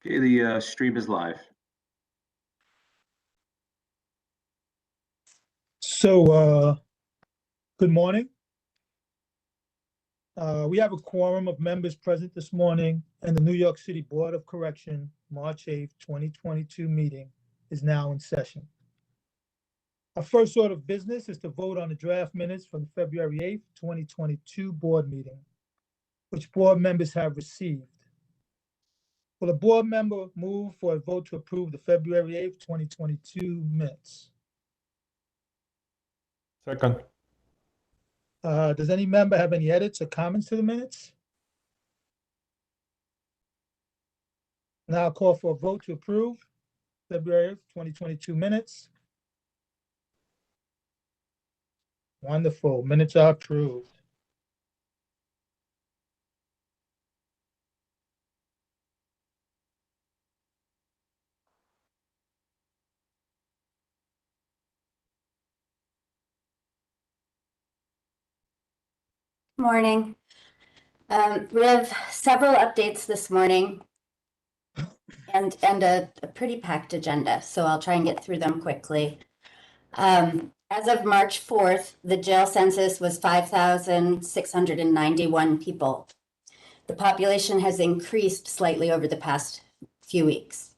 Okay, the stream is live. So, good morning. We have a quorum of members present this morning, and the New York City Board of Correction, March 8th, 2022 meeting is now in session. Our first order of business is to vote on the draft minutes from the February 8th, 2022 board meeting, which board members have received. Will a board member move for a vote to approve the February 8th, 2022 minutes? Second. Does any member have any edits or comments to the minutes? Now I'll call for a vote to approve February 2022 minutes. Wonderful, minutes are approved. Morning. We have several updates this morning and a pretty packed agenda, so I'll try and get through them quickly. As of March 4th, the jail census was 5,691 people. The population has increased slightly over the past few weeks.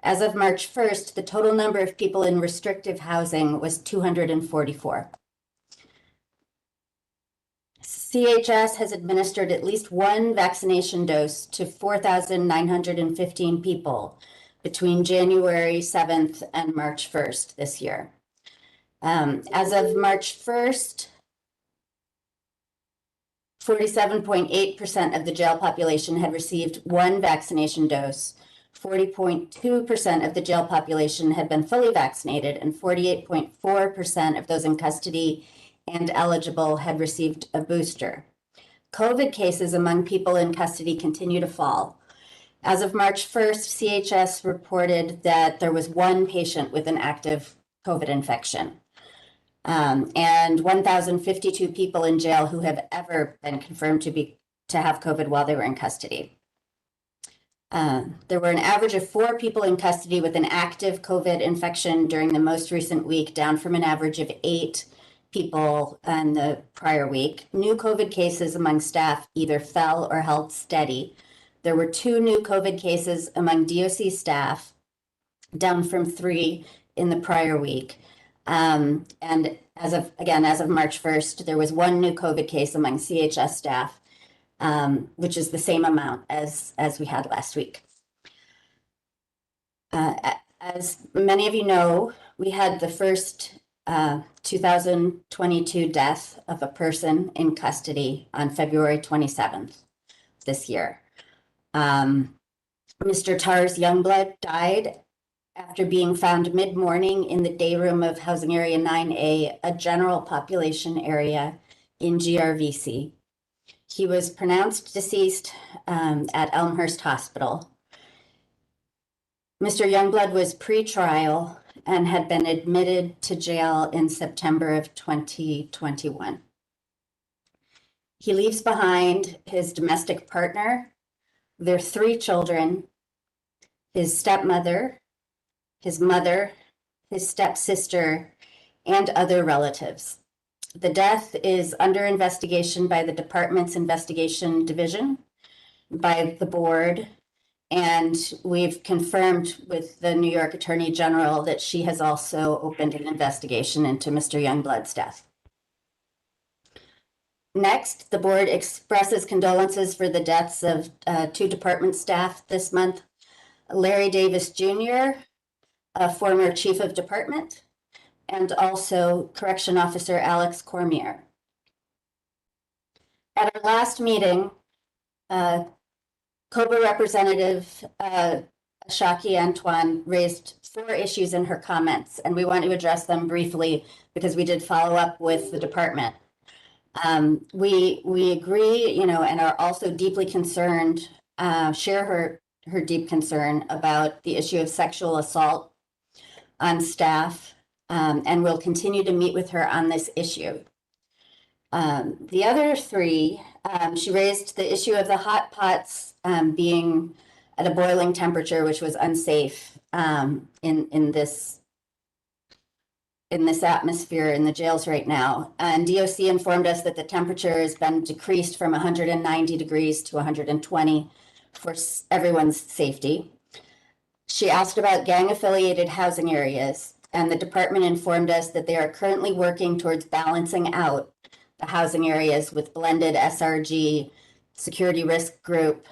As of March 1st, the total number of people in restrictive housing was 244. CHS has administered at least one vaccination dose to 4,915 people between January 7th and March 1st this year. As of March 1st, 47.8% of the jail population had received one vaccination dose, 40.2% of the jail population had been fully vaccinated, and 48.4% of those in custody and eligible had received a booster. COVID cases among people in custody continue to fall. As of March 1st, CHS reported that there was one patient with an active COVID infection, and 1,052 people in jail who have ever been confirmed to have COVID while they were in custody. There were an average of 4 people in custody with an active COVID infection during the most recent week, down from an average of 8 people in the prior week. New COVID cases among staff either fell or held steady. There were 2 new COVID cases among DOC staff, down from 3 in the prior week. And as of March 1st, there was 1 new COVID case among CHS staff, which is the same amount as we had last week. As many of you know, we had the first 2022 death of a person in custody on February 27th this year. Mr. Tarr's Youngblood died after being found mid-morning in the day room of Housing Area 9A, a general population area in Grvc. He was pronounced deceased at Elmhurst Hospital. Mr. Youngblood was pre-trial and had been admitted to jail in September of 2021. He leaves behind his domestic partner, their 3 children, his stepmother, his mother, his stepsister, and other relatives. The death is under investigation by the department's investigation division, by the board, and we've confirmed with the New York Attorney General that she has also opened an investigation into Mr. Youngblood's death. Next, the board expresses condolences for the deaths of 2 department staff this month. Larry Davis Jr., a former chief of department, and also Correction Officer Alex Cormier. At our last meeting, COBRA Representative Ashaki Antoine raised 4 issues in her comments, and we want to address them briefly because we did follow up with the department. We agree, and are also deeply concerned, share her deep concern about the issue of sexual assault on staff, and we'll continue to meet with her on this issue. The other 3, she raised the issue of the hot pots being at a boiling temperature, which was unsafe in this atmosphere in the jails right now. And DOC informed us that the temperature has been decreased from 190 degrees to 120 for everyone's safety. She asked about gang-affiliated housing areas, and the department informed us that they are currently working towards balancing out the housing areas with blended SRG, security risk group,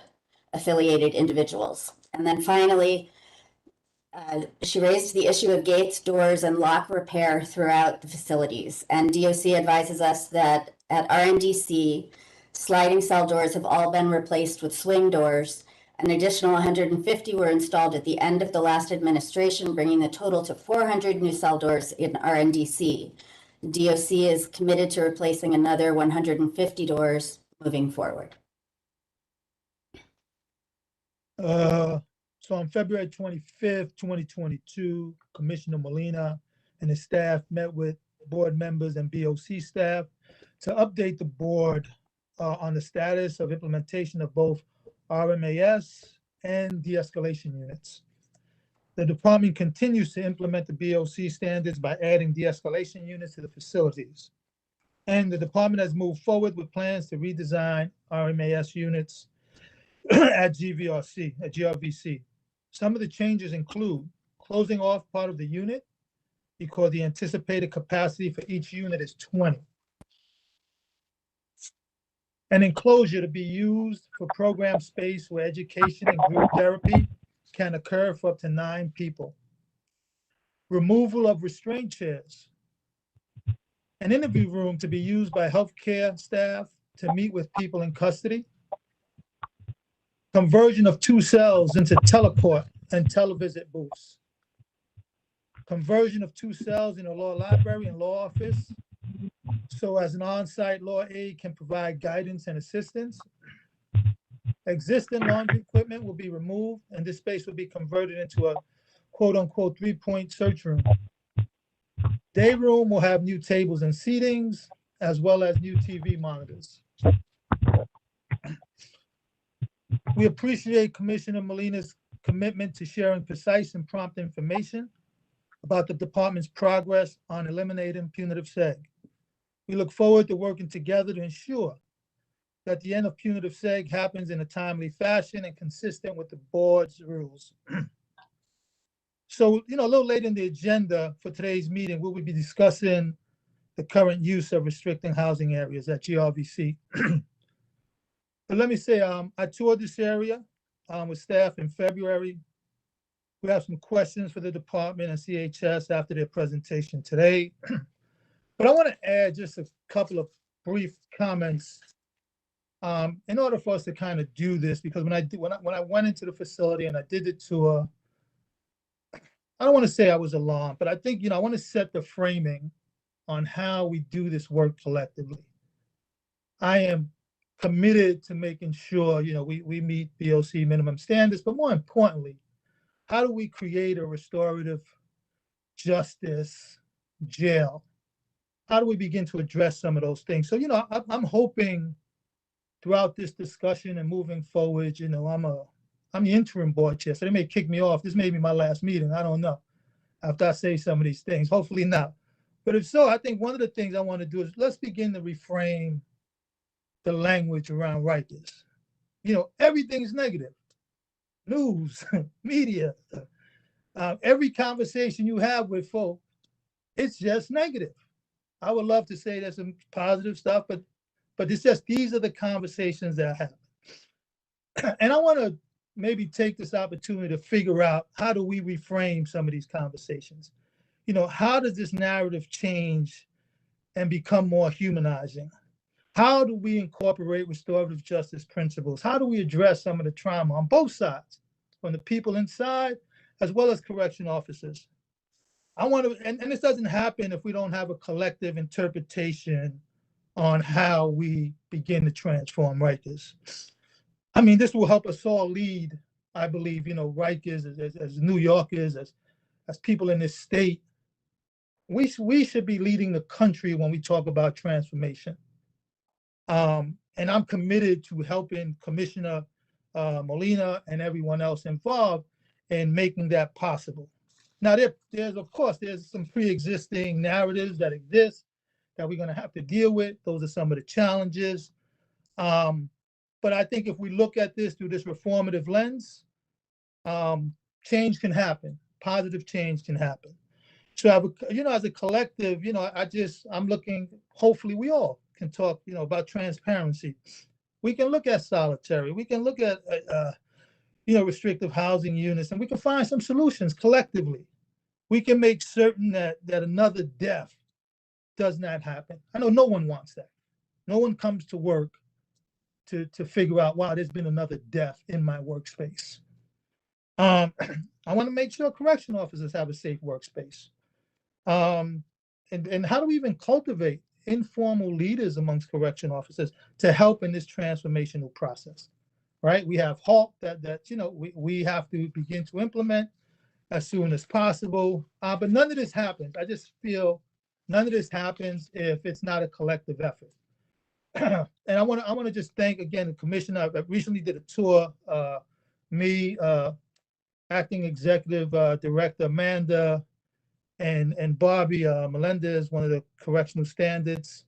affiliated individuals. And then finally, she raised the issue of gates, doors, and lock repair throughout the facilities. And DOC advises us that at RNDC, sliding cell doors have all been replaced with swing doors. An additional 150 were installed at the end of the last administration, bringing the total to 400 new cell doors in RNDC. DOC is committed to replacing another 150 doors moving forward. So on February 25th, 2022, Commissioner Molina and his staff met with board members and BOC staff to update the board on the status of implementation of both RMAS and de-escalation units. The department continues to implement the BOC standards by adding de-escalation units to the facilities. And the department has moved forward with plans to redesign RMAS units at GRVC. Some of the changes include closing off part of the unit because the anticipated capacity for each unit is 20. An enclosure to be used for program space where education and group therapy can occur for up to 9 people. Removal of restraint chairs. An interview room to be used by healthcare staff to meet with people in custody. Conversion of 2 cells into telecourt and televisit booths. Conversion of 2 cells in a law library and law office, so as an on-site law aide can provide guidance and assistance. Existing laundry equipment will be removed, and this space will be converted into a quote-unquote 3-point search room. Day room will have new tables and seatings, as well as new TV monitors. We appreciate Commissioner Molina's commitment to sharing precise and prompt information about the department's progress on eliminating punitive seg. We look forward to working together to ensure that the end of punitive seg happens in a timely fashion and consistent with the board's rules. So, a little late in the agenda for today's meeting, we will be discussing the current use of restricting housing areas at GRVC. But let me say, I toured this area with staff in February. We have some questions for the department and CHS after their presentation today. But I want to add just a couple of brief comments in order for us to kind of do this, because when I went into the facility and I did the tour, I don't want to say I was alarmed, but I think, I want to set the framing on how we do this work collectively. I am committed to making sure, we meet BOC minimum standards, but more importantly, how do we create a restorative justice jail? How do we begin to address some of those things? So, I'm hoping throughout this discussion and moving forward, I'm the interim board chair, so they may kick me off. This may be my last meeting. I don't know. After I say some of these things, hopefully not. But if so, I think one of the things I want to do is let's begin to reframe the language around Rikers. Everything's negative. News, media, every conversation you have with folk, it's just negative. I would love to say there's some positive stuff, but it's just, these are the conversations that I have. And I want to maybe take this opportunity to figure out, how do we reframe some of these conversations? How does this narrative change and become more humanizing? How do we incorporate restorative justice principles? How do we address some of the trauma on both sides, from the people inside as well as correction officers? I want to, and this doesn't happen if we don't have a collective interpretation on how we begin to transform Rikers. This will help us all lead, I believe, Rikers as New Yorkers, as people in this state. We should be leading the country when we talk about transformation. And I'm committed to helping Commissioner Molina and everyone else involved in making that possible. Now, there's some pre-existing narratives that exist that we're going to have to deal with. Those are some of the challenges. But I think if we look at this through this reformative lens, change can happen. Positive change can happen. So, as a collective, I'm looking, hopefully we all can talk, about transparency. We can look at solitary. We can look at, restrictive housing units, and we can find some solutions collectively. We can make certain that another death does not happen. I know no one wants that. No one comes to work to figure out, wow, there's been another death in my workspace. I want to make sure correction officers have a safe workspace. And how do we even cultivate informal leaders amongst correction officers to help in this transformational process, right? We have HALT that we have to begin to implement as soon as possible. But none of this happens. I just feel none of this happens if it's not a collective effort. And I want to just thank again the commissioner. I recently did a tour. Acting Executive Director Amanda and Bobby Melendez, one of the correctional standards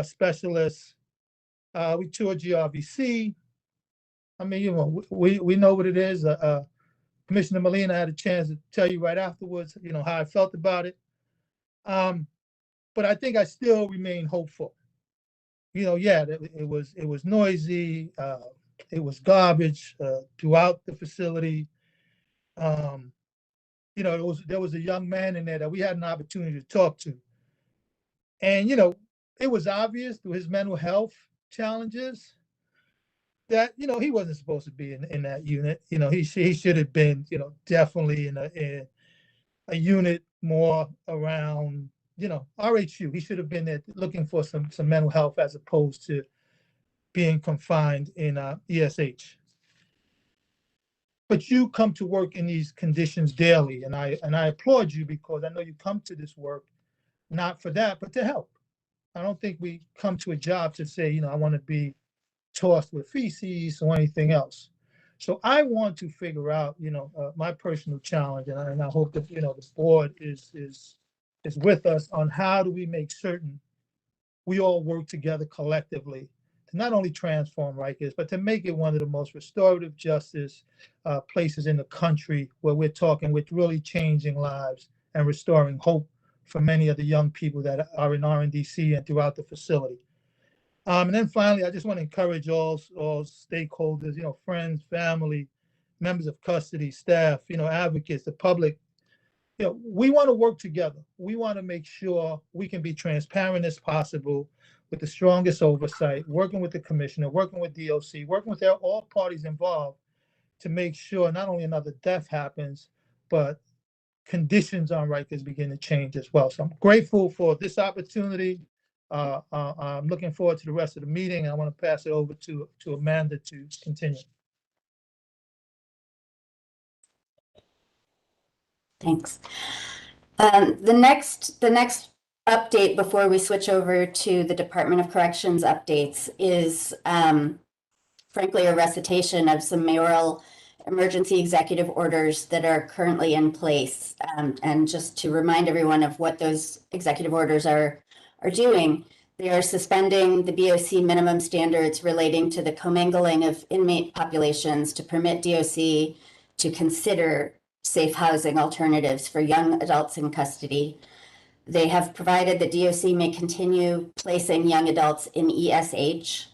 specialists. We toured GRVC. I mean, we know what it is. Commissioner Molina had a chance to tell you right afterwards, how I felt about it. But I think I still remain hopeful. It was noisy. It was garbage throughout the facility. There was a young man in there that we had an opportunity to talk to. And, it was obvious through his mental health challenges that, he wasn't supposed to be in that unit. He should have been, definitely in a unit more around, RHU. He should have been there looking for some mental health as opposed to being confined in ESH. But you come to work in these conditions daily, and I applaud you because I know you come to this work not for that, but to help. I don't think we come to a job to say, I want to be tossed with feces or anything else. So I want to figure out, my personal challenge, and I hope that the board is with us on how do we make certain we all work together collectively to not only transform Rikers, but to make it one of the most restorative justice places in the country where we're really changing lives and restoring hope for many of the young people that are in RNDC and throughout the facility. And then finally, I just want to encourage all stakeholders, friends, family, members of custody, staff, advocates, the public. We want to work together. We want to make sure we can be transparent as possible with the strongest oversight, working with the commissioner, working with DOC, working with all parties involved to make sure not only another death happens, but conditions on Rikers begin to change as well. So I'm grateful for this opportunity. I'm looking forward to the rest of the meeting. I want to pass it over to Amanda to continue. Thanks. The next update before we switch over to the Department of Corrections updates is frankly a recitation of some mayoral emergency executive orders that are currently in place. And just to remind everyone of what those executive orders are doing, they are suspending the BOC minimum standards relating to the commingling of inmate populations to permit DOC to consider safe housing alternatives for young adults in custody. They have provided that DOC may continue placing young adults in ESH.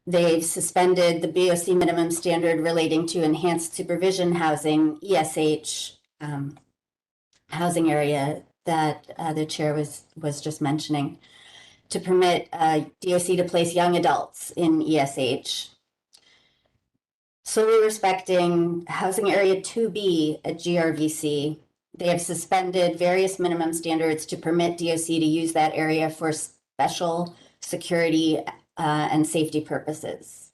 They've suspended the BOC minimum standard relating to enhanced supervision housing, ESH, housing area that the chair was just mentioning, to permit DOC to place young adults in ESH. Solely respecting housing area 2B at GRVC, they have suspended various minimum standards to permit DOC to use that area for special security and safety purposes.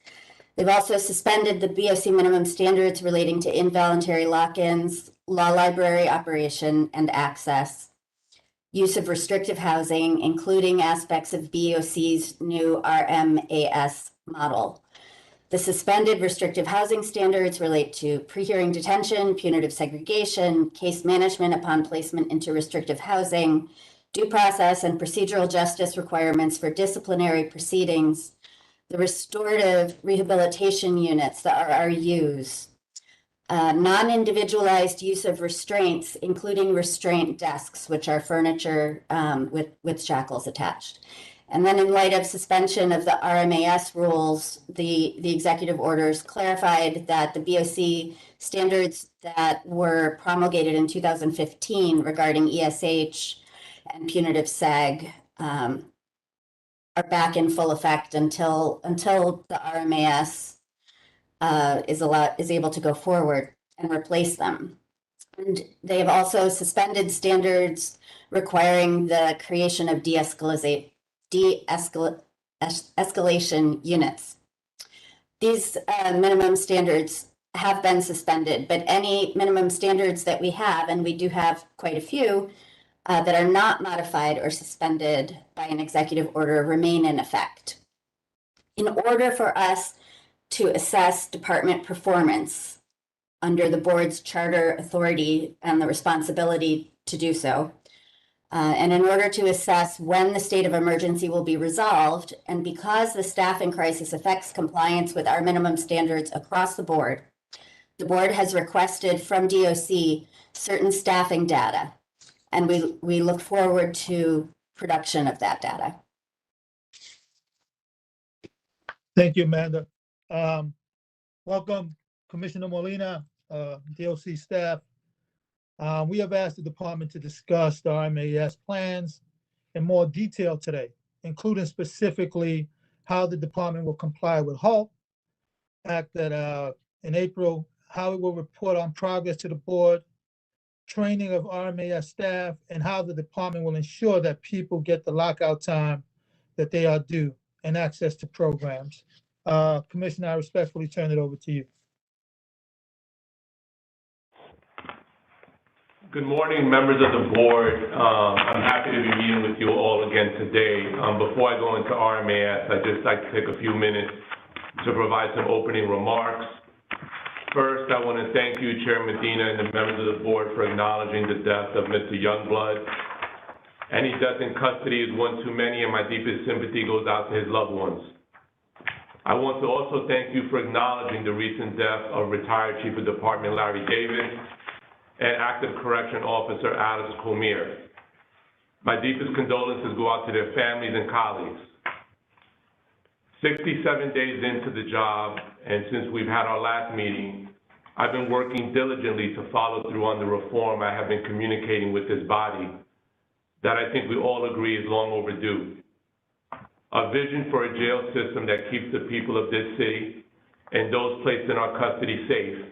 They've also suspended the BOC minimum standards relating to involuntary lock-ins, law library operation and access, use of restrictive housing, including aspects of BOC's new RMAS model. The suspended restrictive housing standards relate to pre-hearing detention, punitive segregation, case management upon placement into restrictive housing, due process and procedural justice requirements for disciplinary proceedings, the restorative rehabilitation units, the RRUs, non-individualized use of restraints, including restraint desks, which are furniture with shackles attached. And then in light of suspension of the RMAS rules, the executive orders clarified that the BOC standards that were promulgated in 2015 regarding ESH and punitive seg are back in full effect until the RMAS is able to go forward and replace them. And they have also suspended standards requiring the creation of de-escalation units. These minimum standards have been suspended, but any minimum standards that we have, and we do have quite a few, that are not modified or suspended by an executive order remain in effect. In order for us to assess department performance under the board's charter authority and the responsibility to do so, and in order to assess when the state of emergency will be resolved, and because the staffing crisis affects compliance with our minimum standards across the board has requested from DOC certain staffing data, and we look forward to production of that data. Thank you, Amanda. Welcome, Commissioner Molina, DOC staff. We have asked the department to discuss the RMAS plans in more detail today, including specifically how the department will comply with HALT Act that in April, how it will report on progress to the board, training of RMAS staff, and how the department will ensure that people get the lockout time that they are due and access to programs. Commissioner, I respectfully turn it over to you. Good morning, members of the board. I'm happy to be meeting with you all again today. Before I go into RMAS, I'd just like to take a few minutes to provide some opening remarks. First, I want to thank you, Chair Medina, and the members of the board for acknowledging the death of Mr. Youngblood. Any death in custody is one too many, and my deepest sympathy goes out to his loved ones. I want to also thank you for acknowledging the recent death of retired Chief of Department Larry Davis and Active Correction Officer Alice Comier. My deepest condolences go out to their families and colleagues. 67 days into the job, and since we've had our last meeting, I've been working diligently to follow through on the reform I have been communicating with this body that I think we all agree is long overdue. A vision for a jail system that keeps the people of this city and those placed in our custody safe,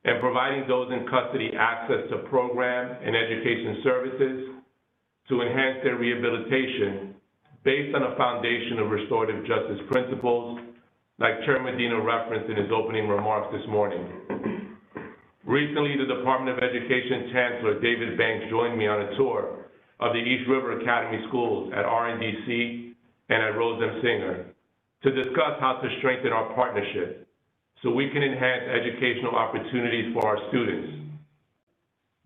and providing those in custody access to program and education services to enhance their rehabilitation based on a foundation of restorative justice principles, like Chair Medina referenced in his opening remarks this morning. Recently, the Department of Education Chancellor David Banks joined me on a tour of the East River Academy schools at RNDC and at Rose M. Singer to discuss how to strengthen our partnership so we can enhance educational opportunities for our students.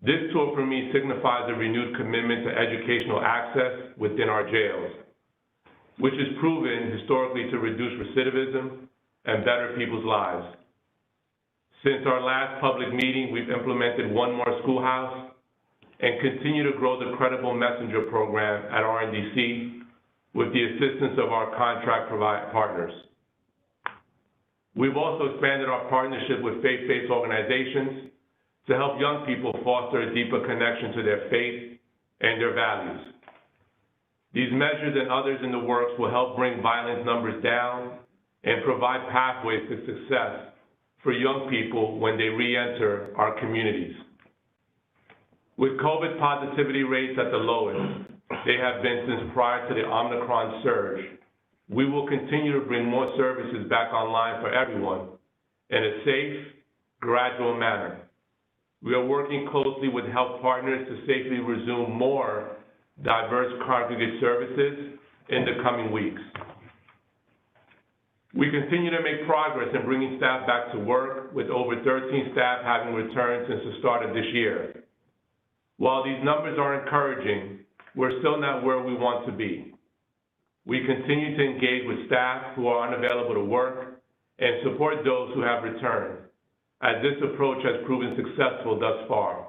This tour for me signifies a renewed commitment to educational access within our jails, which is proven historically to reduce recidivism and better people's lives. Since our last public meeting, we've implemented one more schoolhouse and continue to grow the Credible Messenger program at RNDC with the assistance of our contract partners. We've also expanded our partnership with faith-based organizations to help young people foster a deeper connection to their faith and their values. These measures and others in the works will help bring violence numbers down and provide pathways to success for young people when they re-enter our communities. With COVID positivity rates at the lowest they have been since prior to the Omnicron surge, we will continue to bring more services back online for everyone in a safe, gradual manner. We are working closely with health partners to safely resume more diverse congregate services in the coming weeks. We continue to make progress in bringing staff back to work, with over 13 staff having returned since the start of this year. While these numbers are encouraging, we're still not where we want to be. We continue to engage with staff who are unavailable to work and support those who have returned, as this approach has proven successful thus far.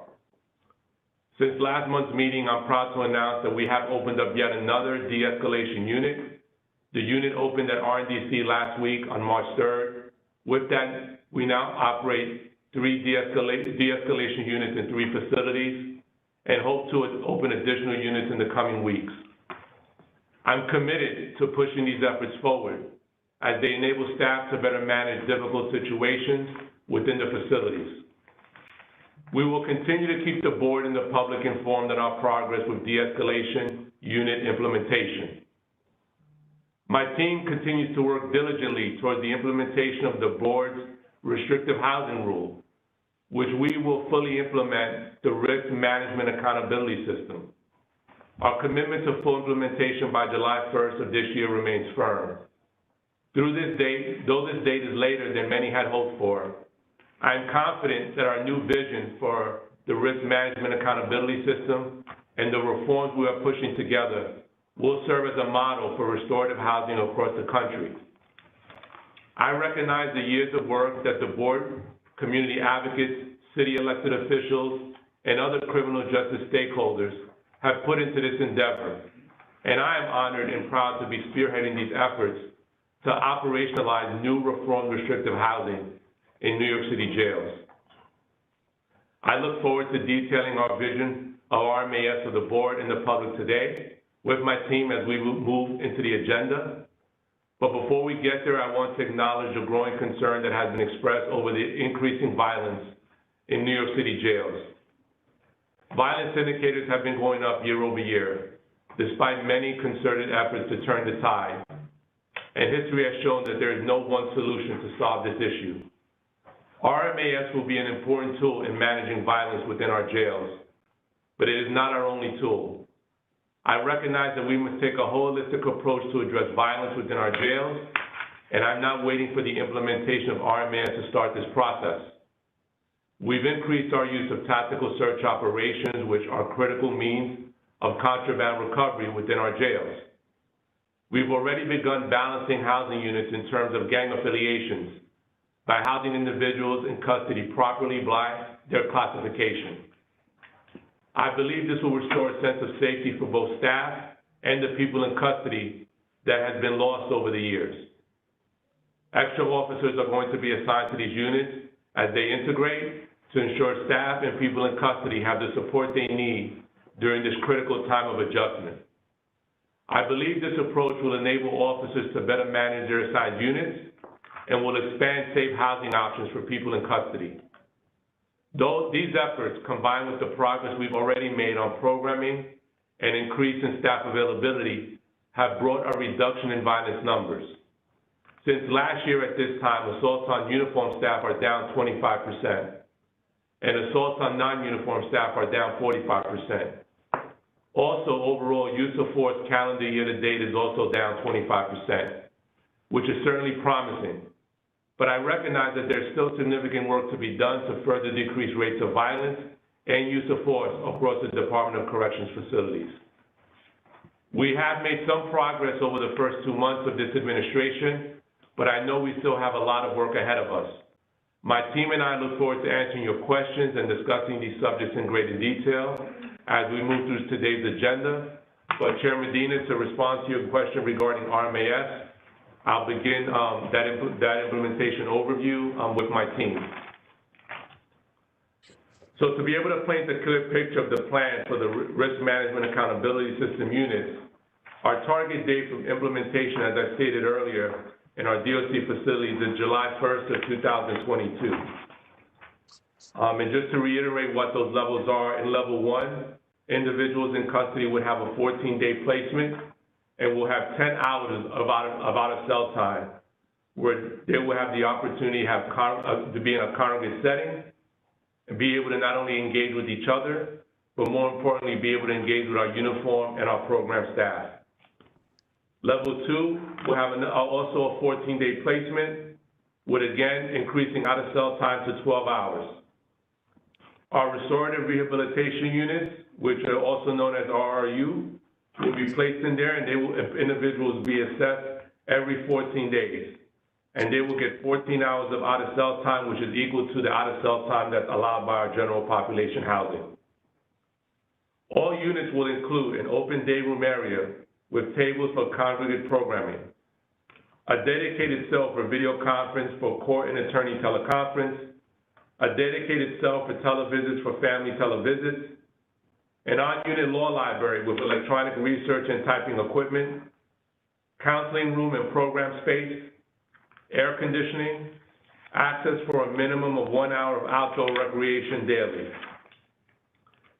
Since last month's meeting, I'm proud to announce that we have opened up yet another de-escalation unit. The unit opened at RNDC last week on March 3rd. With that, we now operate 3 de-escalation units in 3 facilities and hope to open additional units in the coming weeks. I'm committed to pushing these efforts forward as they enable staff to better manage difficult situations within the facilities. We will continue to keep the board and the public informed on our progress with de-escalation unit implementation. My team continues to work diligently toward the implementation of the board's restrictive housing rule, which we will fully implement the risk management accountability system. Our commitment to full implementation by July 1st of this year remains firm. Though this date is later than many had hoped for, I am confident that our new vision for the risk management accountability system and the reforms we are pushing together will serve as a model for restorative housing across the country. I recognize the years of work that the board, community advocates, city elected officials, and other criminal justice stakeholders have put into this endeavor, and I am honored and proud to be spearheading these efforts to operationalize new reformed restrictive housing in New York City jails. I look forward to detailing our vision of RMAS to the board and the public today with my team as we move into the agenda. But before we get there, I want to acknowledge the growing concern that has been expressed over the increasing violence in New York City jails. Violence indicators have been going up year over year, despite many concerted efforts to turn the tide. And history has shown that there is no one solution to solve this issue. RMAS will be an important tool in managing violence within our jails, but it is not our only tool. I recognize that we must take a holistic approach to address violence within our jails, and I'm not waiting for the implementation of RMAS to start this process. We've increased our use of tactical search operations, which are critical means of contraband recovery within our jails. We've already begun balancing housing units in terms of gang affiliations by housing individuals in custody properly by their classification. I believe this will restore a sense of safety for both staff and the people in custody that has been lost over the years. Extra officers are going to be assigned to these units as they integrate to ensure staff and people in custody have the support they need during this critical time of adjustment. I believe this approach will enable officers to better manage their assigned units and will expand safe housing options for people in custody. Though these efforts, combined with the progress we've already made on programming and increase in staff availability, have brought a reduction in violence numbers. Since last year at this time, assaults on uniformed staff are down 25%, and assaults on non-uniformed staff are down 45%. Also, overall use of force calendar year to date is also down 25%, which is certainly promising. But I recognize that there's still significant work to be done to further decrease rates of violence and use of force across the Department of Corrections facilities. We have made some progress over the first 2 months of this administration, but I know we still have a lot of work ahead of us. My team and I look forward to answering your questions and discussing these subjects in greater detail as we move through today's agenda. But Chair Medina, to respond to your question regarding RMAS, I'll begin that implementation overview with my team. So to be able to paint a clear picture of the plan for the Risk Management Accountability System units, our target date for implementation, as I stated earlier, in our DOC facilities is July 1st of 2022. And just to reiterate what those levels are, in level 1, individuals in custody would have a 14-day placement, and will have 10 hours of out of cell time, where they will have the opportunity to be in a congregate setting and be able to not only engage with each other, but more importantly, be able to engage with our uniform and our program staff. Level 2 will have also a 14-day placement, with again increasing out-of-cell time to 12 hours. Our restorative rehabilitation units, which are also known as RRU, will be placed in there, and individuals be assessed every 14 days. And they will get 14 hours of out-of-cell time, which is equal to the out-of-cell time that's allowed by our general population housing. All units will include an open day room area with tables for congregate programming, a dedicated cell for video conference for court and attorney teleconference, a dedicated cell for televisits for family televisits, an on-unit law library with electronic research and typing equipment, counseling room and program space, air conditioning, access for a minimum of 1 hour of outdoor recreation daily.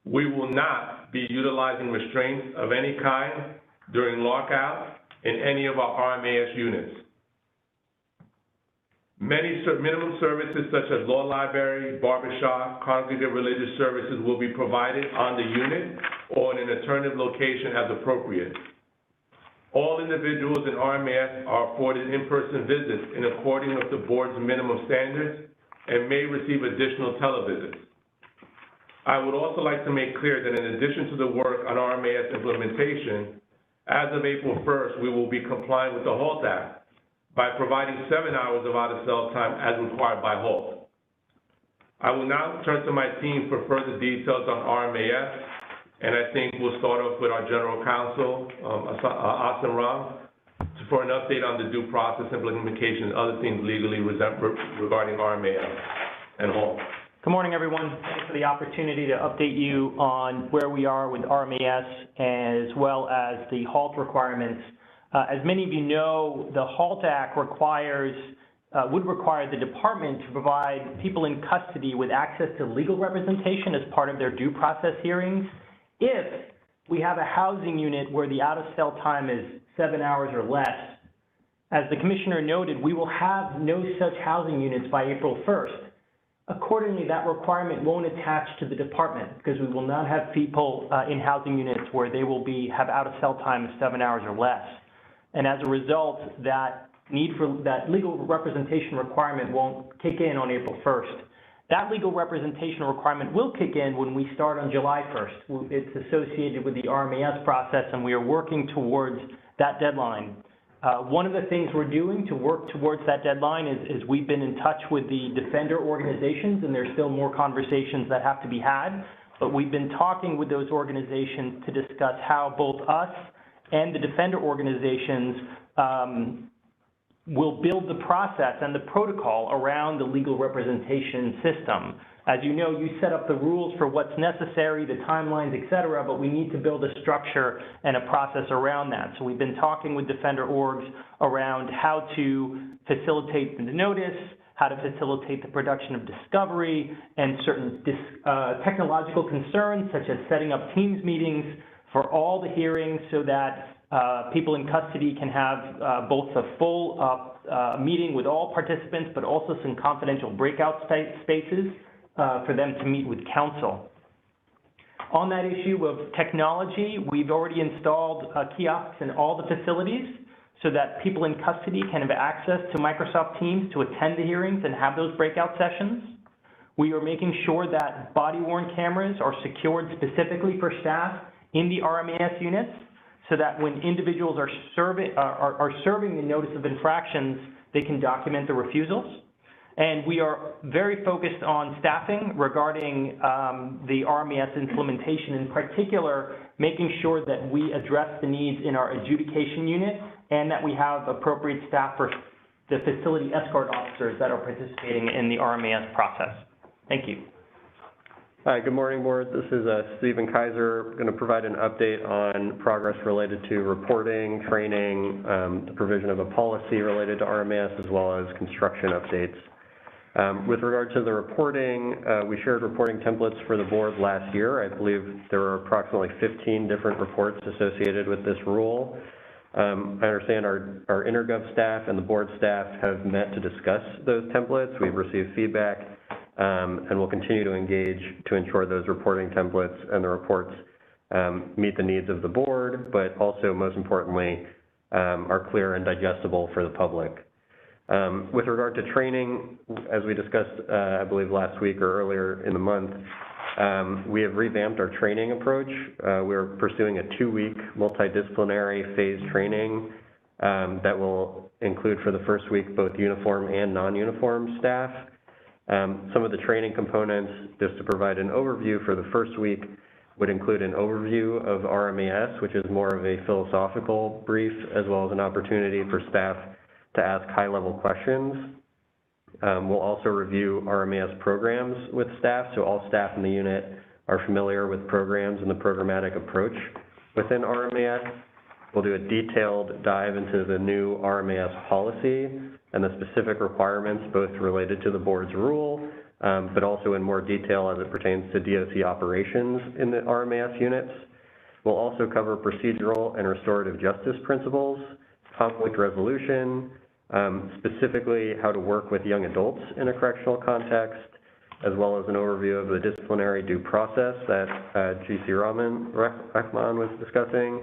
We will not be utilizing restraints of any kind during lockout in any of our RMAS units. Many minimum services such as law library, barbershop, congregate religious services will be provided on the unit or in an alternative location as appropriate. All individuals in RMAS are afforded in-person visits in accordance with the board's minimum standards and may receive additional televisits. I would also like to make clear that in addition to the work on RMAS implementation, as of April 1st, we will be complying with the HALT Act by providing 7 hours of out-of-cell time as required by HALT. I will now turn to my team for further details on RMAS, and I think we'll start off with our General Counsel, Asim Ram, for an update on the due process implementation and other things legally regarding RMAS and HALT. Good morning, everyone. Thanks for the opportunity to update you on where we are with RMAS as well as the HALT requirements. As many of you know, the HALT Act would require the department to provide people in custody with access to legal representation as part of their due process hearings if we have a housing unit where the out-of-cell time is 7 hours or less. As the commissioner noted, we will have no such housing units by April 1st. Accordingly, that requirement won't attach to the department because we will not have people in housing units where they will have out-of-cell time of 7 hours or less. And as a result, that need for that legal representation requirement won't kick in on April 1st. That legal representation requirement will kick in when we start on July 1st. It's associated with the RMAS process, and we are working towards that deadline. One of the things we're doing to work towards that deadline is we've been in touch with the defender organizations, and there's still more conversations that have to be had, but we've been talking with those organizations to discuss how both us and the defender organizations will build the process and the protocol around the legal representation system. As you know, you set up the rules for what's necessary, the timelines, et cetera, but we need to build a structure and a process around that. So we've been talking with defender orgs around how to facilitate the notice, how to facilitate the production of discovery, and certain technological concerns, such as setting up Teams meetings for all the hearings so that people in custody can have both a full meeting with all participants, but also some confidential breakout spaces for them to meet with counsel. On that issue of technology, we've already installed kiosks in all the facilities so that people in custody can have access to Microsoft Teams to attend the hearings and have those breakout sessions. We are making sure that body-worn cameras are secured specifically for staff in the RMAS units so that when individuals are serving the notice of infractions, they can document the refusals. And we are very focused on staffing regarding the RMAS implementation, in particular, making sure that we address the needs in our adjudication unit and that we have appropriate staff for the facility escort officers that are participating in the RMAS process. Thank you. Hi, good morning, board. This is Stephen Kaiser. I'm going to provide an update on progress related to reporting, training, the provision of a policy related to RMAS, as well as construction updates. With regard to the reporting, we shared reporting templates for the board last year. I believe there were approximately 15 different reports associated with this rule. I understand our intergov staff and the board staff have met to discuss those templates. We've received feedback, and we'll continue to engage to ensure those reporting templates and the reports meet the needs of the board, but also, most importantly, are clear and digestible for the public. With regard to training, as we discussed, I believe last week or earlier in the month, we have revamped our training approach. We're pursuing a 2-week multidisciplinary phase training that will include for the first week both uniform and non-uniform staff. Some of the training components, just to provide an overview for the first week, would include an overview of RMAS, which is more of a philosophical brief, as well as an opportunity for staff to ask high-level questions. We'll also review RMAS programs with staff, so all staff in the unit are familiar with programs and the programmatic approach within RMAS. We'll do a detailed dive into the new RMAS policy and the specific requirements, both related to the board's rule, but also in more detail as it pertains to DOC operations in the RMAS units. We'll also cover procedural and restorative justice principles, conflict resolution, specifically how to work with young adults in a correctional context, as well as an overview of the disciplinary due process that GC Rahman was discussing,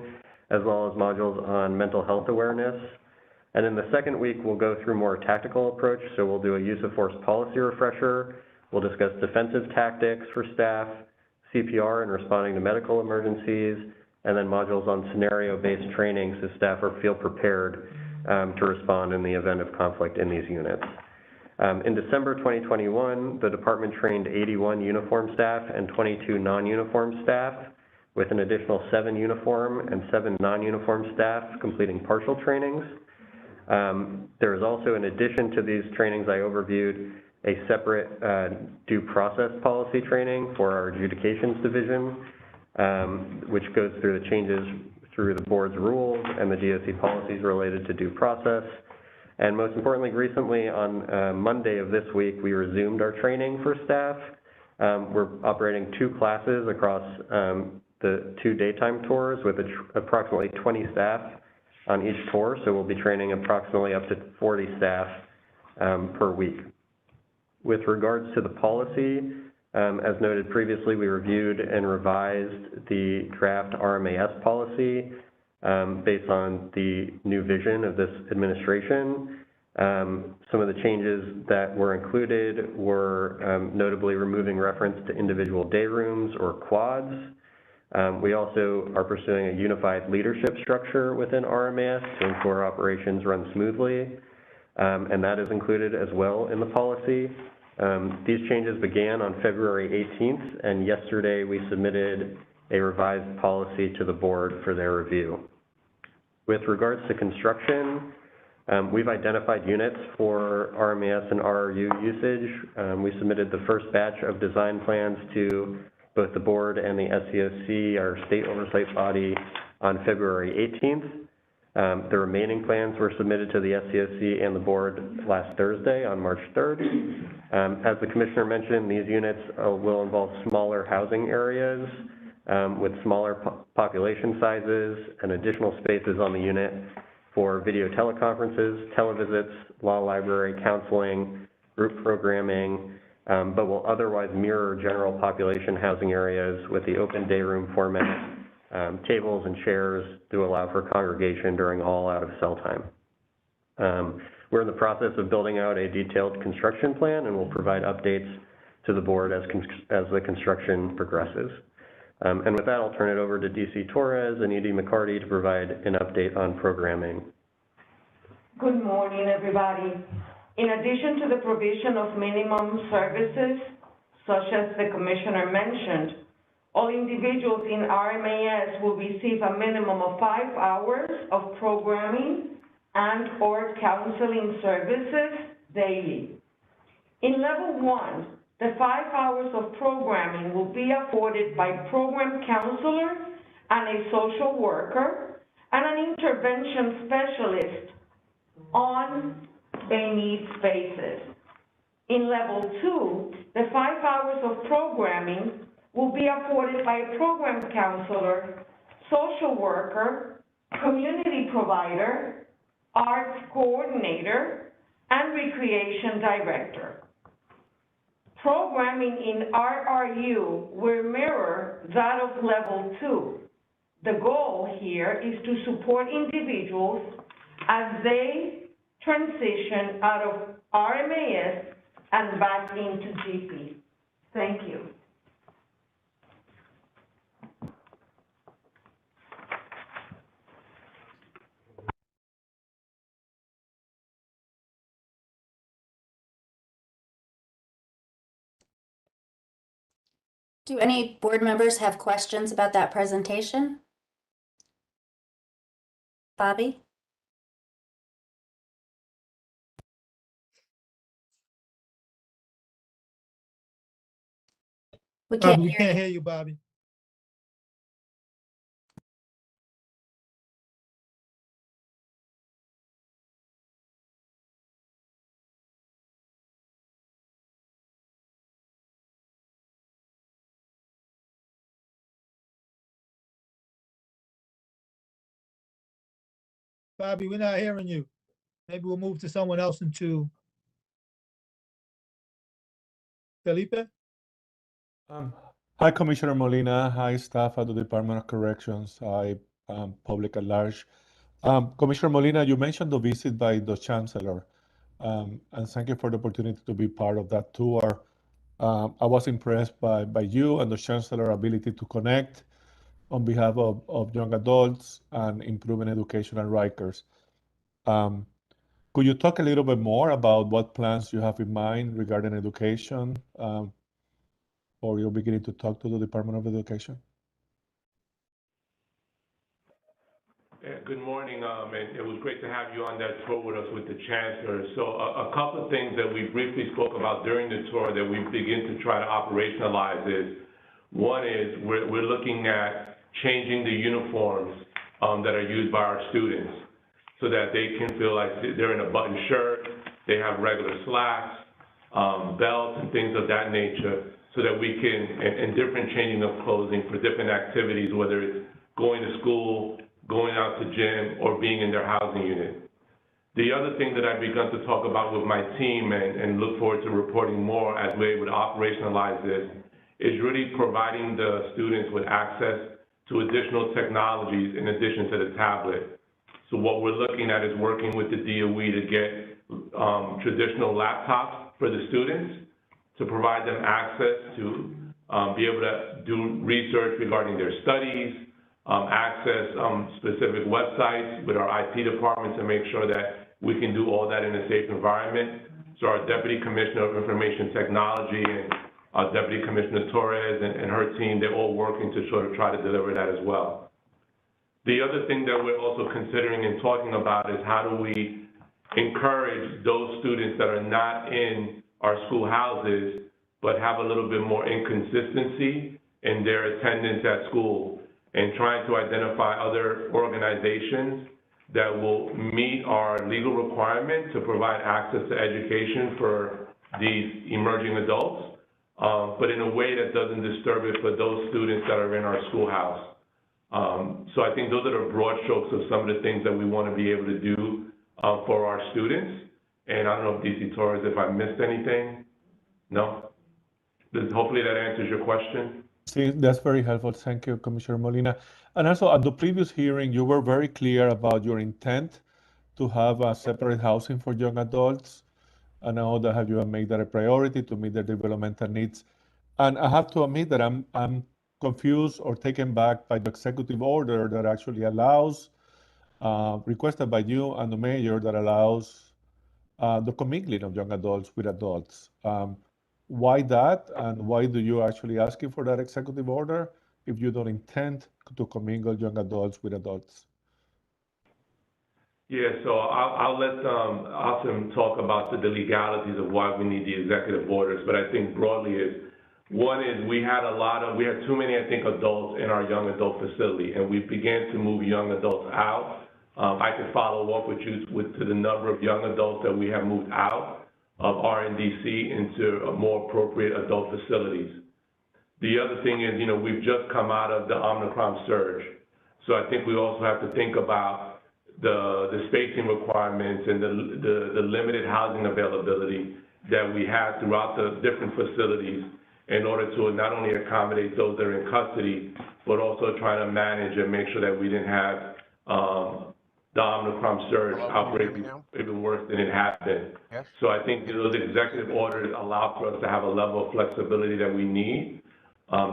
as well as modules on mental health awareness. And in the second week, we'll go through more tactical approach, so we'll do a use of force policy refresher. We'll discuss defensive tactics for staff, CPR and responding to medical emergencies, and then modules on scenario-based training so staff feel prepared to respond in the event of conflict in these units. In December 2021, the department trained 81 uniform staff and 22 non-uniform staff, with an additional 7 uniform and 7 non-uniform staff completing partial trainings. There is also, in addition to these trainings I overviewed, a separate due process policy training for our adjudications division, which goes through the changes through the board's rules and the DOC policies related to due process. And most importantly, recently on Monday of this week, we resumed our training for staff. We're operating 2 classes across the 2 daytime tours with approximately 20 staff on each tour, so we'll be training approximately up to 40 staff per week. With regards to the policy, as noted previously, we reviewed and revised the draft RMAS policy based on the new vision of this administration. Some of the changes that were included were notably removing reference to individual day rooms or quads. We also are pursuing a unified leadership structure within RMAS to ensure operations run smoothly, and that is included as well in the policy. These changes began on February 18th, and yesterday we submitted a revised policy to the board for their review. With regards to construction, we've identified units for RMAS and RRU usage. We submitted the first batch of design plans to both the board and the SCOC, our state oversight body, on February 18th. The remaining plans were submitted to the SCOC and the board last Thursday on March 3rd. As the commissioner mentioned, these units will involve smaller housing areas with smaller population sizes and additional spaces on the unit for video teleconferences, televisits, law library, counseling, group programming, but will otherwise mirror general population housing areas with the open day room format, tables and chairs to allow for congregation during all out-of-cell time. We're in the process of building out a detailed construction plan, and we'll provide updates to the board as the construction progresses. And with that, I'll turn it over to DC Torres and ED McCarty to provide an update on programming. Good morning, everybody. In addition to the provision of minimum services, such as the commissioner mentioned, all individuals in RMAS will receive a minimum of 5 hours of programming and or counseling services daily. In level 1, the 5 hours of programming will be afforded by program counselor and a social worker and an intervention specialist on a needs basis. In level 2, the 5 hours of programming will be afforded by a program counselor, social worker, community provider, arts coordinator, and recreation director. Programming in RRU will mirror that of level 2. The goal here is to support individuals as they transition out of RMAS and back into GP. Thank you. Do any board members have questions about that presentation? Bobby? We can't We hear can't you. hear you, Bobby. Bobby, we're not hearing you. Maybe we'll move to someone else into Felipe. Hi, Commissioner Molina. Hi, staff at the Department of Corrections. Hi, public at large. Commissioner Molina, you mentioned the visit by the Chancellor, and thank you for the opportunity to be part of that tour. I was impressed by you and the Chancellor's ability to connect on behalf of young adults and improving education at Rikers. Could you talk a little bit more about what plans you have in mind regarding education? Or you're beginning to talk to the Department of Education? Yeah, good morning, and it was great to have you on that tour with us with the Chancellor. So a couple of things that we briefly spoke about during the tour that we begin to try to operationalize is, one is we're looking at changing the uniforms that are used by our students so that they can feel like they're in a button shirt, they have regular slacks, belts and things of that nature, so that we can, and different changing of clothing for different activities, whether it's going to school, going out to gym, or being in their housing unit. The other thing that I've begun to talk about with my team and look forward to reporting more as we're able to operationalize this is really providing the students with access to additional technologies in addition to the tablet. So what we're looking at is working with the DOE to get traditional laptops for the students, to provide them access to be able to do research regarding their studies, access specific websites with our IT department to make sure that we can do all that in a safe environment. So our Deputy Commissioner of Information Technology and our Deputy Commissioner Torres and her team, they're all working to sort of try to deliver that as well. The other thing that we're also considering and talking about is how do we encourage those students that are not in our schoolhouses but have a little bit more inconsistency in their attendance at school, and trying to identify other organizations that will meet our legal requirement to provide access to education for these emerging adults, but in a way that doesn't disturb it for those students that are in our schoolhouse. So I think those are the broad strokes of some of the things that we want to be able to do for our students. And I don't know if DC Torres, if I missed anything. No? Hopefully that answers your question. See, that's very helpful. Thank you, Commissioner Molina. And also at the previous hearing, you were very clear about your intent to have a separate housing for young adults. I know that you have made that a priority to meet their developmental needs. And I have to admit that I'm confused or taken back by the executive order that actually allows, requested by you and the mayor, that allows the commingling of young adults with adults. Why that, and why do you actually asking for that executive order if you don't intend to commingle young adults with adults? Yeah, so I'll let Asim talk about the legalities of why we need the executive orders, but I think broadly is, one is we had too many, I think, adults in our young adult facility, and we began to move young adults out. I could follow up with you to the number of young adults that we have moved out of RNDC into more appropriate adult facilities. The other thing is, we've just come out of the Omnicron Surge. So I think we also have to think about the spacing requirements and the limited housing availability that we have throughout the different facilities. in order to not only accommodate those that are in custody, but also trying to manage and make sure that we didn't have the Omnicron Surge outbreak even worse than it had been. Yes. So I think those executive orders allow for us to have a level of flexibility that we need.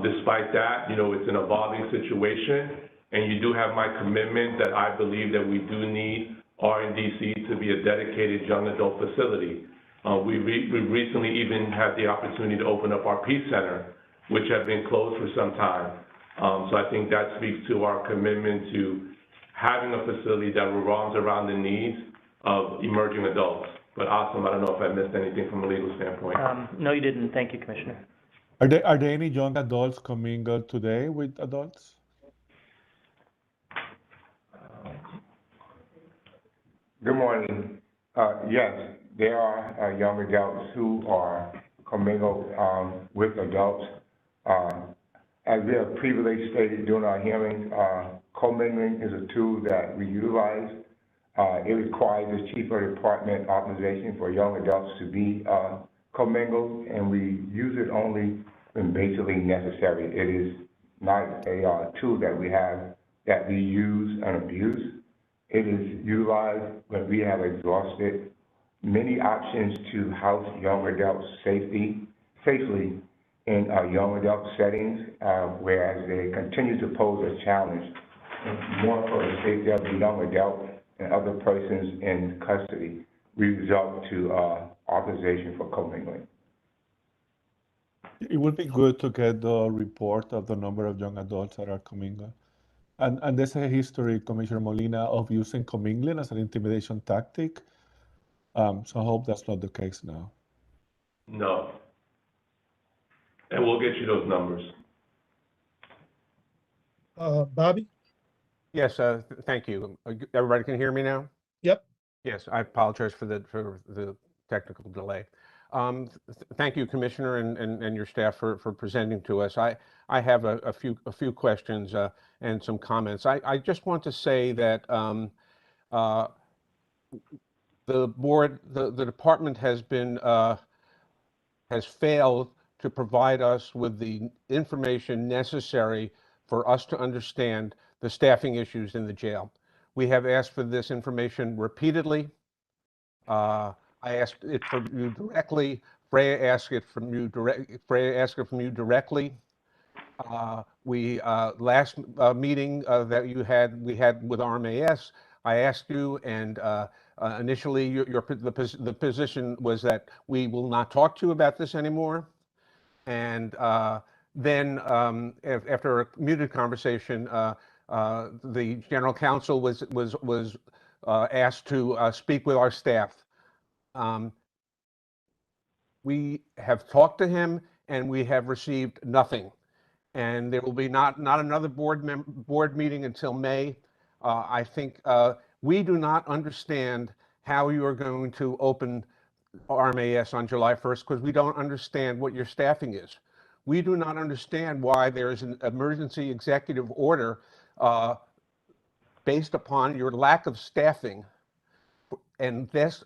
Despite that, it's an evolving situation, and you do have my commitment that I believe that we do need RNDC to be a dedicated young adult facility. We recently even had the opportunity to open up our Peace Center, which had been closed for some time. So I think that speaks to our commitment to having a facility that revolves around the needs of emerging adults. But Asim, I don't know if I missed anything from a legal standpoint. No, you didn't. Thank you, Commissioner. Are there any young adults commingled today with adults? Good morning. Yes, there are young adults who are commingled with adults. As we have previously stated during our hearing, commingling is a tool that we utilize. It requires the chief of department authorization for young adults to be commingled, and we use it only when basically necessary. It is not a tool that we have that we use and abuse. It is utilized when we have exhausted many options to house young adults safely in young adult settings, whereas they continue to pose a challenge more for the safety of the young adult and other persons in custody. We resort to authorization for commingling. It would be good to get the report of the number of young adults that are commingling. And there's a history, Commissioner Molina, of using commingling as an intimidation tactic. So I hope that's not the case now. No. And we'll get you those numbers. Bobby? Yes, thank you. Everybody can hear me now? Yep. Yes, I apologize for the technical delay. Thank you, Commissioner, and your staff for presenting to us. I have a few questions and some comments. I just want to say that the department has failed to provide us with the information necessary for us to understand the staffing issues in the jail. We have asked for this information repeatedly. I asked it from you directly. Freya asked it from you directly. We last meeting that we had with RMAS, I asked you, and initially the position was that we will not talk to you about this anymore. And then after a muted conversation, the general counsel was asked to speak with our staff. We have talked to him, and we have received nothing. And there will be not another board meeting until May. I think we do not understand how you are going to open RMAS on July 1st because we don't understand what your staffing is. We do not understand why there is an emergency executive order based upon your lack of staffing. And this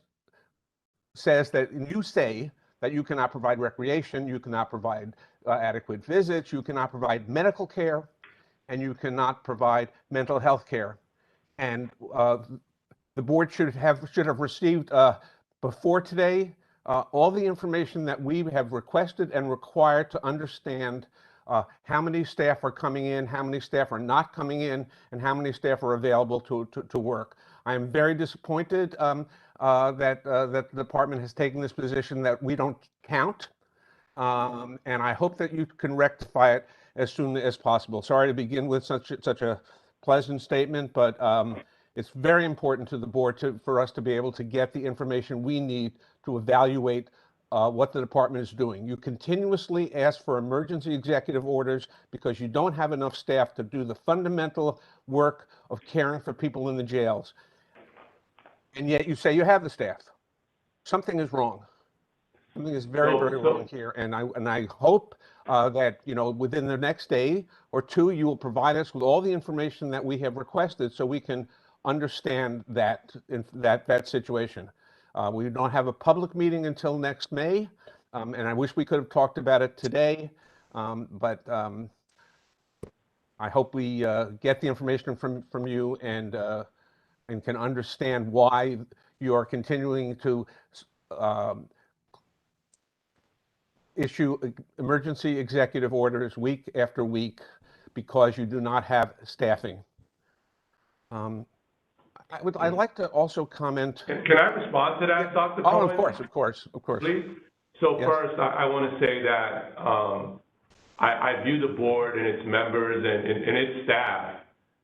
says that you say that you cannot provide recreation, you cannot provide adequate visits, you cannot provide medical care, and you cannot provide mental health care. And the board should have received before today all the information that we have requested and required to understand how many staff are coming in, how many staff are not coming in, and how many staff are available to work. I am very disappointed that the department has taken this position that we don't count, and I hope that you can rectify it as soon as possible. Sorry to begin with such a pleasant statement, but it's very important to the board for us to be able to get the information we need to evaluate what the department is doing. You continuously ask for emergency executive orders because you don't have enough staff to do the fundamental work of caring for people in the jails. And yet you say you have the staff. Something is wrong. Something is very wrong here. And I hope that, within the next day or two, you will provide us with all the information that we have requested so we can understand that situation. We don't have a public meeting until next May. and I wish we could have talked about it today, but I hope we get the information from you and can understand why you are continuing to issue emergency executive orders week after week because you do not have staffing. I'd like to also comment. Can I respond to that, Dr. Oh, Cohen? of course. Please. So Yes. first, I want to say that I view the board and its members and its staff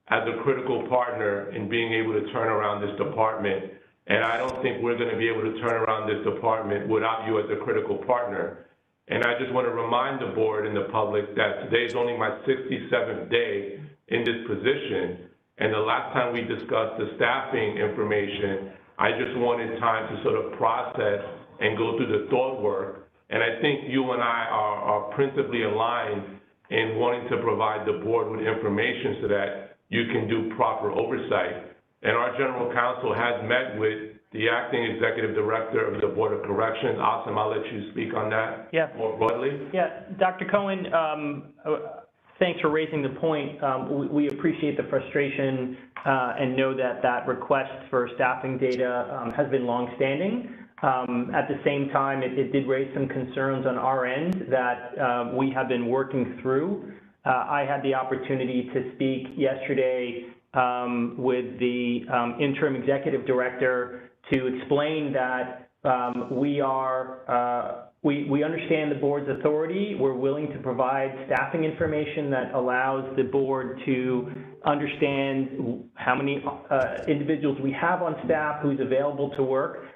as a critical partner in being able to turn around this department. And I don't think we're going to be able to turn around this department without you as a critical partner. And I just want to remind the board and the public that today is only my 67th day in this position. And the last time we discussed the staffing information, I just wanted time to sort of process and go through the thought work. And I think you and I are principally aligned in wanting to provide the board with information so that you can do proper oversight. And our general counsel has met with the acting executive director of the Board of Corrections. Asim, I'll let you speak on that more broadly. Yeah, Dr. Cohen, thanks for raising the point. We appreciate the frustration and know that that request for staffing data has been longstanding. At the same time, it did raise some concerns on our end that we have been working through. I had the opportunity to speak yesterday with the interim executive director to explain that we understand the board's authority. We're willing to provide staffing information that allows the board to understand how many individuals we have on staff, who's available to work.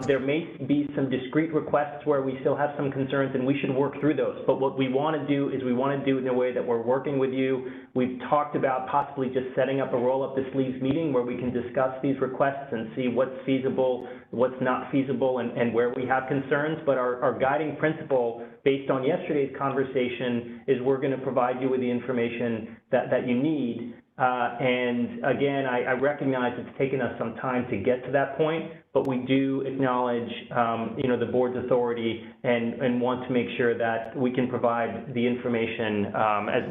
There may be some discrete requests where we still have some concerns, and we should work through those. But what we want to do is we want to do it in a way that we're working with you. We've talked about possibly just setting up a roll-up-the-sleeves meeting where we can discuss these requests and see what's feasible, what's not feasible, and where we have concerns. But our guiding principle, based on yesterday's conversation, is we're going to provide you with the information that you need. And again, I recognize it's taken us some time to get to that point, but we do acknowledge, the board's authority and want to make sure that we can provide the information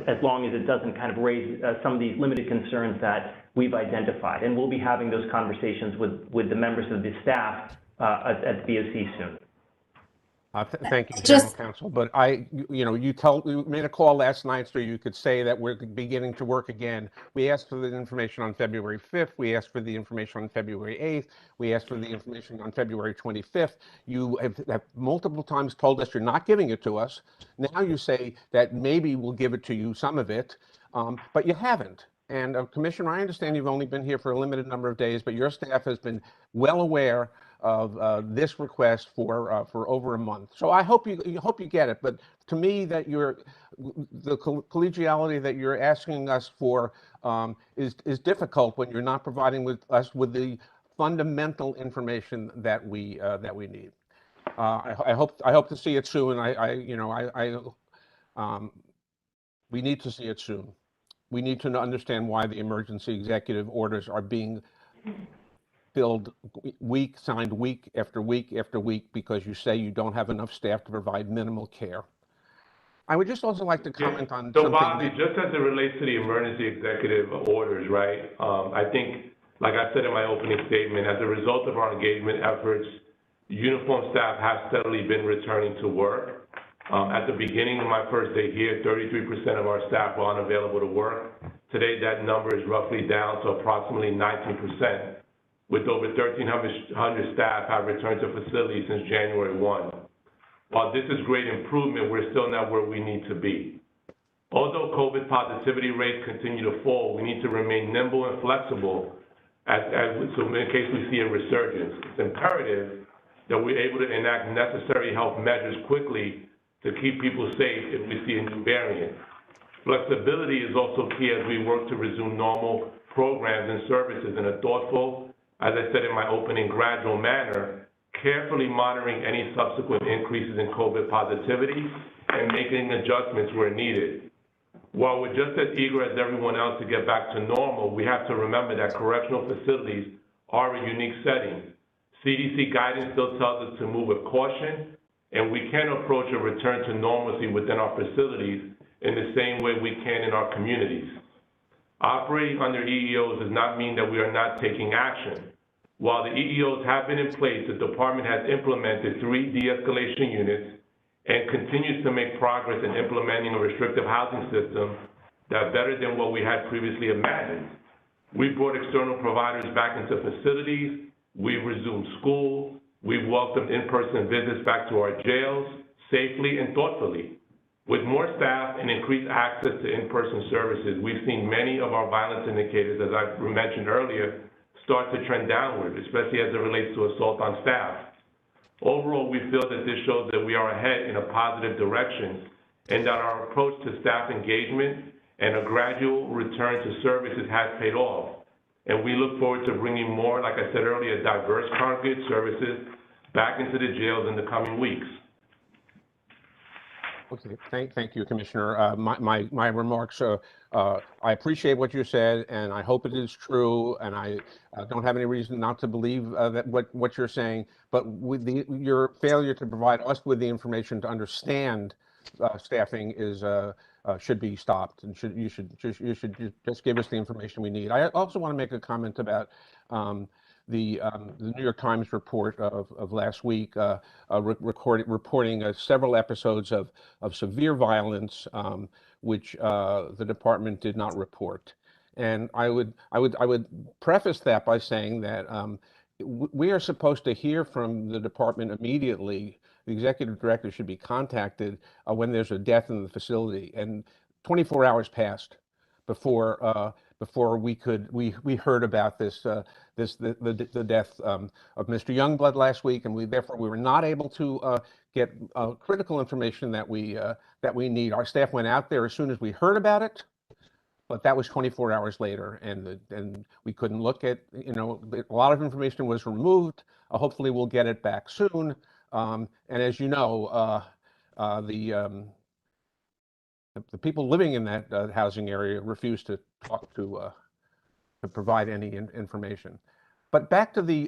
as long as it doesn't kind of raise some of these limited concerns that we've identified. And we'll be having those conversations with the members of the staff at BOC soon. Thank you, General Counsel. But you made a call last night so you could say that we're beginning to work again. We asked for the information on February 5th. We asked for the information on February 8th. We asked for the information on February 25th. You have multiple times told us you're not giving it to us. Now you say that maybe we'll give it to you, some of it, but you haven't. And Commissioner, I understand you've only been here for a limited number of days, but your staff has been well aware of this request for over a month. So I hope you get it. But to me, that the collegiality that you're asking us for is difficult when you're not providing us with the fundamental information that we need. I hope to see it soon. We need to see it soon. We need to understand why the emergency executive orders are being signed week after week after week because you say you don't have enough staff to provide minimal care. I would just also like to comment on so something. Bobby, just as it relates to the emergency executive orders, right? I think, like I said in my opening statement, as a result of our engagement efforts, uniformed staff have steadily been returning to work. At the beginning of my first day here, 33% of our staff were unavailable to work. Today, that number is roughly down to approximately 19%, with over 1,300 staff have returned to facilities since January 1. While this is great improvement, we're still not where we need to be. Although COVID positivity rates continue to fall, we need to remain nimble and flexible so in case we see a resurgence. It's imperative that we're able to enact necessary health measures quickly to keep people safe if we see a new variant. Flexibility is also key as we work to resume normal programs and services in a thoughtful, as I said in my opening, gradual manner, carefully monitoring any subsequent increases in COVID positivity and making adjustments where needed. While we're just as eager as everyone else to get back to normal, we have to remember that correctional facilities are a unique setting. CDC guidance still tells us to move with caution and we can approach a return to normalcy within our facilities in the same way we can in our communities. Operating under EEOs does not mean that we are not taking action. While the EEOs have been in place, the department has implemented 3 de-escalation units and continues to make progress in implementing a restrictive housing system that's better than what we had previously imagined. We brought external providers back into facilities, we've resumed school, we've welcomed in-person visits back to our jails safely and thoughtfully. With more staff and increased access to in-person services, we've seen many of our violence indicators, as I mentioned earlier, start to trend downward, especially as it relates to assault on staff. Overall, we feel that this shows that we are ahead in a positive direction and that our approach to staff engagement and a gradual return to services has paid off. And we look forward to bringing more, like I said earlier, diverse congregate services back into the jails in the coming weeks. Okay, thank you, Commissioner. My remarks, I appreciate what you said, and I hope it is true, and I don't have any reason not to believe that what you're saying, but with your failure to provide us with the information to understand staffing is should be stopped, and you should just give us the information we need. I also want to make a comment about the New York Times report of last week, reporting several episodes of severe violence, which the department did not report. And I would preface that by saying that we are supposed to hear from the department immediately. The executive director should be contacted when there's a death in the facility, and 24 hours passed before we heard about the death of Mr. Youngblood last week, and therefore we were not able to get critical information that we need. Our staff went out there as soon as we heard about it, but that was 24 hours later, and we couldn't look at, a lot of information was removed. Hopefully we'll get it back soon. And as you know, the people living in that housing area refuse to talk to provide any information. But back to the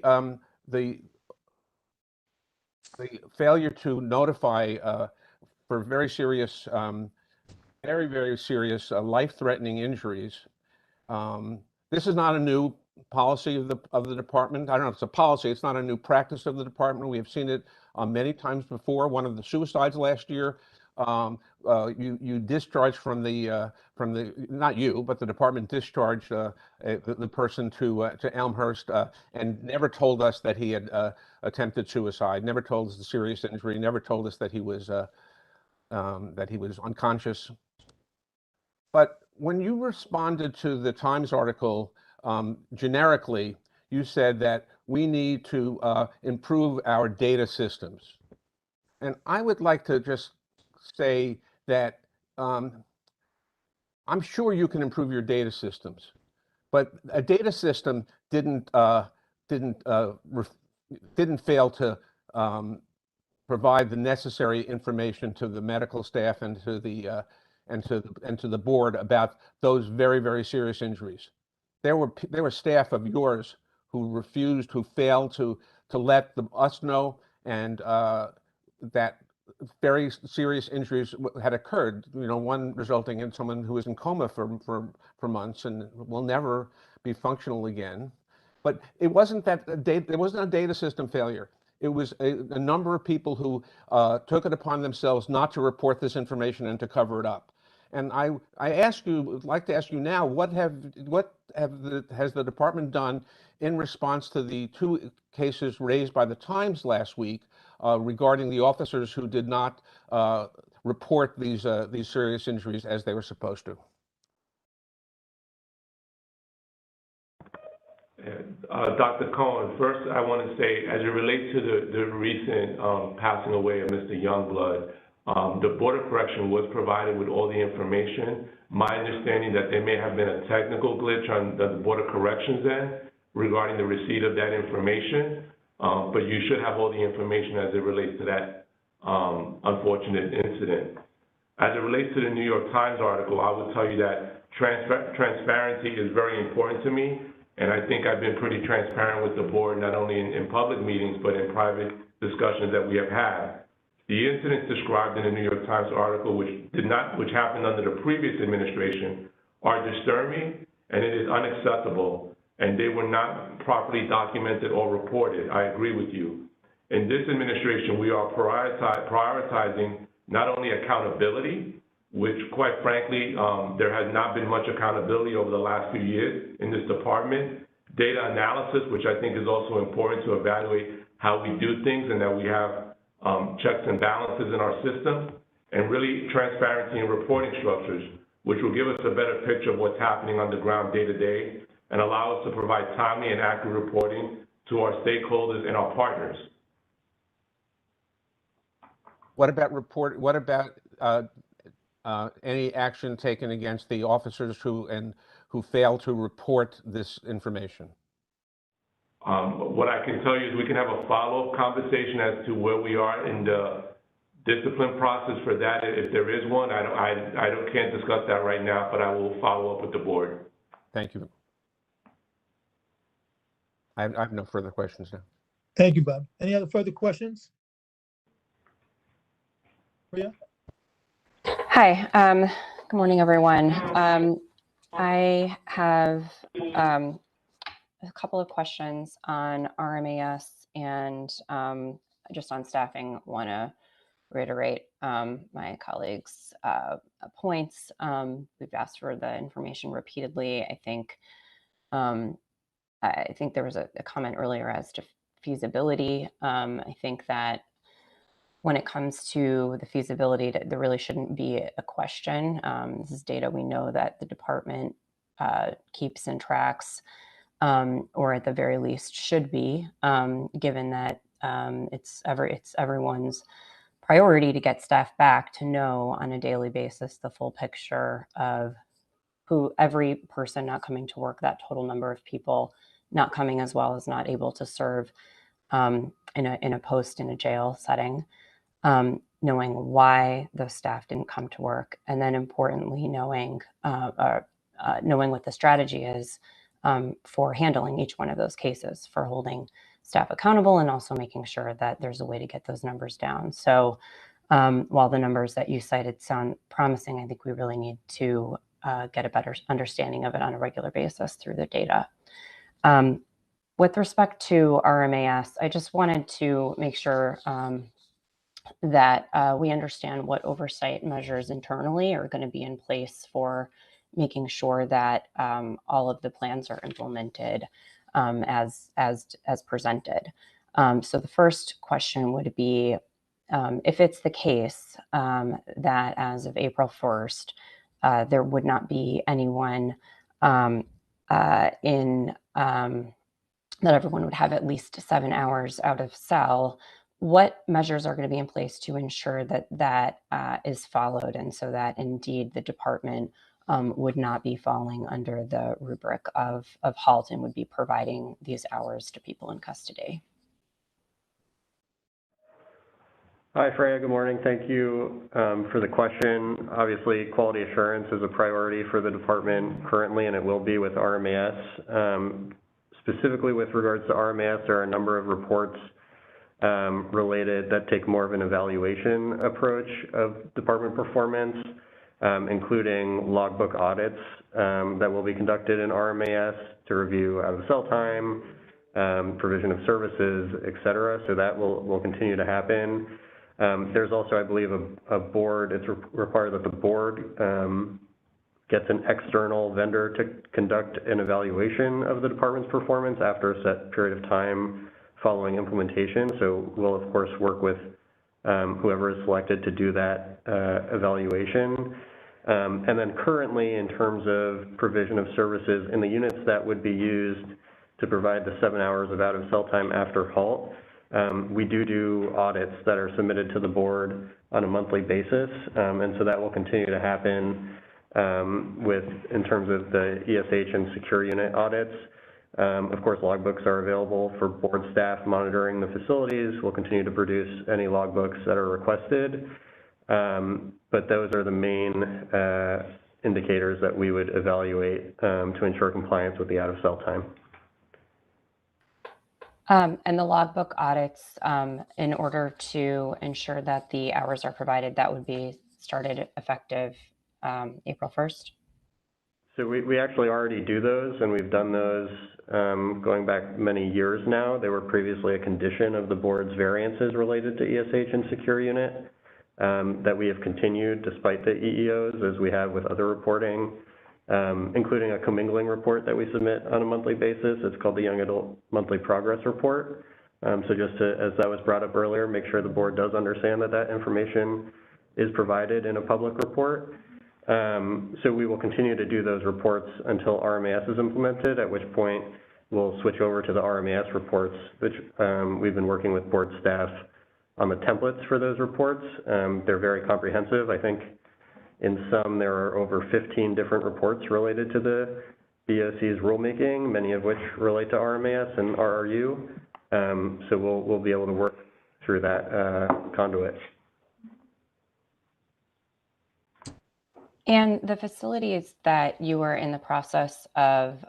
failure to notify for very serious, very serious life-threatening injuries. This is not a new policy of the department. I don't know if it's a policy. It's not a new practice of the department. We have seen it many times before. One of the suicides last year, you discharged from the not you, but the department discharged the person to Elmhurst and never told us that he had attempted suicide. Never told us the serious injury. Never told us that he was unconscious. But when you responded to the Times article generically, you said that we need to improve our data systems. And I would like to just say that I'm sure you can improve your data systems, but a data system didn't fail to provide the necessary information to the medical staff and to the board about those very, very serious injuries. There were staff of yours who refused, who failed to let us know, and that very serious injuries had occurred. One resulting in someone who was in coma for months and will never be functional again. But it wasn't there wasn't a data system failure. It was a number of people who took it upon themselves not to report this information and to cover it up. And I would like to ask you now, what has the department done in response to the 2 cases raised by the Times last week regarding the officers who did not report these serious injuries as they were supposed to? Dr. Cohen, first I want to say, as it relates to the recent passing away of Mr. Youngblood, the Board of Correction was provided with all the information. My understanding that there may have been a technical glitch on the Board of Corrections end regarding the receipt of that information, but you should have all the information as it relates to that unfortunate incident. As it relates to the New York Times article, I will tell you that transparency is very important to me, and I think I've been pretty transparent with the board, not only in public meetings, but in private discussions that we have had. The incidents described in the New York Times article, which happened under the previous administration, are disturbing, and it is unacceptable, and they were not properly documented or reported. I agree with you. In this administration, we are prioritizing not only accountability, which quite frankly, there has not been much accountability over the last few years in this department, data analysis, which I think is also important to evaluate how we do things and that we have checks and balances in our system, and really transparency and reporting structures, which will give us a better picture of what's happening on the ground day to day and allow us to provide timely and accurate reporting to our stakeholders and our partners. What about any action taken against the officers who failed to report this information? What I can tell you is we can have a follow-up conversation as to where we are in the discipline process for that. If there is one, I can't discuss that right now, but I will follow up with the board. Thank you. I have no further questions now. Thank you, Bob. Any other further questions? Priya? Hi, good morning, everyone. I have a couple of questions on RMAS and just on staffing. Want to reiterate my colleagues' points. We've asked for the information repeatedly. I think there was a comment earlier as to feasibility. I think that when it comes to the feasibility, there really shouldn't be a question. This is data we know that the department keeps and tracks, or at the very least should be, given that it's everyone's priority to get staff back to know on a daily basis the full picture of who every person not coming to work, that total number of people not coming, as well as not able to serve in a post in a jail setting. Knowing why those staff didn't come to work, and then importantly, knowing what the strategy is for handling each one of those cases, for holding staff accountable, and also making sure that there's a way to get those numbers down. So while the numbers that you cited sound promising, I think we really need to get a better understanding of it on a regular basis through the data. With respect to RMAS, I just wanted to make sure that we understand what oversight measures internally are going to be in place for making sure that all of the plans are implemented as presented. So the first question would be, if it's the case that as of April 1st, there would not be anyone that everyone would have at least 7 hours out of cell, what measures are going to be in place to ensure that that is followed, and so that indeed the department would not be falling under the rubric of HALT and would be providing these hours to people in custody? Hi, Freya. Good morning. Thank you for the question. Obviously, quality assurance is a priority for the department currently, and it will be with RMAS. Specifically with regards to RMAS, there are a number of reports related that take more of an evaluation approach of department performance, including logbook audits that will be conducted in RMAS to review out-of-cell time, provision of services, et cetera. So that will continue to happen. There's also, I believe, a board. It's required that the board gets an external vendor to conduct an evaluation of the department's performance after a set period of time following implementation. So we'll, of course, work with whoever is selected to do that evaluation. And then currently, in terms of provision of services in the units that would be used to provide the 7 hours of out-of-cell time after HALT, we do audits that are submitted to the board on a monthly basis, and so that will continue to happen in terms of the ESH and secure unit audits. Of course, logbooks are available for board staff monitoring the facilities. We'll continue to produce any logbooks that are requested, but those are the main indicators that we would evaluate to ensure compliance with the out-of-cell time. And the logbook audits, in order to ensure that the hours are provided, that would be started effective April 1st. So we actually already do those, and we've done those going back many years now. They were previously a condition of the board's variances related to ESH and secure unit that we have continued despite the EEOs, as we have with other reporting, including a commingling report that we submit on a monthly basis. It's called the Young Adult Monthly Progress Report. So just to, as that was brought up earlier, make sure the board does understand that that information is provided in a public report. So we will continue to do those reports until RMAS is implemented, at which point we'll switch over to the RMAS reports, which we've been working with board staff on the templates for those reports. They're very comprehensive. I think in some there are over 15 different reports related to the BOC's rulemaking, many of which relate to RMAS and RRU. So we'll be able to work through that conduit. And the facilities that you were in the process of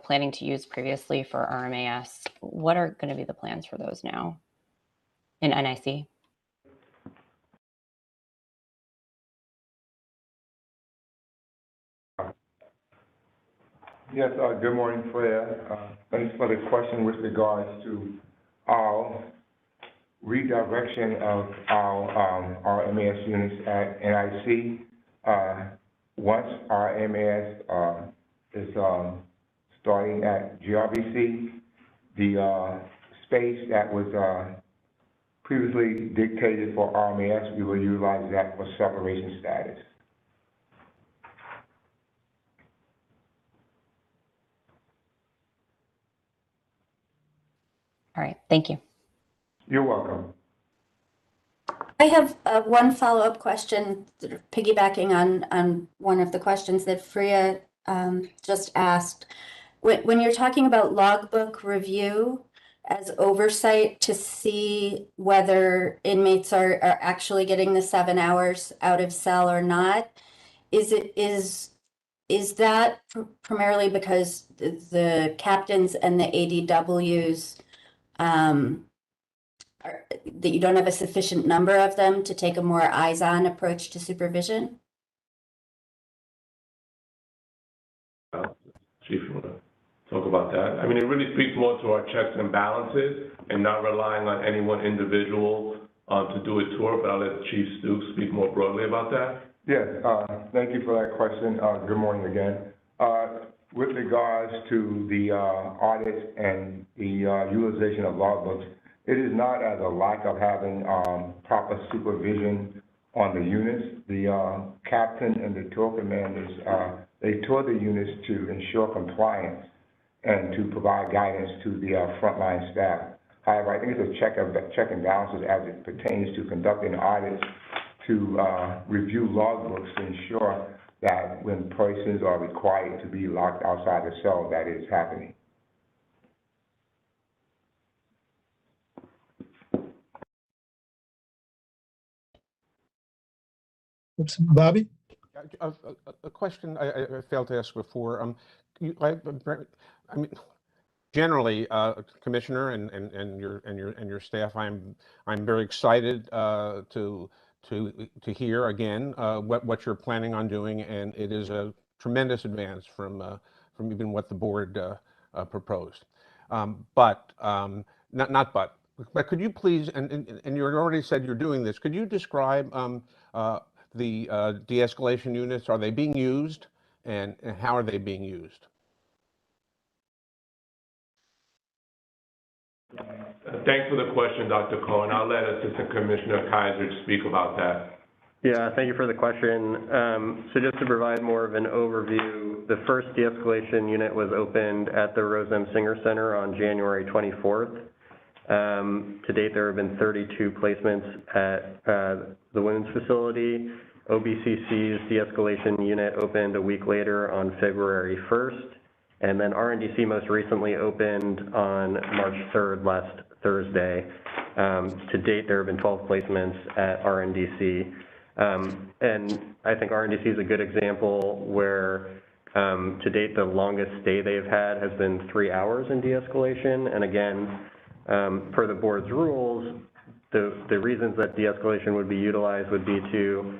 planning to use previously for RMAS, what are going to be the plans for those now in NYC? Yes, good morning, Fred. Thanks for the question with regards to our redirection of our RMAS units at NIC. Once RMAS is starting at Grvc, the space that was previously dictated for RMAS, we will utilize that for separation status. All right, thank you. You're welcome. I have one follow-up question, sort of piggybacking on one of the questions that Freya just asked. When you're talking about logbook review as oversight to see whether inmates are actually getting the 7 hours out of cell or not, is that primarily because the captains and the ADWs that you don't have a sufficient number of them to take a more eyes-on approach to supervision? Chief, you want to talk about that? I mean, it really speaks more to our checks and balances and not relying on any one individual to do a tour, but I'll let Chief Stu speak more broadly about that. Yes, thank you for that question. Good morning again. With regards to the audits and the utilization of logbooks, it is not as a lack of having proper supervision on the units. The captain and the tour commanders, they tour the units to ensure compliance and to provide guidance to the frontline staff. However, I think it's a check and balances as it pertains to conducting audits to review logbooks to ensure that when persons are required to be locked outside the cell, that is happening. Oops, Bobby? A question I failed to ask before. I mean, generally, Commissioner and your staff, I'm very excited to hear again what you're planning on doing, and it is a tremendous advance from even what the board proposed. But could you please, and you already said you're doing this, could you describe the de-escalation units? Are they being used, and how are they being used? Thanks for the question, Dr. Cohen. I'll let Assistant Commissioner Kaiser speak about that. Yeah, thank you for the question. So just to provide more of an overview, the first de-escalation unit was opened at the Rose M. Singer Center on January 24th. To date, there have been 32 placements at the women's facility. OBCC's de-escalation unit opened a week later on February 1st. And then RNDC most recently opened on March 3rd, last Thursday. To date, there have been 12 placements at RNDC. And I think RNDC is a good example where To date, the longest stay they've had has been 3 hours in de-escalation. And again, per the board's rules, the reasons that de-escalation would be utilized would be to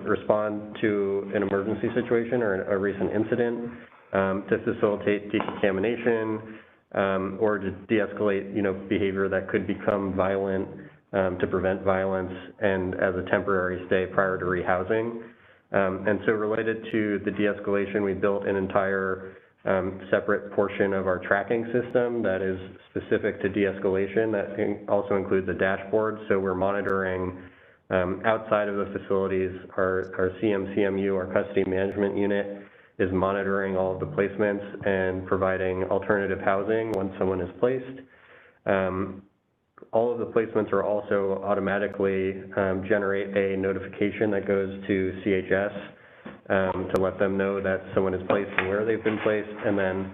respond to an emergency situation or a recent incident, to facilitate decontamination, or to de-escalate, behavior that could become violent, to prevent violence, and as a temporary stay prior to rehousing. And so related to the de-escalation, we built an entire separate portion of our tracking system that is specific to de-escalation. That also includes a dashboard. So we're monitoring outside of the facilities. Our CMCMU, our custody management unit, is monitoring all of the placements and providing alternative housing once someone is placed. All of the placements are also automatically generate a notification that goes to CHS to let them know that someone is placed and where they've been placed. And then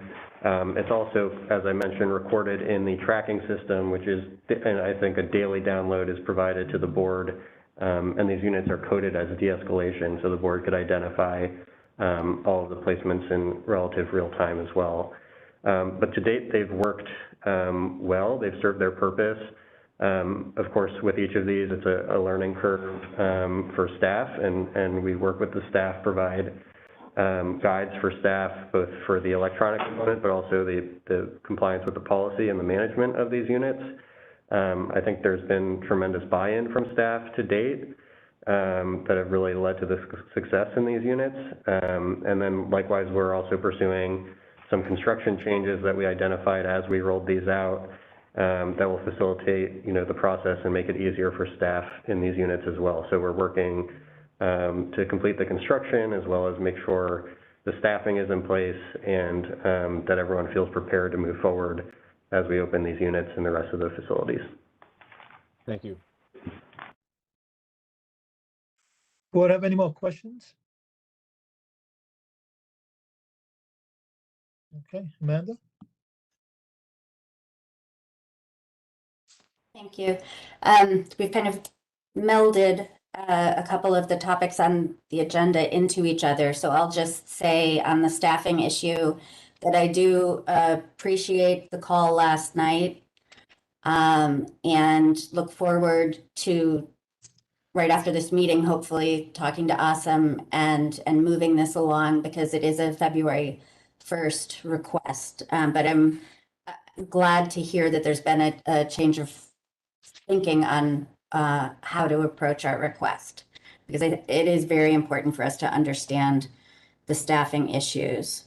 it's also, as I mentioned, recorded in the tracking system, which is, and I think a daily download is provided to the board. And these units are coded as de-escalation, so the board could identify all of the placements in relative real time as well. But to date, they've worked well. They've served their purpose. Of course, with each of these, it's a learning curve for staff, and we work with the staff, provide guides for staff, both for the electronic component, but also the compliance with the policy and the management of these units. I think there's been tremendous buy-in from staff to date that have really led to the success in these units. And then likewise, we're also pursuing some construction changes that we identified as we rolled these out that will facilitate, the process and make it easier for staff in these units as well. So we're working to complete the construction as well as make sure the staffing is in place and that everyone feels prepared to move forward as we open these units in the rest of the facilities. Thank you. Board have any more questions? Okay, Amanda? Thank you. We've kind of melded a couple of the topics on the agenda into each other. So I'll just say on the staffing issue that I do appreciate the call last night and look forward to, right after this meeting, hopefully talking to Awesome and moving this along, because it is a February 1st request. But I'm glad to hear that there's been a change of thinking on how to approach our request, because it is very important for us to understand the staffing issues.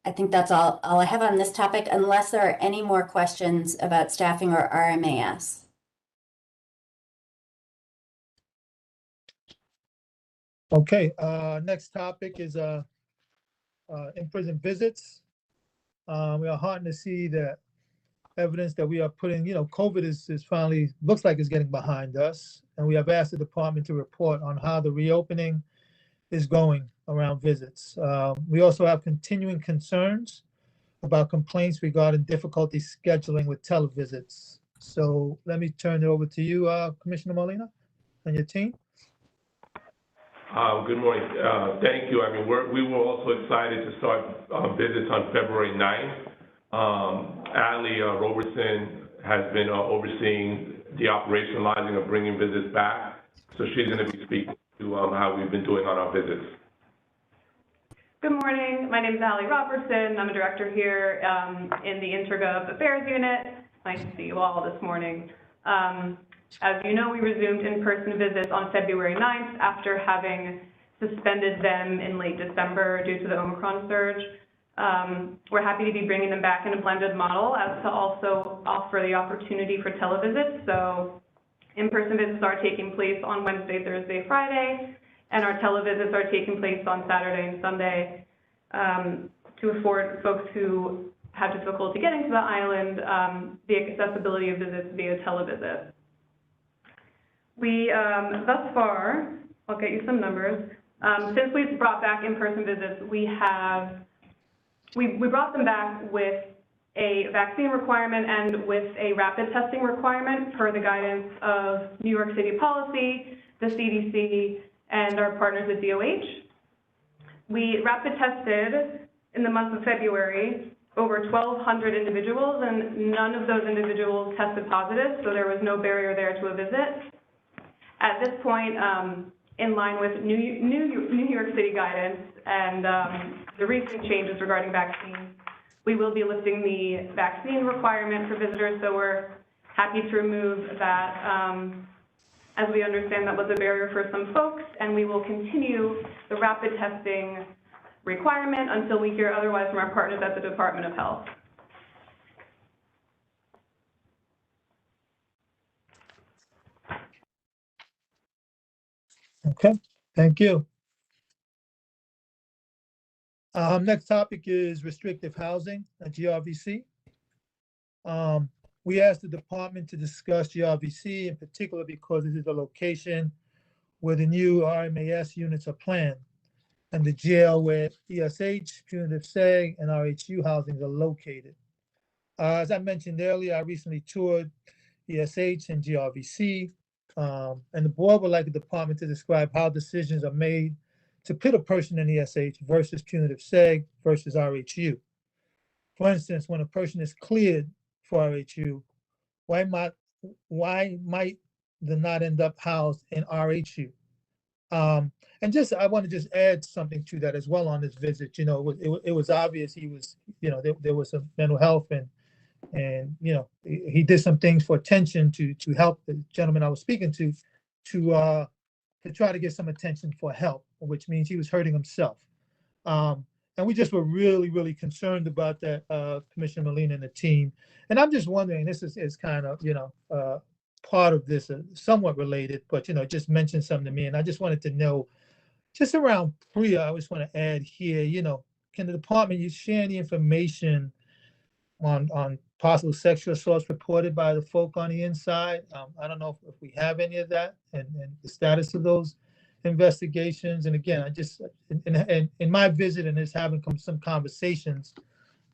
I think that's all I have on this topic, unless there are any more questions about staffing or RMAS. Okay, next topic is in-prison visits. We are heartened to see that evidence that we are putting, COVID is finally, looks like it's getting behind us. And we have asked the department to report on how the reopening is going around visits. We also have continuing concerns about complaints regarding difficulty scheduling with televisits. So let me turn it over to you, Commissioner Molina, and your team. Good morning. Thank you. I mean, we were also excited to start visits on February 9th. Ali Robertson has been overseeing the operationalizing of bringing visits back. So she's going to be speaking to how we've been doing on our visits. Good morning. My name is Ali Robertson. I'm a director here in the Intergov Affairs Unit. Nice to see you all this morning. As you know, we resumed in-person visits on February 9th after having suspended them in late December due to the Omicron surge. We're happy to be bringing them back in a blended model, as to also offer the opportunity for televisits. So in-person visits are taking place on Wednesday, Thursday, Friday, and our televisits are taking place on Saturday and Sunday to afford folks who have difficulty getting to the island the accessibility of visits via televisit. We, thus far, I'll get you some numbers. Since we've brought back in-person visits, we brought them back with a vaccine requirement and with a rapid testing requirement per the guidance of New York City policy, the CDC, and our partners at DOH. We rapid tested in the month of February over 1,200 individuals, and none of those individuals tested positive, so there was no barrier there to a visit. At this point, in line with New York City guidance and the recent changes regarding vaccines, we will be lifting the vaccine requirement for visitors, so we're happy to remove that as we understand that was a barrier for some folks, and we will continue the rapid testing requirement until we hear otherwise from our partners at the Department of Health. Okay, thank you. Next topic is restrictive housing at GRVC. We asked the department to discuss GRVC in particular because it is a location where the new RMAS units are planned and the jail where ESH, punitive SEG, and RHU housings are located. As I mentioned earlier, I recently toured ESH and GRVC, and the board would like the department to describe how decisions are made to put a person in ESH versus punitive SEG versus RHU. For instance, when a person is cleared for RHU, why might they not end up housed in RHU? And I want to just add something to that as well on this visit. You know, it was obvious he was, you know, there was some mental health and you know, he did some things for attention to help the gentleman I was speaking to try to get some attention for help, which means he was hurting himself. And we just were really, really concerned about that, Commissioner Molina and the team. And I'm just wondering, this is kind of, you know, part of this, somewhat related, but, you know, just mentioned something to me. And I just wanted to know, just around PREA, I just want to add here, you know, can the department you share any information on possible sexual assaults reported by the folk on the inside? I don't know if we have any of that and the status of those investigations. And again, I just, in my visit and just having some conversations,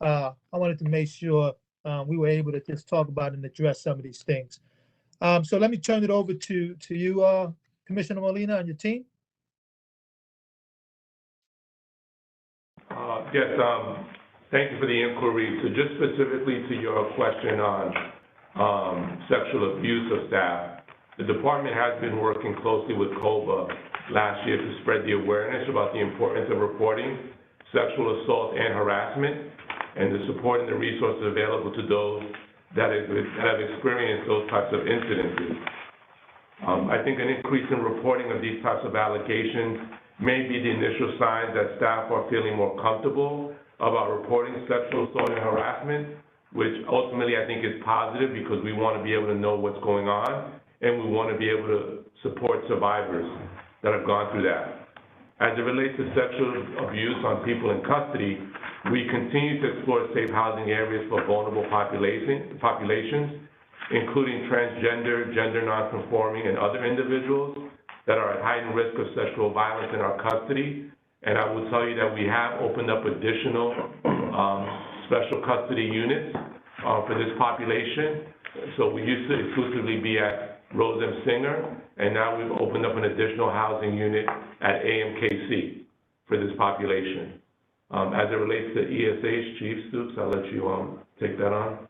I wanted to make sure we were able to just talk about and address some of these things. So let me turn it over to you, Commissioner Molina, and your team. Yes, thank you for the inquiry. So just specifically to your question on sexual abuse of staff, the department has been working closely with COBA last year to spread the awareness about the importance of reporting sexual assault and harassment and the support and the resources available to those that have experienced those types of incidences. I think an increase in reporting of these types of allegations may be the initial signs that staff are feeling more comfortable about reporting sexual assault and harassment, which ultimately I think is positive because we want to be able to know what's going on and we want to be able to support survivors that have gone through that. As it relates to sexual abuse on people in custody, we continue to explore safe housing areas for vulnerable populations, including transgender, gender nonconforming, and other individuals that are at heightened risk of sexual violence in our custody. And I will tell you that we have opened up additional special custody units for this population. So we used to exclusively be at Rose M. Singer, and now we've opened up an additional housing unit at AMKC for this population. As it relates to ESH, Chief Stoops, I'll let you take that on.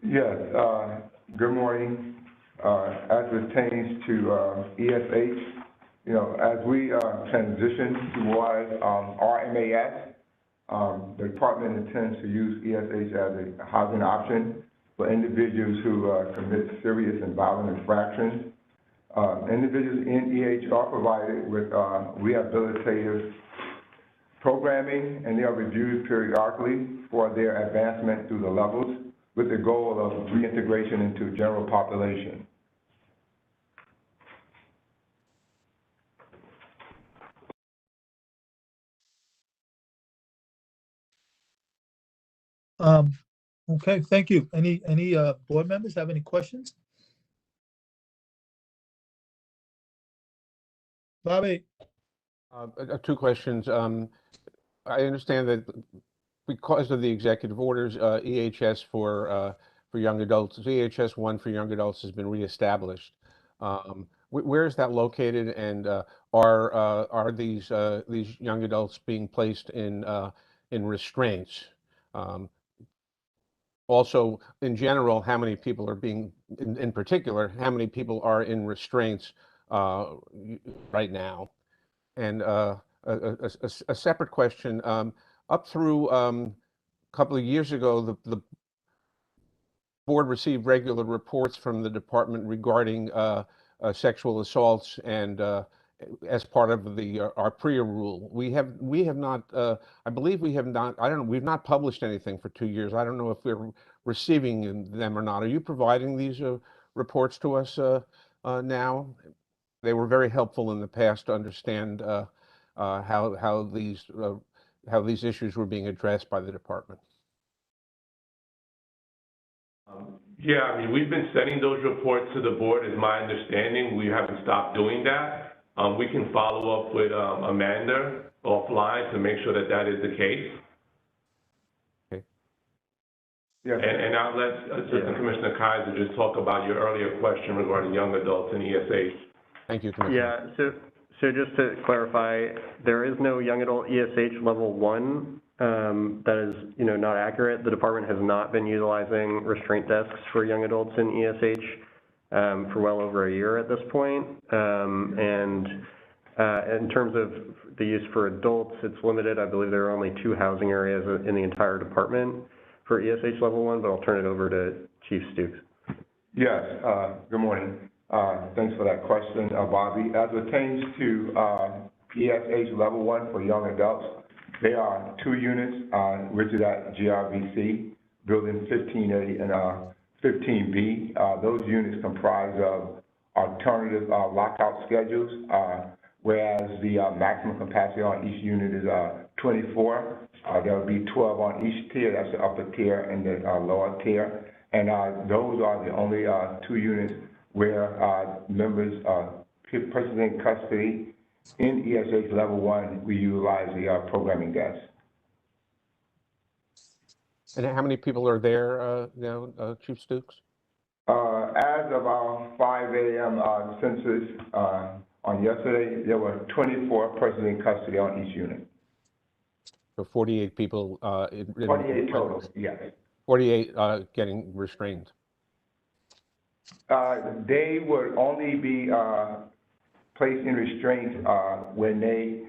Yes, good morning. As it pertains to ESH, you know, as we transition towards RMAS, the department intends to use ESH as a housing option for individuals who commit serious and violent infractions. Individuals in EH are provided with rehabilitative programming, and they are reviewed periodically for their advancement through the levels with the goal of reintegration into general population. Okay, thank you. Any board members have any questions? Bobby? Two questions. I understand that because of the executive orders, EHS for young adults, EHS 1 for young adults has been reestablished. Where is that located, and are these young adults being placed in restraints? Also, in general, how many people are being, in particular, how many people are in restraints right now? And a separate question, up through a couple of years ago, the board received regular reports from the department regarding sexual assaults, and as part of the our PREA rule. We have not, I believe we have not, I don't know, we've not published anything for 2 years. I don't know if we're receiving them or not. Are you providing these reports to us now? They were very helpful in the past to understand how these issues were being addressed by the department. Yeah, I mean, we've been sending those reports to the board, is my understanding. We haven't stopped doing that. We can follow up with Amanda offline to make sure that that is the case. Okay. Yes. And I'll let Assistant Commissioner Kaiser just talk about your earlier question regarding young adults and ESH. Thank you, Commissioner. Yeah, so just to clarify, there is no young adult ESH level 1. That is, not accurate. The department has not been utilizing restraint desks for young adults in ESH for well over a year at this point. And in terms of the use for adults, it's limited. I believe there are only 2 housing areas in the entire department for ESH level 1, but I'll turn it over to Chief Stukes. Yes, good morning. Thanks for that question, Bobby. As it pertains to ESH level 1 for young adults, there are 2 units, which is at GRVC, building 15A and 15B. Those units comprise of alternative lockout schedules, whereas the maximum capacity on each unit is 24. There will be 12 on each tier. That's the upper tier and the lower tier. And those are the only 2 units where members, persons in custody in ESH level 1, we utilize the programming desk. And how many people are there now, Chief Stukes? As of our 5 a.m. Census on yesterday, there were 24 persons in custody on each unit. So 48 people. 48 total, yes. 48 getting restrained. They would only be placed in restraint when they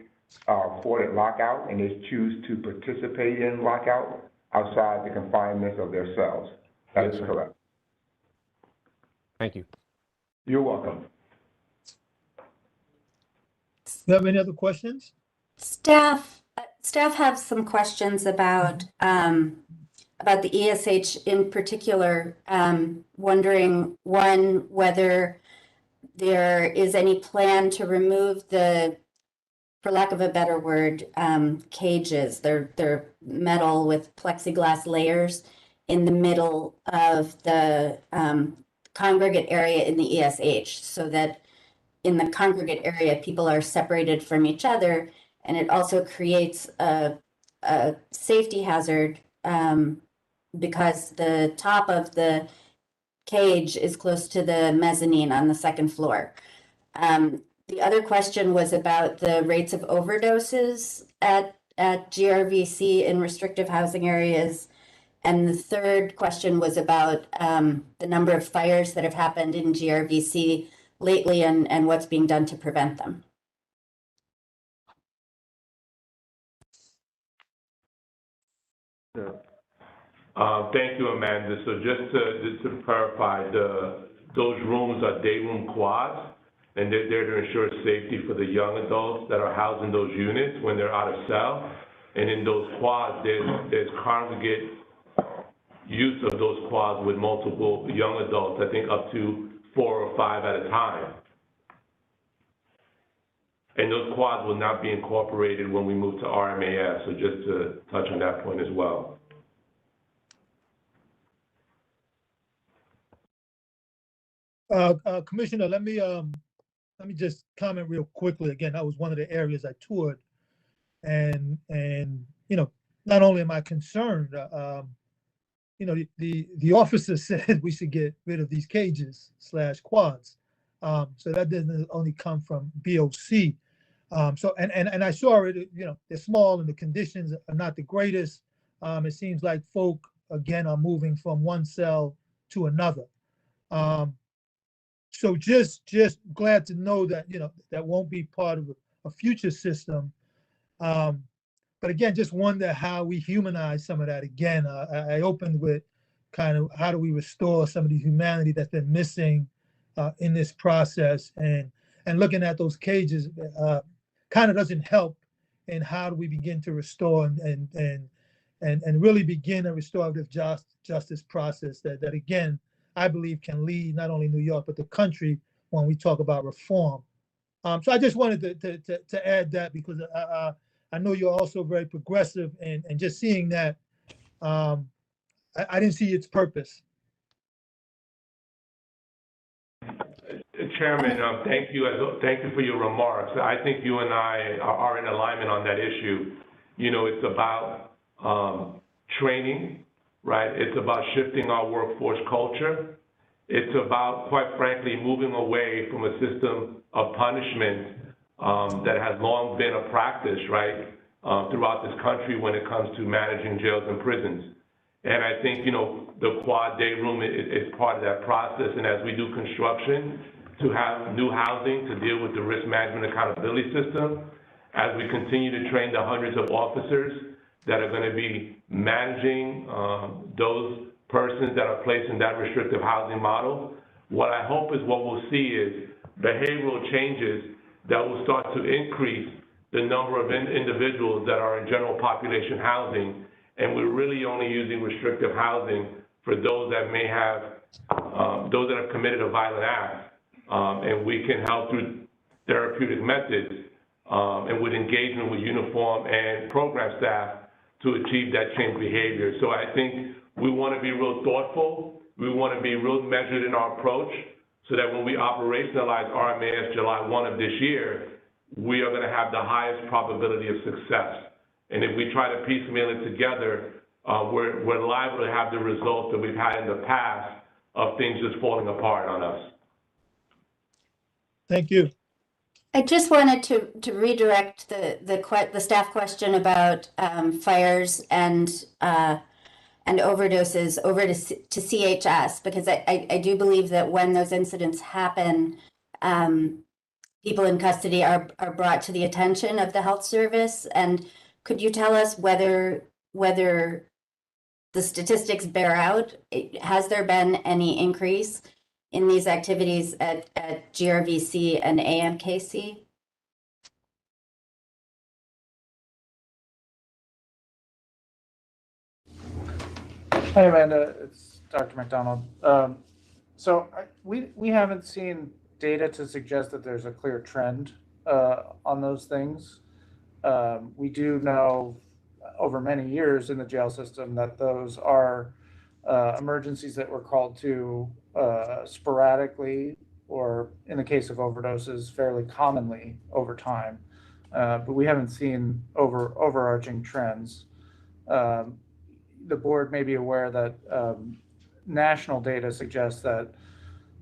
are afforded lockout and they choose to participate in lockout outside the confinements of their cells. That is correct. Thank you. You're welcome. Do you have any other questions? Staff have some questions about the ESH in particular, wondering, one, whether there is any plan to remove the, for lack of a better word, cages. They're metal with plexiglass layers in the middle of the congregate area in the ESH, so that in the congregate area, people are separated from each other, and it also creates a safety hazard because the top of the cage is close to the mezzanine on the 2nd floor. The other question was about the rates of overdoses at GRVC in restrictive housing areas. And the third question was about the number of fires that have happened in GRVC lately and what's being done to prevent them. Thank you, Amanda. So just to clarify, those rooms are day room quads, and they're there to ensure safety for the young adults that are housed in those units when they're out of cell. And in those quads, there's congregate use of those quads with multiple young adults, I think up to 4 or 5 at a time. And those quads will not be incorporated when we move to RMAS, so just to touch on that point as well. Commissioner, let me just comment real quickly. Again, that was one of the areas I toured, and not only am I concerned, you know, the officer said we should get rid of these cages / quads. So that doesn't only come from BOC. So, and I saw it, you know, they're small and the conditions are not the greatest. It seems like folk, again, are moving from one cell to another. So just glad to know that, you know, that won't be part of a future system. But again, just wonder how we humanize some of that. Again, I opened with kind of how do we restore some of the humanity that's been missing in this process, and looking at those cages kind of doesn't help in how do we begin to restore and really begin a restorative justice process that again, I believe can lead not only New York, but the country when we talk about reform. So I just wanted to add that because I know you're also very progressive, and just seeing that, I didn't see its purpose. Chairman, thank you for your remarks. I think you and I are in alignment on that issue. You know, it's about training, right? It's about shifting our workforce culture. It's about, quite frankly, moving away from a system of punishment that has long been a practice, right, throughout this country when it comes to managing jails and prisons. And I think, you know, the quad day room is part of that process. And as we do construction, to have new housing to deal with the risk management accountability system, as we continue to train the hundreds of officers that are going to be managing those persons that are placed in that restrictive housing model, what I hope is what we'll see is behavioral changes that will start to increase the number of individuals that are in general population housing, and we're really only using restrictive housing for those that may have, those that have committed a violent act, and we can help through therapeutic methods and with engagement with uniform and program staff to achieve that change behavior. So I think we want to be real thoughtful. We want to be real measured in our approach so that when we operationalize RMAS July 1 of this year, we are going to have the highest probability of success. And if we try to piecemeal it together, we're liable to have the results that we've had in the past of things just falling apart on us. Thank you. I just wanted to redirect the staff question about fires and overdoses over to CHS, because I do believe that when those incidents happen, people in custody are brought to the attention of the health service. And could you tell us whether the statistics bear out? Has there been any increase in these activities at GRVC and AMKC? Hi, Amanda. It's Dr. McDonald. So we haven't seen data to suggest that there's a clear trend on those things. We do know over many years in the jail system that those are emergencies that were called to sporadically, or in the case of overdoses, fairly commonly over time. But we haven't seen overarching trends. The board may be aware that national data suggests that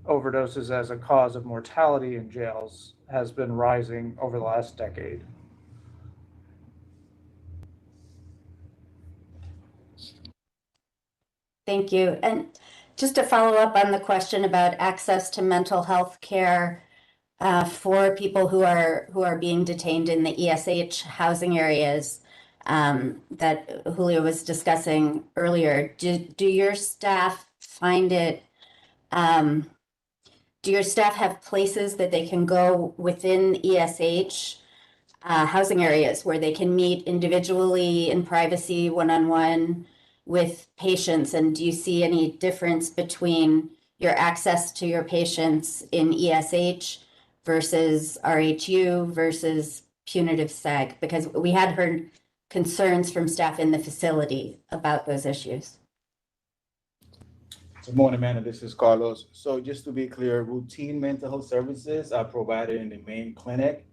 overdoses as a cause of mortality in jails has been rising over the last decade. Thank you. And just to follow up on the question about access to mental health care for people who are being detained in the ESH housing areas that Julio was discussing earlier, do your staff find it, do your staff have places that they can go within ESH housing areas where they can meet individually in privacy, one-on-one with patients? And do you see any difference between your access to your patients in ESH versus RHU versus punitive seg? Because we had heard concerns from staff in the facility about those issues. Good morning, Amanda. This is Carlos. So just to be clear, routine mental health services are provided in the main clinic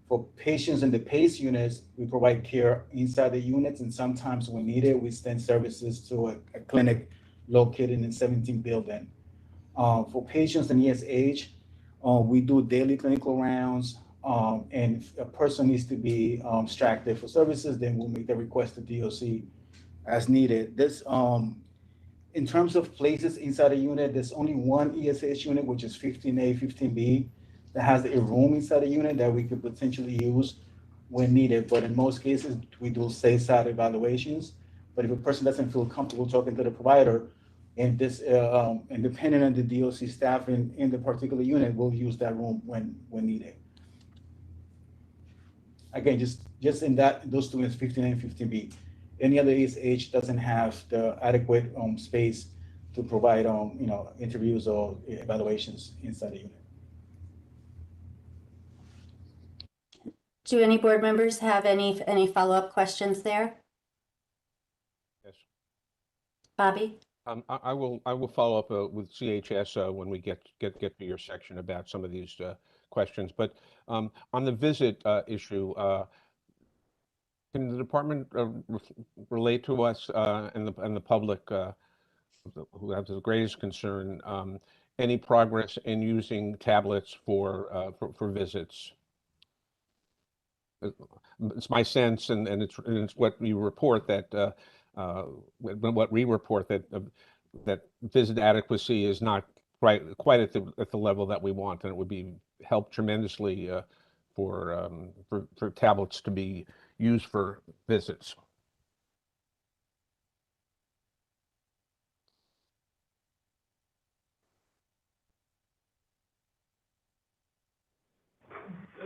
For patients in the PACE units, we provide care inside the units, and sometimes when needed, we send services to a clinic located in 17th building. For patients in ESH, we do daily clinical rounds, and if a person needs to be extracted for services, then we'll make the request to DOC as needed. This, in terms of places inside a unit, there's only one ESH unit, which is 15A, 15B, that has a room inside a unit that we could potentially use when needed. But in most cases, we do safe-side evaluations. But if a person doesn't feel comfortable talking to the provider, and this, and depending on the DOC staff in the particular unit, we'll use that room when needed. Again, just in those two units, 15A and 15B. Any other ESH doesn't have the adequate space to provide, interviews or evaluations inside the unit. Do any board members have any follow-up questions there? Yes. Bobby? I will follow up with CHS when we get to your section about some of these questions. But on the visit issue, can the department relate to us and the public who have the greatest concern any progress in using tablets for visits? It's my sense, and it's what we report that that visit adequacy is not quite at the level that we want, and it would be helped tremendously for tablets to be used for visits.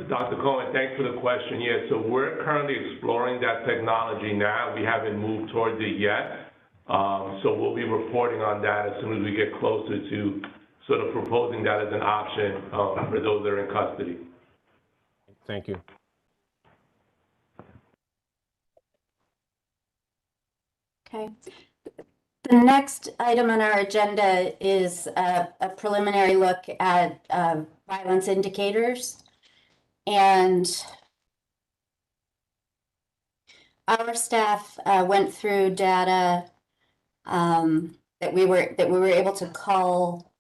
Dr. Cohen, thanks for the question. Yeah, so we're currently exploring that technology now. We haven't moved towards it yet. So we'll be reporting on that as soon as we get closer to sort of proposing that as an option for those that are in custody. Thank you. Okay. The next item on our agenda is a preliminary look at violence indicators. And our staff went through data that we were able to cull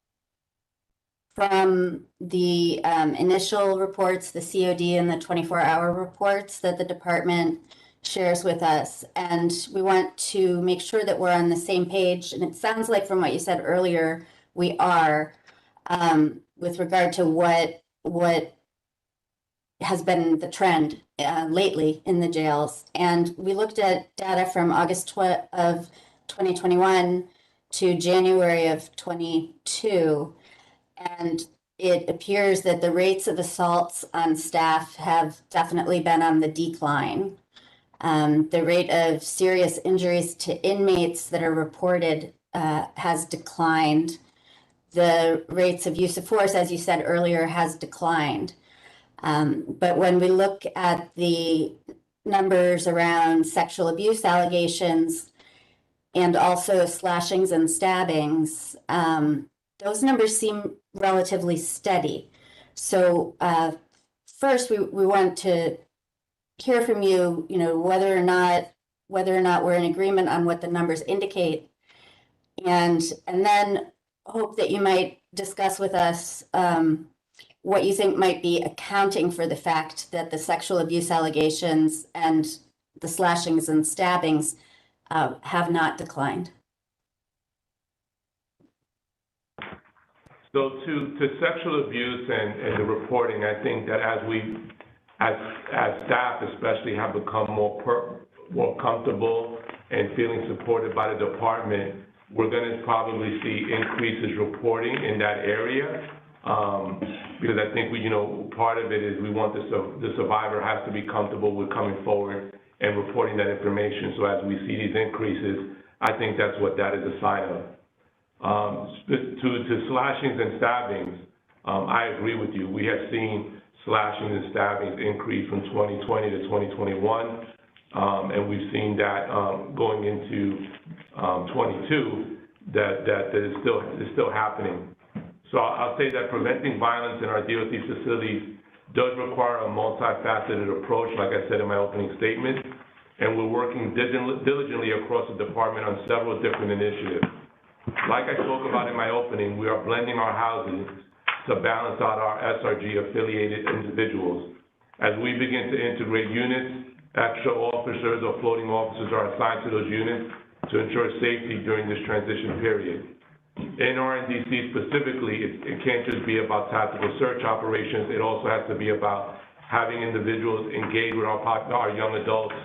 from the initial reports, the COD and the 24-hour reports that the department shares with us. And we want to make sure that we're on the same page. And it sounds like from what you said earlier, we are with regard to what has been the trend lately in the jails. And we looked at data from August of 2021 to January of 22. And it appears that the rates of assaults on staff have definitely been on the decline. The rate of serious injuries to inmates that are reported has declined. The rates of use of force, as you said earlier, has declined. But when we look at the numbers around sexual abuse allegations and also slashings and stabbings, those numbers seem relatively steady. So first, we want to hear from you, whether or not we're in agreement on what the numbers indicate, and then hope that you might discuss with us what you think might be accounting for the fact that the sexual abuse allegations and the slashings and stabbings have not declined. So to sexual abuse and the reporting, I think that as staff especially have become more comfortable and feeling supported by the department, we're going to probably see increases reporting in that area. Because I think part of it is we want the survivor has to be comfortable with coming forward and reporting that information. So as we see these increases, I think that's what that is a sign of. To slashings and stabbings, I agree with you. We have seen slashings and stabbings increase from 2020 to 2021, and we've seen that going into 22 that is still happening. So I'll say that preventing violence in our DOC facilities does require a multifaceted approach, like I said in my opening statement, and we're working diligently across the department on several different initiatives. Like I spoke about in my opening, we are blending our housing to balance out our SRG-affiliated individuals. As we begin to integrate units, extra officers or floating officers are assigned to those units to ensure safety during this transition period. In RNDC specifically, it can't just be about tactical search operations. It also has to be about having individuals engage with our young adults,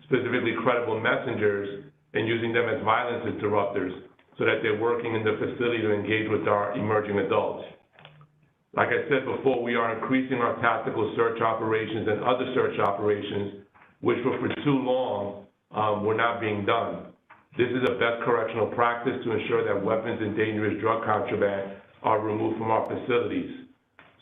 specifically credible messengers, and using them as violence interrupters so that they're working in the facility to engage with our emerging adults. Like I said before, we are increasing our tactical search operations and other search operations, which for too long were not being done. This is a best correctional practice to ensure that weapons and dangerous drug contraband are removed from our facilities.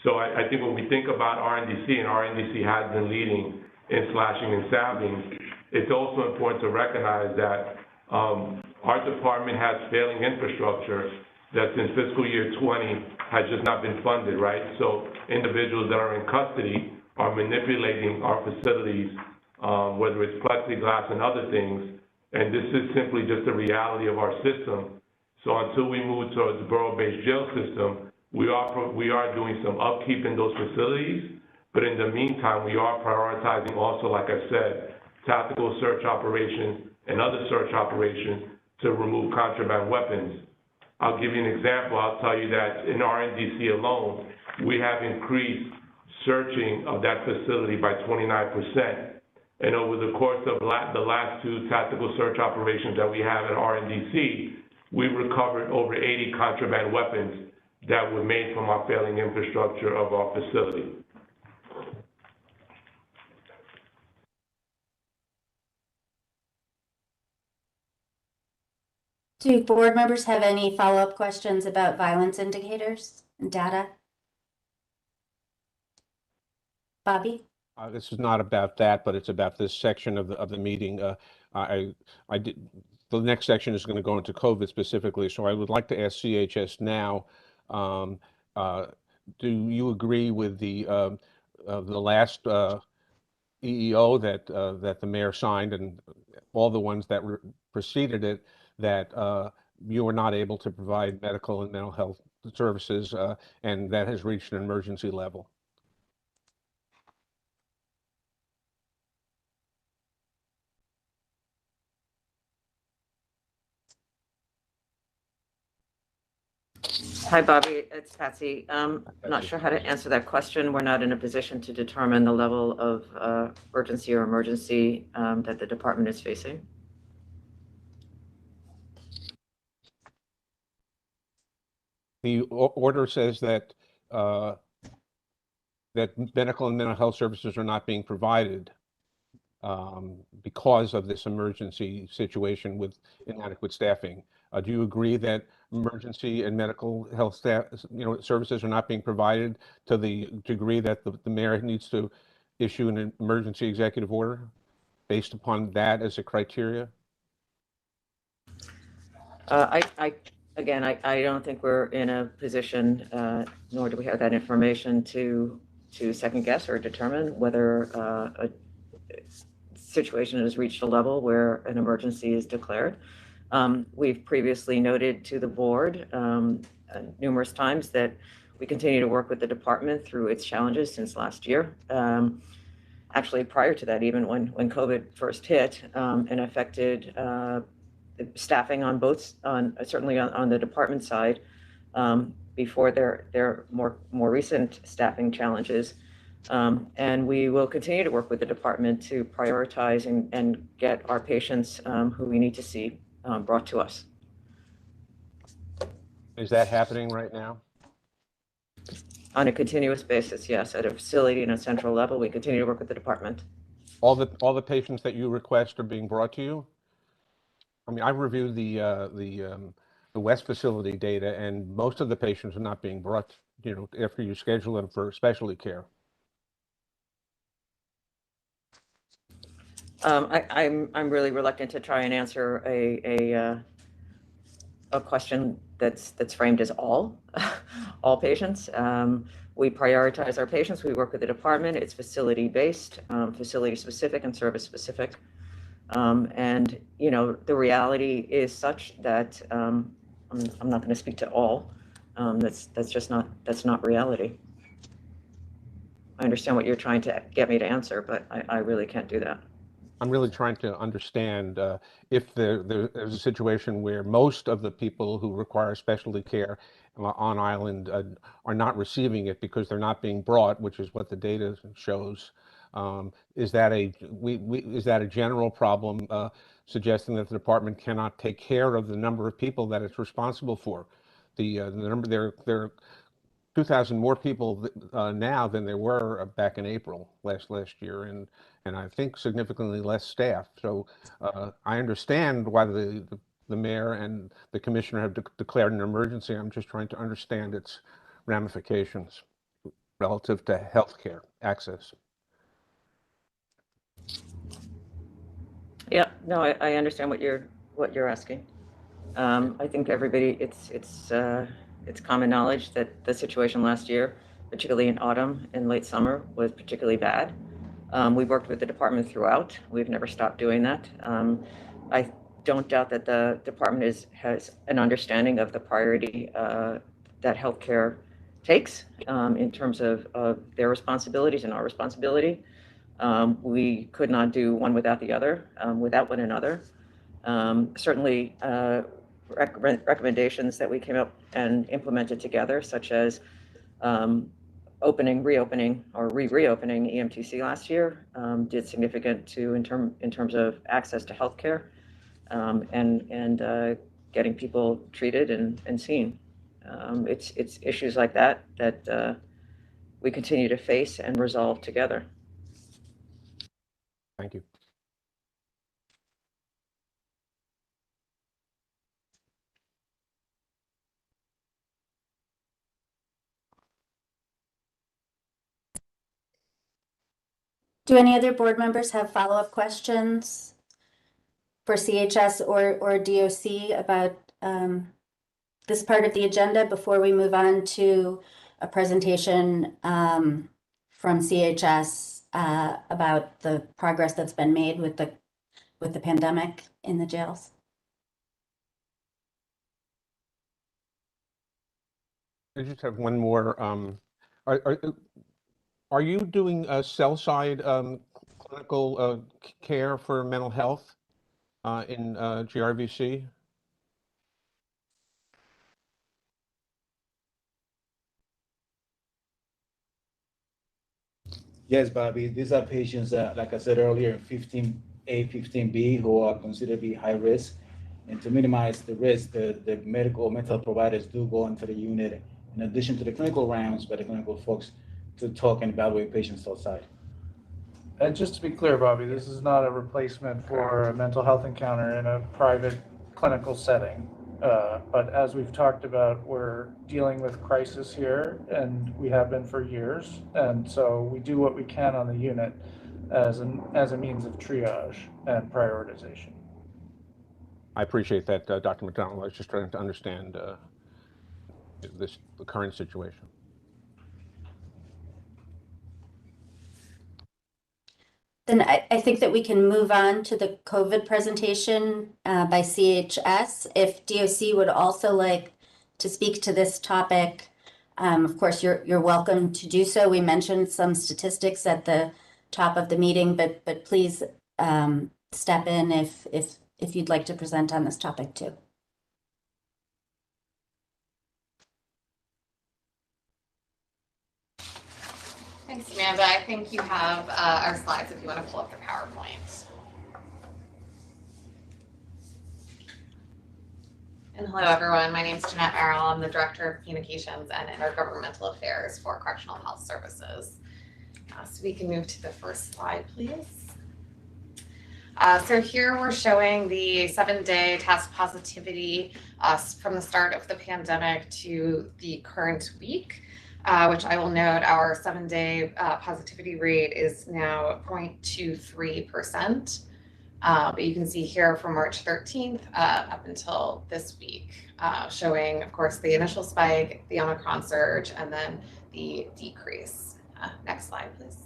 So I think when we think about RNDC, and RNDC has been leading in slashing and stabbing, it's also important to recognize that our department has failing infrastructure that since fiscal year 20 has just not been funded, right? So individuals that are in custody are manipulating our facilities, whether it's plexiglass and other things, and this is simply just a reality of our system. So until we move towards the borough-based jail system, we are doing some upkeep in those facilities, but in the meantime, we are prioritizing also, like I said, tactical search operations and other search operations to remove contraband weapons. I'll give you an example. I'll tell you that in RNDC alone, we have increased searching of that facility by 29%. And over the course of the last two tactical search operations that we have at RNDC, we've recovered over 80 contraband weapons that were made from our failing infrastructure of our facility. Do board members have any follow-up questions about violence indicators and data? Bobby? This is not about that, but it's about this section of the meeting. The next section is going to go into COVID specifically, so I would like to ask CHS now, do you agree with the last EEO that the mayor signed and all the ones that preceded it, that you were not able to provide medical and mental health services, and that has reached an emergency level? Hi, Bobby. It's Patsy. I'm not sure how to answer that question. We're not in a position to determine the level of urgency or emergency that the department is facing. The order says that that medical and mental health services are not being provided because of this emergency situation with inadequate staffing. Do you agree that emergency and medical health staff, services are not being provided to the degree that the mayor needs to issue an emergency executive order based upon that as a criteria? Again, I don't think we're in a position, nor do we have that information to second guess or determine whether a situation has reached a level where an emergency is declared. We've previously noted to the board numerous times that we continue to work with the department through its challenges since last year. Actually, prior to that, even when COVID first hit and affected staffing on both, certainly on the department side, before their more recent staffing challenges. And we will continue to work with the department to prioritize and get our patients who we need to see brought to us. Is that happening right now? On a continuous basis, yes. At a facility and a central level, we continue to work with the department. All the patients that you request are being brought to you? I mean, I reviewed the West facility data, and most of the patients are not being brought, after you schedule them for specialty care. I'm really reluctant to try and answer a question that's framed as all patients. We prioritize our patients. We work with the department. It's facility-based, facility-specific and service-specific. And, you know, the reality is such that I'm not going to speak to all. That's just not, that's not reality. I understand what you're trying to get me to answer, but I really can't do that. I'm really trying to understand if there's a situation where most of the people who require specialty care on island are not receiving it because they're not being brought, which is what the data shows. Is that a general problem suggesting that the department cannot take care of the number of people that it's responsible for? The number there are 2,000 more people now than there were back in April last year, and I think significantly less staff. So I understand why the mayor and the commissioner have declared an emergency. I'm just trying to understand its ramifications relative to healthcare access. Yeah, no, I understand what you're asking. I think everybody, it's common knowledge that the situation last year, particularly in autumn and late summer, was particularly bad. We worked with the department throughout. We've never stopped doing that. I don't doubt that the department has an understanding of the priority that healthcare takes in terms of their responsibilities and our responsibility. We could not do one without the other, without one another. Certainly, recommendations that we came up and implemented together, such as reopening or reopening EMTC last year, did significant in terms of access to healthcare and getting people treated and seen. It's issues like that we continue to face and resolve together. Thank you. Do any other board members have follow-up questions for CHS or DOC about this part of the agenda before we move on to a presentation from CHS about the progress that's been made with the pandemic in the jails? I just have one more. Are you doing cell-side clinical care for mental health in GRVC? Yes, Bobby. These are patients, like I said earlier, 15A, 15B, who are considered to be high risk. And to minimize the risk, the medical mental providers do go into the unit, in addition to the clinical rounds, by the clinical folks, to talk and evaluate patients outside. And just to be clear, Bobby, this is not a replacement for a mental health encounter in a private clinical setting. But as we've talked about, we're dealing with crisis here, and we have been for years. And so we do what we can on the unit as a means of triage and prioritization. I appreciate that, Dr. McDonald. I was just trying to understand the current situation. Then I think that we can move on to the COVID presentation by CHS. If DOC would also like to speak to this topic, of course, you're welcome to do so. We mentioned some statistics at the top of the meeting, but please step in if you'd like to present on this topic too. Thanks, Amanda. I think you have our slides if you want to pull up the PowerPoint. And hello, everyone. My name is Jeanette Mayoral. I'm the Director of Communications and Intergovernmental Affairs for Correctional Health Services. So we can move to the first slide, please. So here we're showing the 7-day test positivity from the start of the pandemic to the current week. Which I will note our 7-day positivity rate is now 0.23%. But you can see here from March 13th up until this week, showing, of course, the initial spike, the Omnicron surge, and then the decrease. Next slide, please.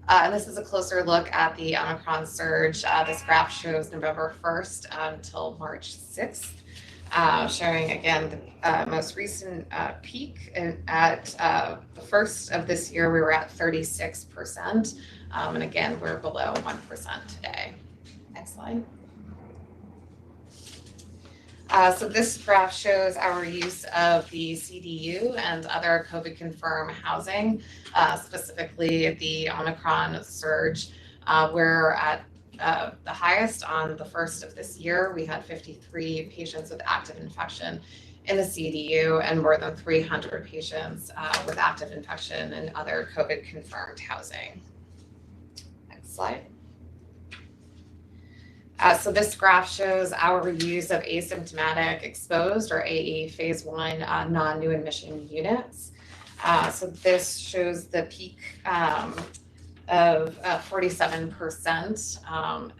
And this is a closer look at the Omicron surge. This graph shows November 1st until March 6th, showing again the most recent peak at the first of this year. We were at 36%, and again we're below 1% today. Next slide. So this graph shows our use of the CDU and other COVID-confirmed housing, specifically the Omicron surge. We're at the highest on the first of this year. We had 53 patients with active infection in the CDU and more than 300 patients with active infection in other COVID-confirmed housing. Next slide. So this graph shows our use of asymptomatic exposed or AE phase 1 non-new admission units. So this shows the peak of 47% on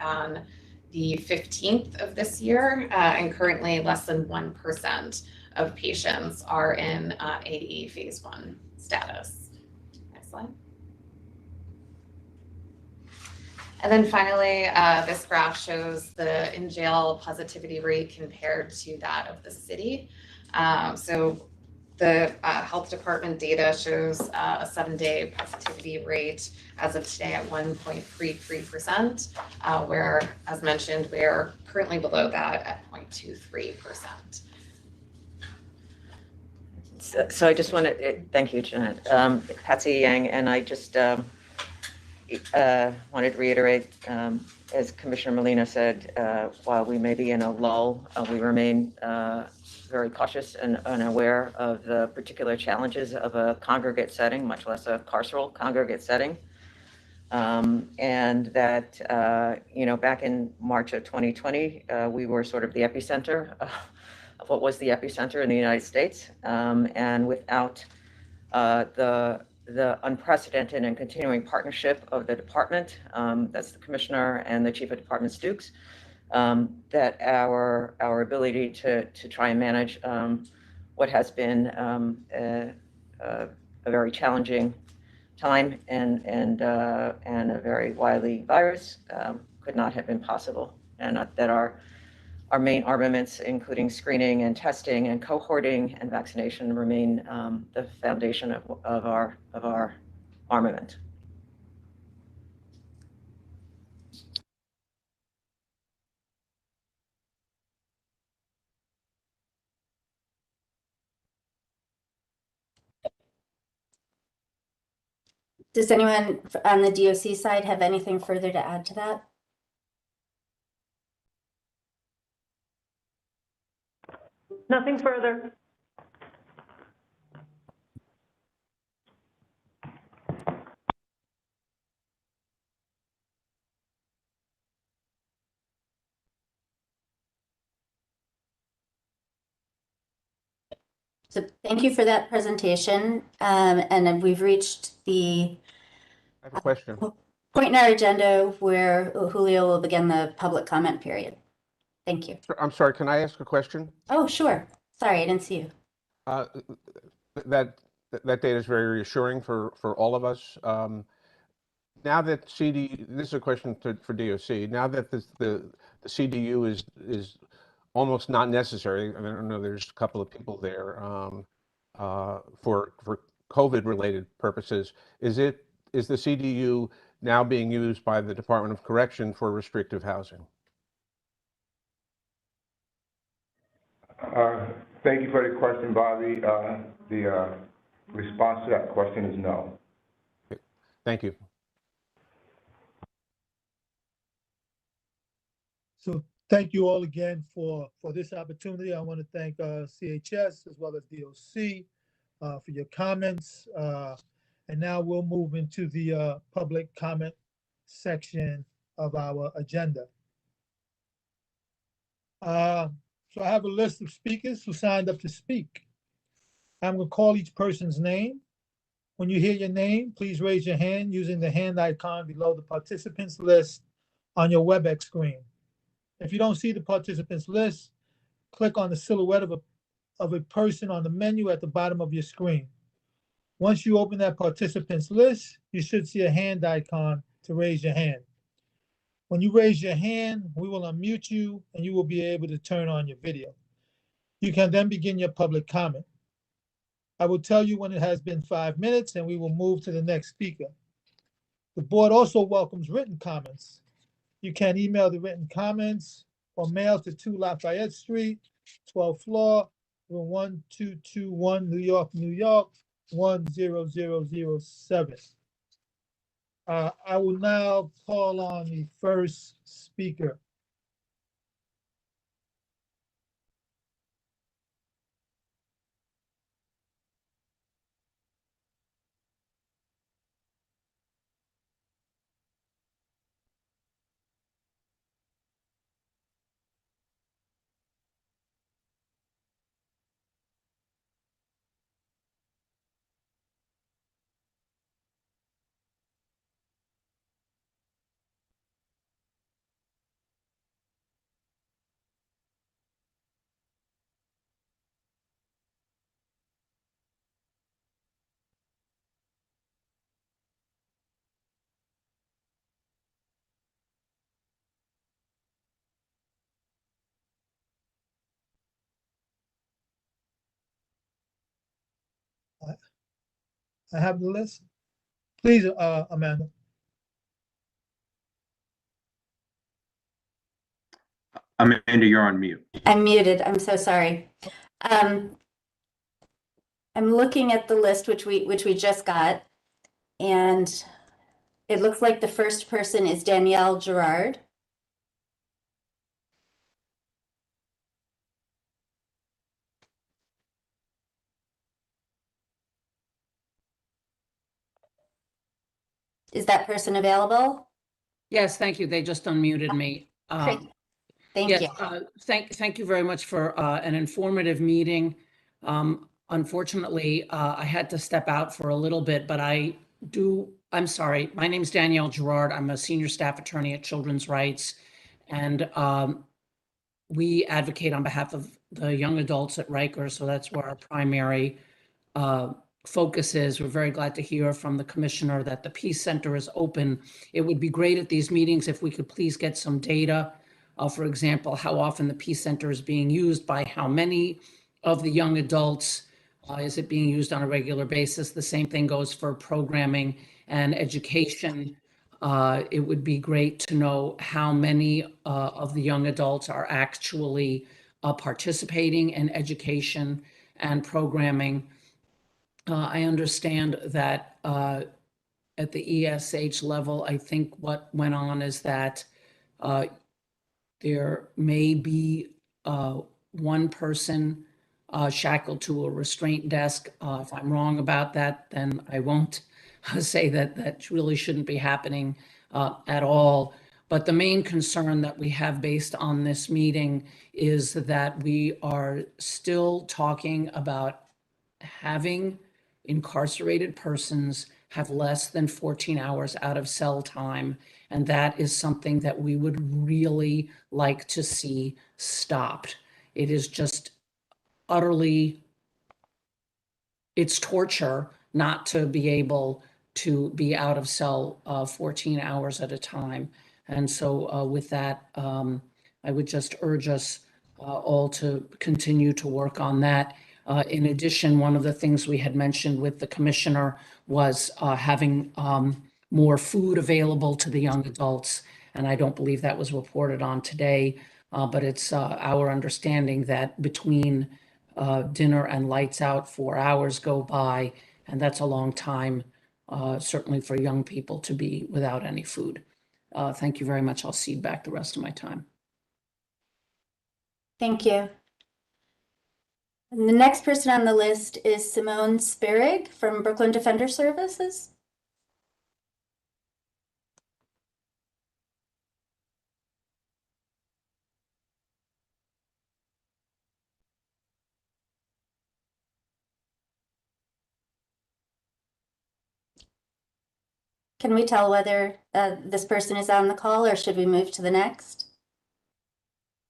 the 15th of this year, and currently less than 1% of patients are in AE phase 1 status. Next slide. And then finally, this graph shows the in-jail positivity rate compared to that of the city. So the health department data shows a 7-day positivity rate as of today at 1.33%, where, as mentioned, we are currently below that at 0.23%. So I just want to, thank you, Jeanette. Patsy Yang, and I just wanted to reiterate, as Commissioner Molina said, while we may be in a lull, we remain very cautious and aware of the particular challenges of a congregate setting, much less a carceral congregate setting. And that, back in March of 2020, we were sort of the epicenter of what was the epicenter in the United States. And without the unprecedented and continuing partnership of the department, that's the commissioner and the chief of department Dukes, that our ability to try and manage what has been a very challenging time and a very wily virus could not have been possible, and that our main armaments, including screening and testing and cohorting and vaccination, remain the foundation of our armament. Does anyone on the DOC side have anything further to add to that? Nothing further. So thank you for that presentation. And then we've reached the I have a question. point in our agenda where Julio will begin the public comment period. Thank you. I'm sorry, can I ask a question? Oh, sure. Sorry, I didn't see you. That data is very reassuring for all of us. Now that this is a question for DOC. Now that the CDU is almost not necessary, I mean, I know there's a couple of people there for COVID-related purposes. Is the CDU now being used by the Department of Correction for restrictive housing? Thank you for the question, Bobby. The response to that question is no. Thank you. So thank you all again for this opportunity. I want to thank CHS as well as DOC for your comments. And now we'll move into the public comment section of our agenda. So I have a list of speakers who signed up to speak. I'm going to call each person's name. When you hear your name, please raise your hand using the hand icon below the participants list on your WebEx screen. If you don't see the participants list, click on the silhouette of a of a person on the menu at the bottom of your screen. Once you open that participants list, you should see a hand icon to raise your hand. When you raise your hand, we will unmute you and you will be able to turn on your video. You can then begin your public comment. I will tell you when it has been 5 minutes and we will move to the next speaker. The board also welcomes written comments. You can email the written comments or mail to 2 Lafayette Street, 12th floor, room 1221, New York, New York, 10007. I will now call on the first speaker. I have the list. Please, Amanda. Amanda, you're on mute. I'm muted. I'm so sorry. I'm looking at the list which we just got, and it looks like the first person is Danielle Gerard. Is that person available? Yes, thank you. They just unmuted me. Great. Thank yes, you. Thank you very much for an informative meeting. Unfortunately, I had to step out for a little bit, but I'm sorry. My name is Danielle Gerard. I'm a senior staff attorney at Children's Rights, and we advocate on behalf of the young adults at Riker, so that's where our primary focus is. We're very glad to hear from the commissioner that the Peace Center is open. It would be great at these meetings if we could please get some data. For example, how often the Peace Center is being used, by how many of the young adults, is it being used on a regular basis? The same thing goes for programming and education. It would be great to know how many of the young adults are actually participating in education and programming. I understand that at the ESH level, I think what went on is that there may be one person shackled to a restraint desk. If I'm wrong about that, then I won't say that that really shouldn't be happening at all. But the main concern that we have based on this meeting is that we are still talking about having incarcerated persons have less than 14 hours out of cell time. And that is something that we would really like to see stopped. It is just utterly, it's torture not to be able to be out of cell 14 hours at a time. And so with that, I would just urge us all to continue to work on that. In addition, one of the things we had mentioned with the commissioner was having more food available to the young adults. And I don't believe that was reported on today, but it's our understanding that between dinner and lights out, 4 hours go by, and that's a long time, certainly for young people to be without any food. Thank you very much. I'll cede back the rest of my time. Thank you. And the next person on the list is Simone Spirig from Brooklyn Defender Services. Can we tell whether this person is on the call, or should we move to the next?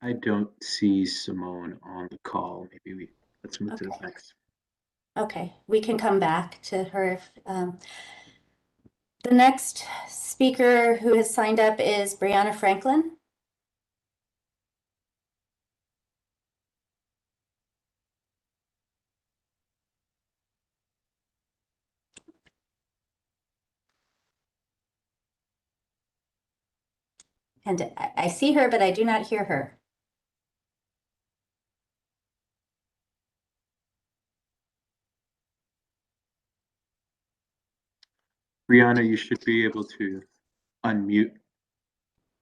I don't see Simone on the call. Maybe we Let's move to the next. Okay, we can come back to her. The next speaker who has signed up is Brianna Franklin. And I see her, but I do not hear her. Brianna, you should be able to unmute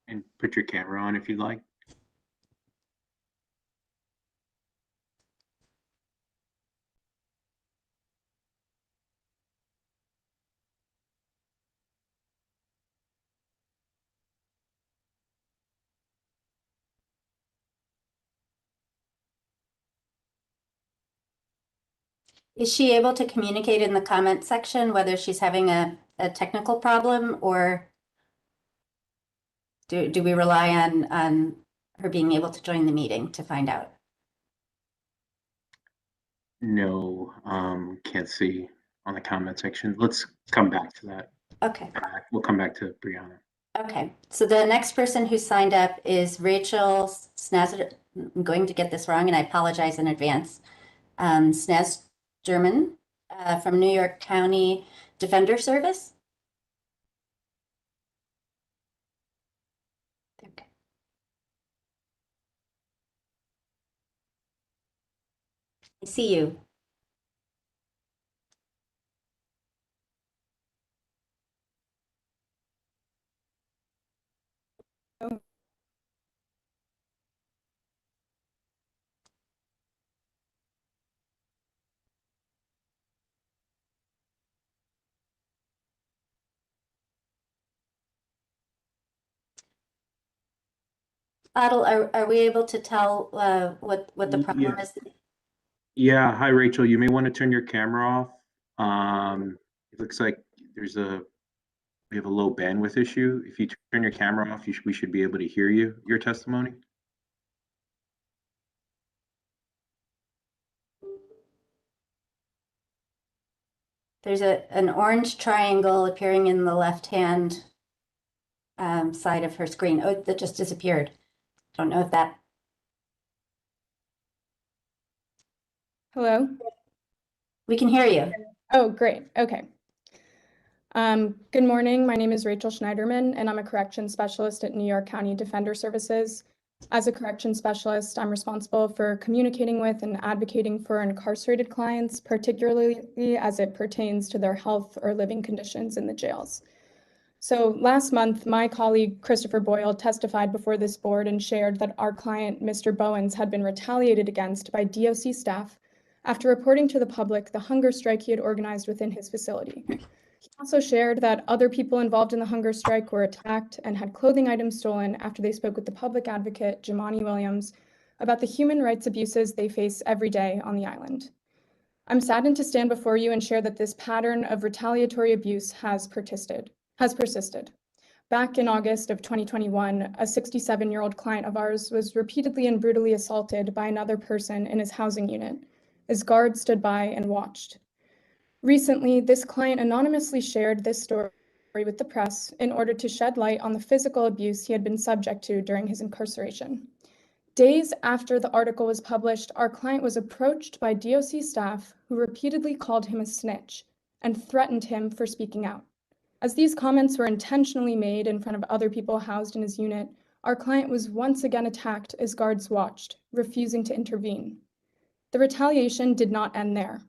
and put your camera on if you'd like. Is she able to communicate in the comment section whether she's having a technical problem, or do we rely on her being able to join the meeting to find out? No, can't see on the comment section. Let's come back to that. Okay. We'll come back to Brianna. Okay, so the next person who signed up is Rachel Snaz. I'm going to get this wrong, and I apologize in advance. Snaz German from New York County Defender Service. Okay. I see you. Adel, are we able to tell what the problem is? Yeah, hi Rachel. You may want to turn your camera off. It looks like we have a low bandwidth issue. If you turn your camera off, we should be able to hear your testimony. There's an orange triangle appearing in the left-hand side of her screen. Oh, that just disappeared. Don't know if that. Hello? We can hear you. Oh, great. Okay. Good morning. My name is Rachel Schneiderman, and I'm a corrections specialist at New York County Defender Services. As a corrections specialist, I'm responsible for communicating with and advocating for incarcerated clients, particularly as it pertains to their health or living conditions in the jails. So last month, my colleague Christopher Boyle testified before this board and shared that our client, Mr. Bowens, had been retaliated against by DOC staff after reporting to the public the hunger strike he had organized within his facility. He also shared that other people involved in the hunger strike were attacked and had clothing items stolen after they spoke with the public advocate, Jamani Williams, about the human rights abuses they face every day on the island. I'm saddened to stand before you and share that this pattern of retaliatory abuse has persisted. Back in August of 2021, a 67-year-old client of ours was repeatedly and brutally assaulted by another person in his housing unit, as guards stood by and watched. Recently, this client anonymously shared this story with the press in order to shed light on the physical abuse he had been subject to during his incarceration. Days after the article was published, our client was approached by DOC staff who repeatedly called him a snitch and threatened him for speaking out. As these comments were intentionally made in front of other people housed in his unit, our client was once again attacked as guards watched, refusing to intervene. The retaliation did not end there.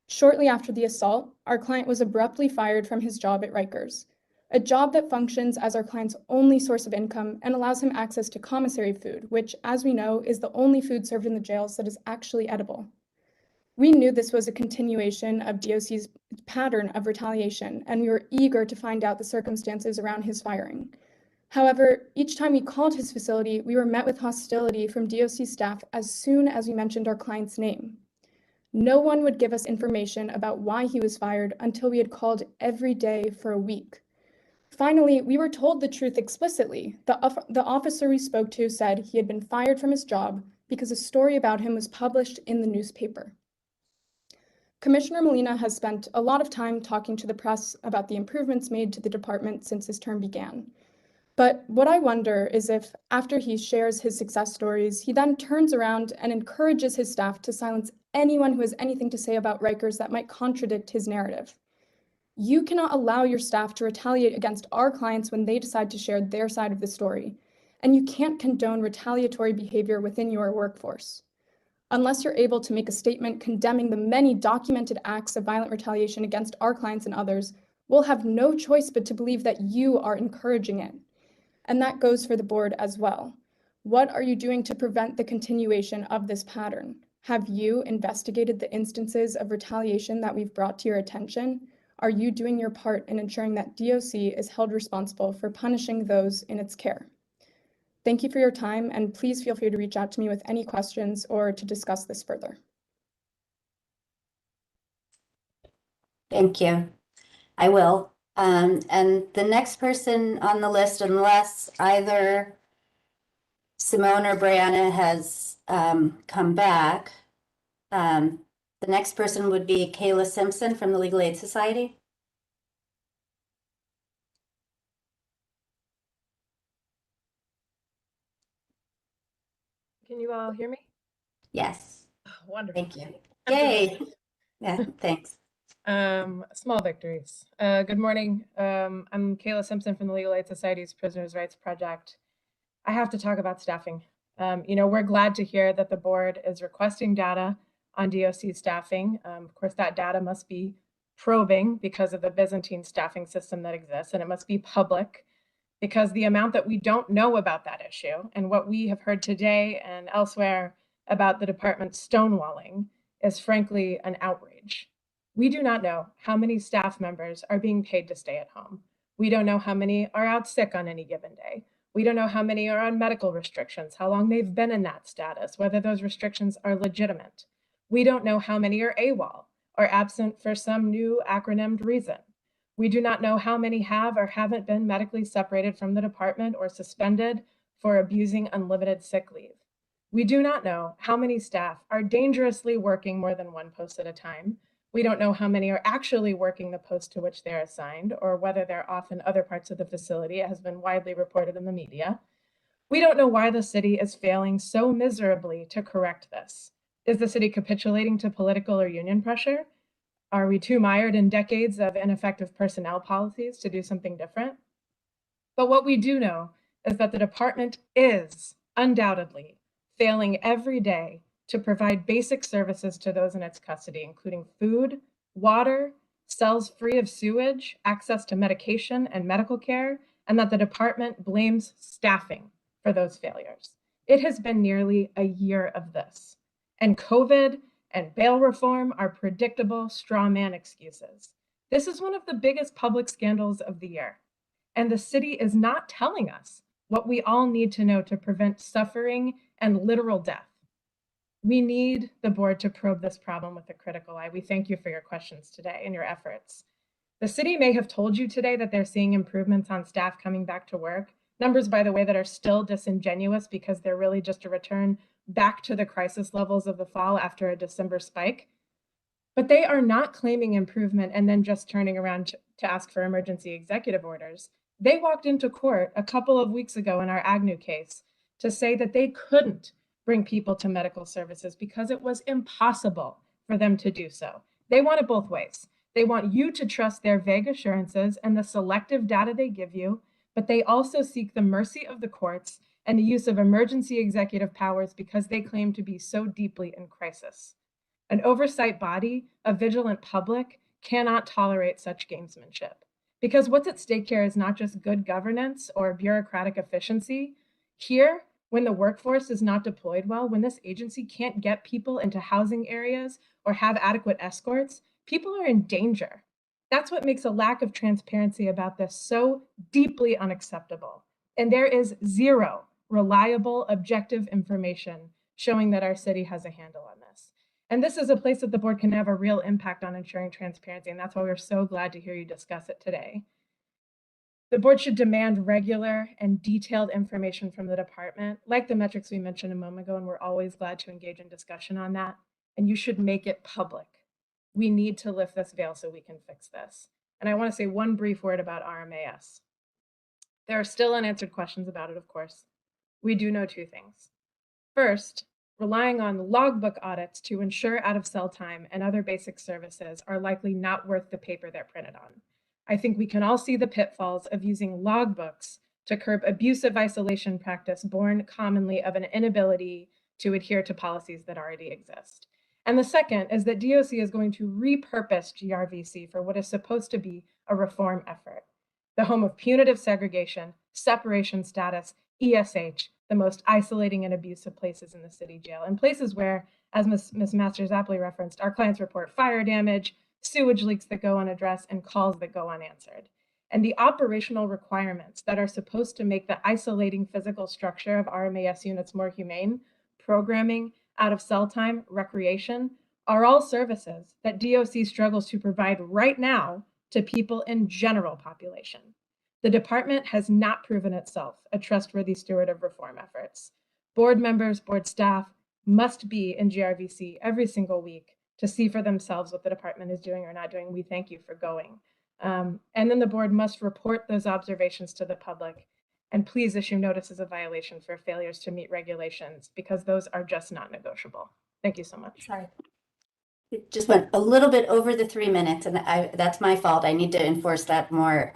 Shortly after the assault, our client was abruptly fired from his job at Rikers, a job that functions as our client's only source of income and allows him access to commissary food, which, as we know, is the only food served in the jails that is actually edible. We knew this was a continuation of DOC's pattern of retaliation, and we were eager to find out the circumstances around his firing. However, each time we called his facility, we were met with hostility from DOC staff as soon as we mentioned our client's name. No one would give us information about why he was fired until we had called every day for a week. Finally, we were told the truth explicitly. The officer we spoke to said he had been fired from his job because a story about him was published in the newspaper. Commissioner Molina has spent a lot of time talking to the press about the improvements made to the department since his term began. But what I wonder is if, after he shares his success stories, he then turns around and encourages his staff to silence anyone who has anything to say about Rikers that might contradict his narrative. You cannot allow your staff to retaliate against our clients when they decide to share their side of the story, and you can't condone retaliatory behavior within your workforce. Unless you're able to make a statement condemning the many documented acts of violent retaliation against our clients and others, we'll have no choice but to believe that you are encouraging it. And that goes for the board as well. What are you doing to prevent the continuation of this pattern? Have you investigated the instances of retaliation that we've brought to your attention? Are you doing your part in ensuring that DOC is held responsible for punishing those in its care? Thank you for your time, and please feel free to reach out to me with any questions or to discuss this further. Thank you. I will. And the next person on the list, unless either Simone or Brianna has come back, the next person would be Kayla Simpson from the Legal Aid Society. Can you all hear me? Yes. Oh, wonderful. Thank you. Yay. Yeah, thanks. Small victories. Good morning. I'm Kayla Simpson from the Legal Aid Society's Prisoners' Rights Project. I have to talk about staffing. We're glad to hear that the board is requesting data on DOC staffing. Of course, that data must be probing because of the Byzantine staffing system that exists, and it must be public because the amount that we don't know about that issue and what we have heard today and elsewhere about the department's stonewalling is frankly an outrage. We do not know how many staff members are being paid to stay at home. We don't know how many are out sick on any given day. We don't know how many are on medical restrictions, how long they've been in that status, whether those restrictions are legitimate. We don't know how many are AWOL or absent for some new acronymed reason. We do not know how many have or haven't been medically separated from the department or suspended for abusing unlimited sick leave. We do not know how many staff are dangerously working more than one post at a time. We don't know how many are actually working the post to which they're assigned or whether they're off in other parts of the facility. It has been widely reported in the media. We don't know why the city is failing so miserably to correct this. Is the city capitulating to political or union pressure? Are we too mired in decades of ineffective personnel policies to do something different? But what we do know is that the department is undoubtedly failing every day to provide basic services to those in its custody, including food, water, cells free of sewage, access to medication and medical care, and that the department blames staffing for those failures. It has been nearly a year of this, and COVID and bail reform are predictable straw man excuses. This is one of the biggest public scandals of the year, and the city is not telling us what we all need to know to prevent suffering and literal death. We need the board to probe this problem with a critical eye. We thank you for your questions today and your efforts. The city may have told you today that they're seeing improvements on staff coming back to work. Numbers, by the way, that are still disingenuous because they're really just a return back to the crisis levels of the fall after a December spike. But they are not claiming improvement and then just turning around to ask for emergency executive orders. They walked into court a couple of weeks ago in our Agnew case to say that they couldn't bring people to medical services because it was impossible for them to do so. They want it both ways. They want you to trust their vague assurances and the selective data they give you, but they also seek the mercy of the courts and the use of emergency executive powers because they claim to be so deeply in crisis. An oversight body, a vigilant public, cannot tolerate such gamesmanship. Because what's at stake here is not just good governance or bureaucratic efficiency. Here, when the workforce is not deployed well, when this agency can't get people into housing areas or have adequate escorts, people are in danger. That's what makes a lack of transparency about this so deeply unacceptable. And there is zero reliable, objective information showing that our city has a handle on this. And this is a place that the board can have a real impact on ensuring transparency. And that's why we're so glad to hear you discuss it today. The board should demand regular and detailed information from the department, like the metrics we mentioned a moment ago, and we're always glad to engage in discussion on that. And you should make it public. We need to lift this veil so we can fix this. And I want to say one brief word about RMAS. There are still unanswered questions about it, of course. We do know two things. First, relying on logbook audits to ensure out-of-cell time and other basic services are likely not worth the paper they're printed on. I think we can all see the pitfalls of using logbooks to curb abusive isolation practice born commonly of an inability to adhere to policies that already exist. And the second is that DOC is going to repurpose GRVC for what is supposed to be a reform effort, the home of punitive segregation, separation status, ESH, the most isolating and abusive places in the city jail, and places where, as Ms. Masters aptly referenced, our clients report fire damage, sewage leaks that go unaddressed, and calls that go unanswered. And the operational requirements that are supposed to make the isolating physical structure of RMAS units more humane, programming, out of cell time, recreation, are all services that DOC struggles to provide right now to people in general population. The department has not proven itself a trustworthy steward of reform efforts. Board members, board staff must be in GRVC every single week to see for themselves what the department is doing or not doing. We thank you for going. And then the board must report those observations to the public, and please issue notices of violation for failures to meet regulations, because those are just not negotiable. Thank you so much. Sorry. It just went a little bit over the 3 minutes, and that's my fault. I need to enforce that more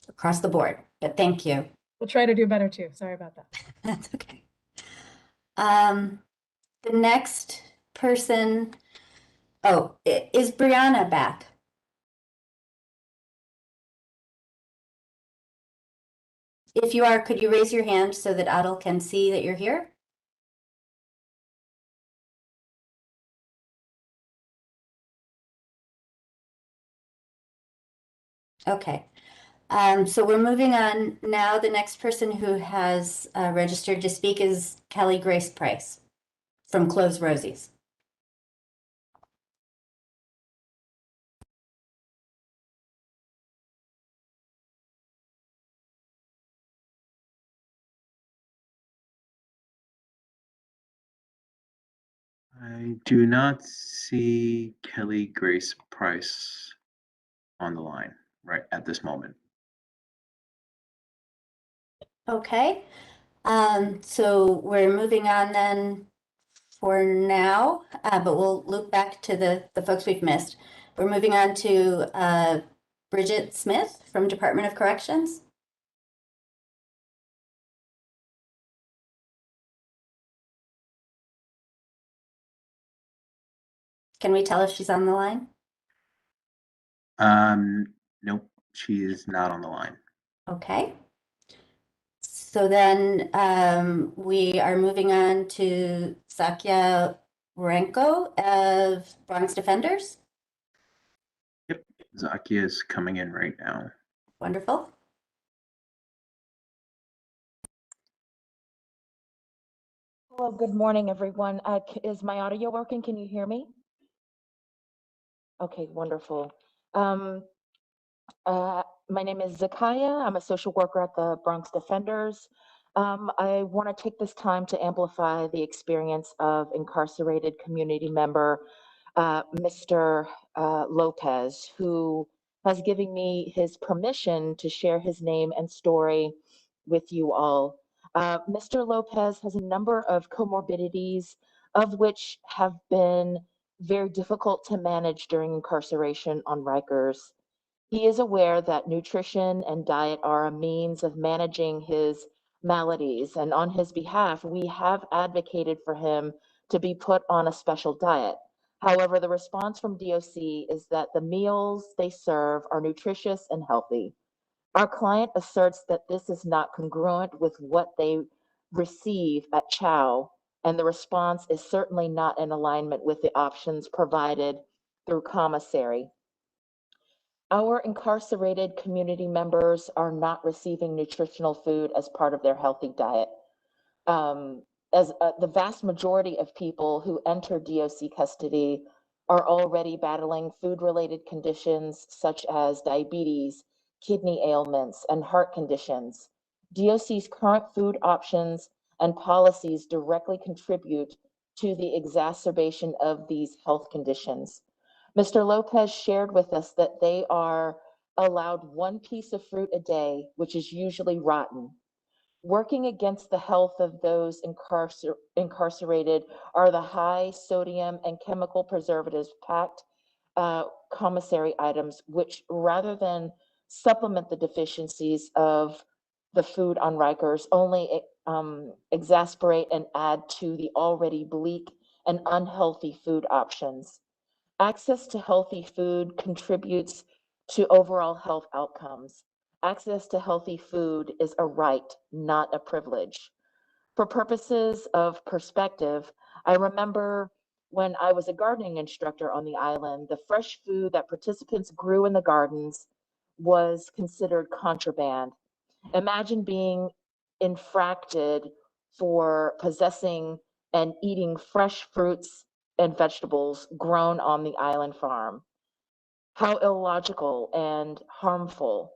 across the board, but thank you. We'll try to do better too. Sorry about that. That's okay. The next person, is Brianna back? If you are, could you raise your hand so that Adel can see that you're here? Okay. So we're moving on now. The next person who has registered to speak is Kelly Grace Price from Close Rosie's. I do not see Kelly Grace Price on the line right at this moment. Okay. So we're moving on then for now, but we'll loop back to the folks we've missed. We're moving on to Bridget Smith from Department of Corrections. Can we tell if she's on the line? Nope, she is not on the line. Okay. So then we are moving on to Sakya Renko of Bronx Defenders. Yep, Zakia is coming in right now. Wonderful. Hello, good morning, everyone. Is my audio working? Can you hear me? Okay, wonderful. My name is Zakia. I'm a social worker at the Bronx Defenders. I want to take this time to amplify the experience of incarcerated community member, Mr. Lopez, who has given me his permission to share his name and story with you all. Mr. Lopez has a number of comorbidities, of which have been very difficult to manage during incarceration on Rikers. He is aware that nutrition and diet are a means of managing his maladies, and on his behalf, we have advocated for him to be put on a special diet. However, the response from DOC is that the meals they serve are nutritious and healthy. Our client asserts that this is not congruent with what they receive at CHOW, and the response is certainly not in alignment with the options provided through commissary. Our incarcerated community members are not receiving nutritional food as part of their healthy diet. The vast majority of people who enter DOC custody are already battling food-related conditions such as diabetes, kidney ailments, and heart conditions. DOC's current food options and policies directly contribute to the exacerbation of these health conditions. Mr. Lopez shared with us that they are allowed one piece of fruit a day, which is usually rotten. Working against the health of those incarcerated are the high sodium and chemical preservatives packed commissary items, which rather than supplement the deficiencies of the food on Rikers, only exasperate and add to the already bleak and unhealthy food options. Access to healthy food contributes to overall health outcomes. Access to healthy food is a right, not a privilege. For purposes of perspective, I remember when I was a gardening instructor on the island, the fresh food that participants grew in the gardens was considered contraband. Imagine being infracted for possessing and eating fresh fruits and vegetables grown on the island farm. How illogical and harmful,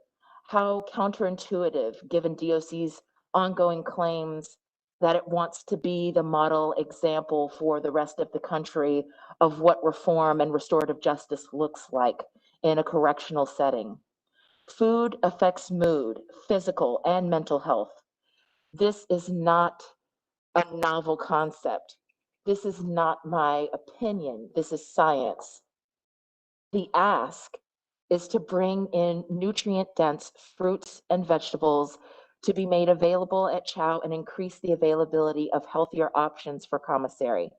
how counterintuitive given DOC's ongoing claims that it wants to be the model example for the rest of the country of what reform and restorative justice looks like in a correctional setting. Food affects mood, physical and mental health. This is not a novel concept. This is not my opinion. This is science. The ask is to bring in nutrient-dense fruits and vegetables to be made available at Chow and increase the availability of healthier options for commissary.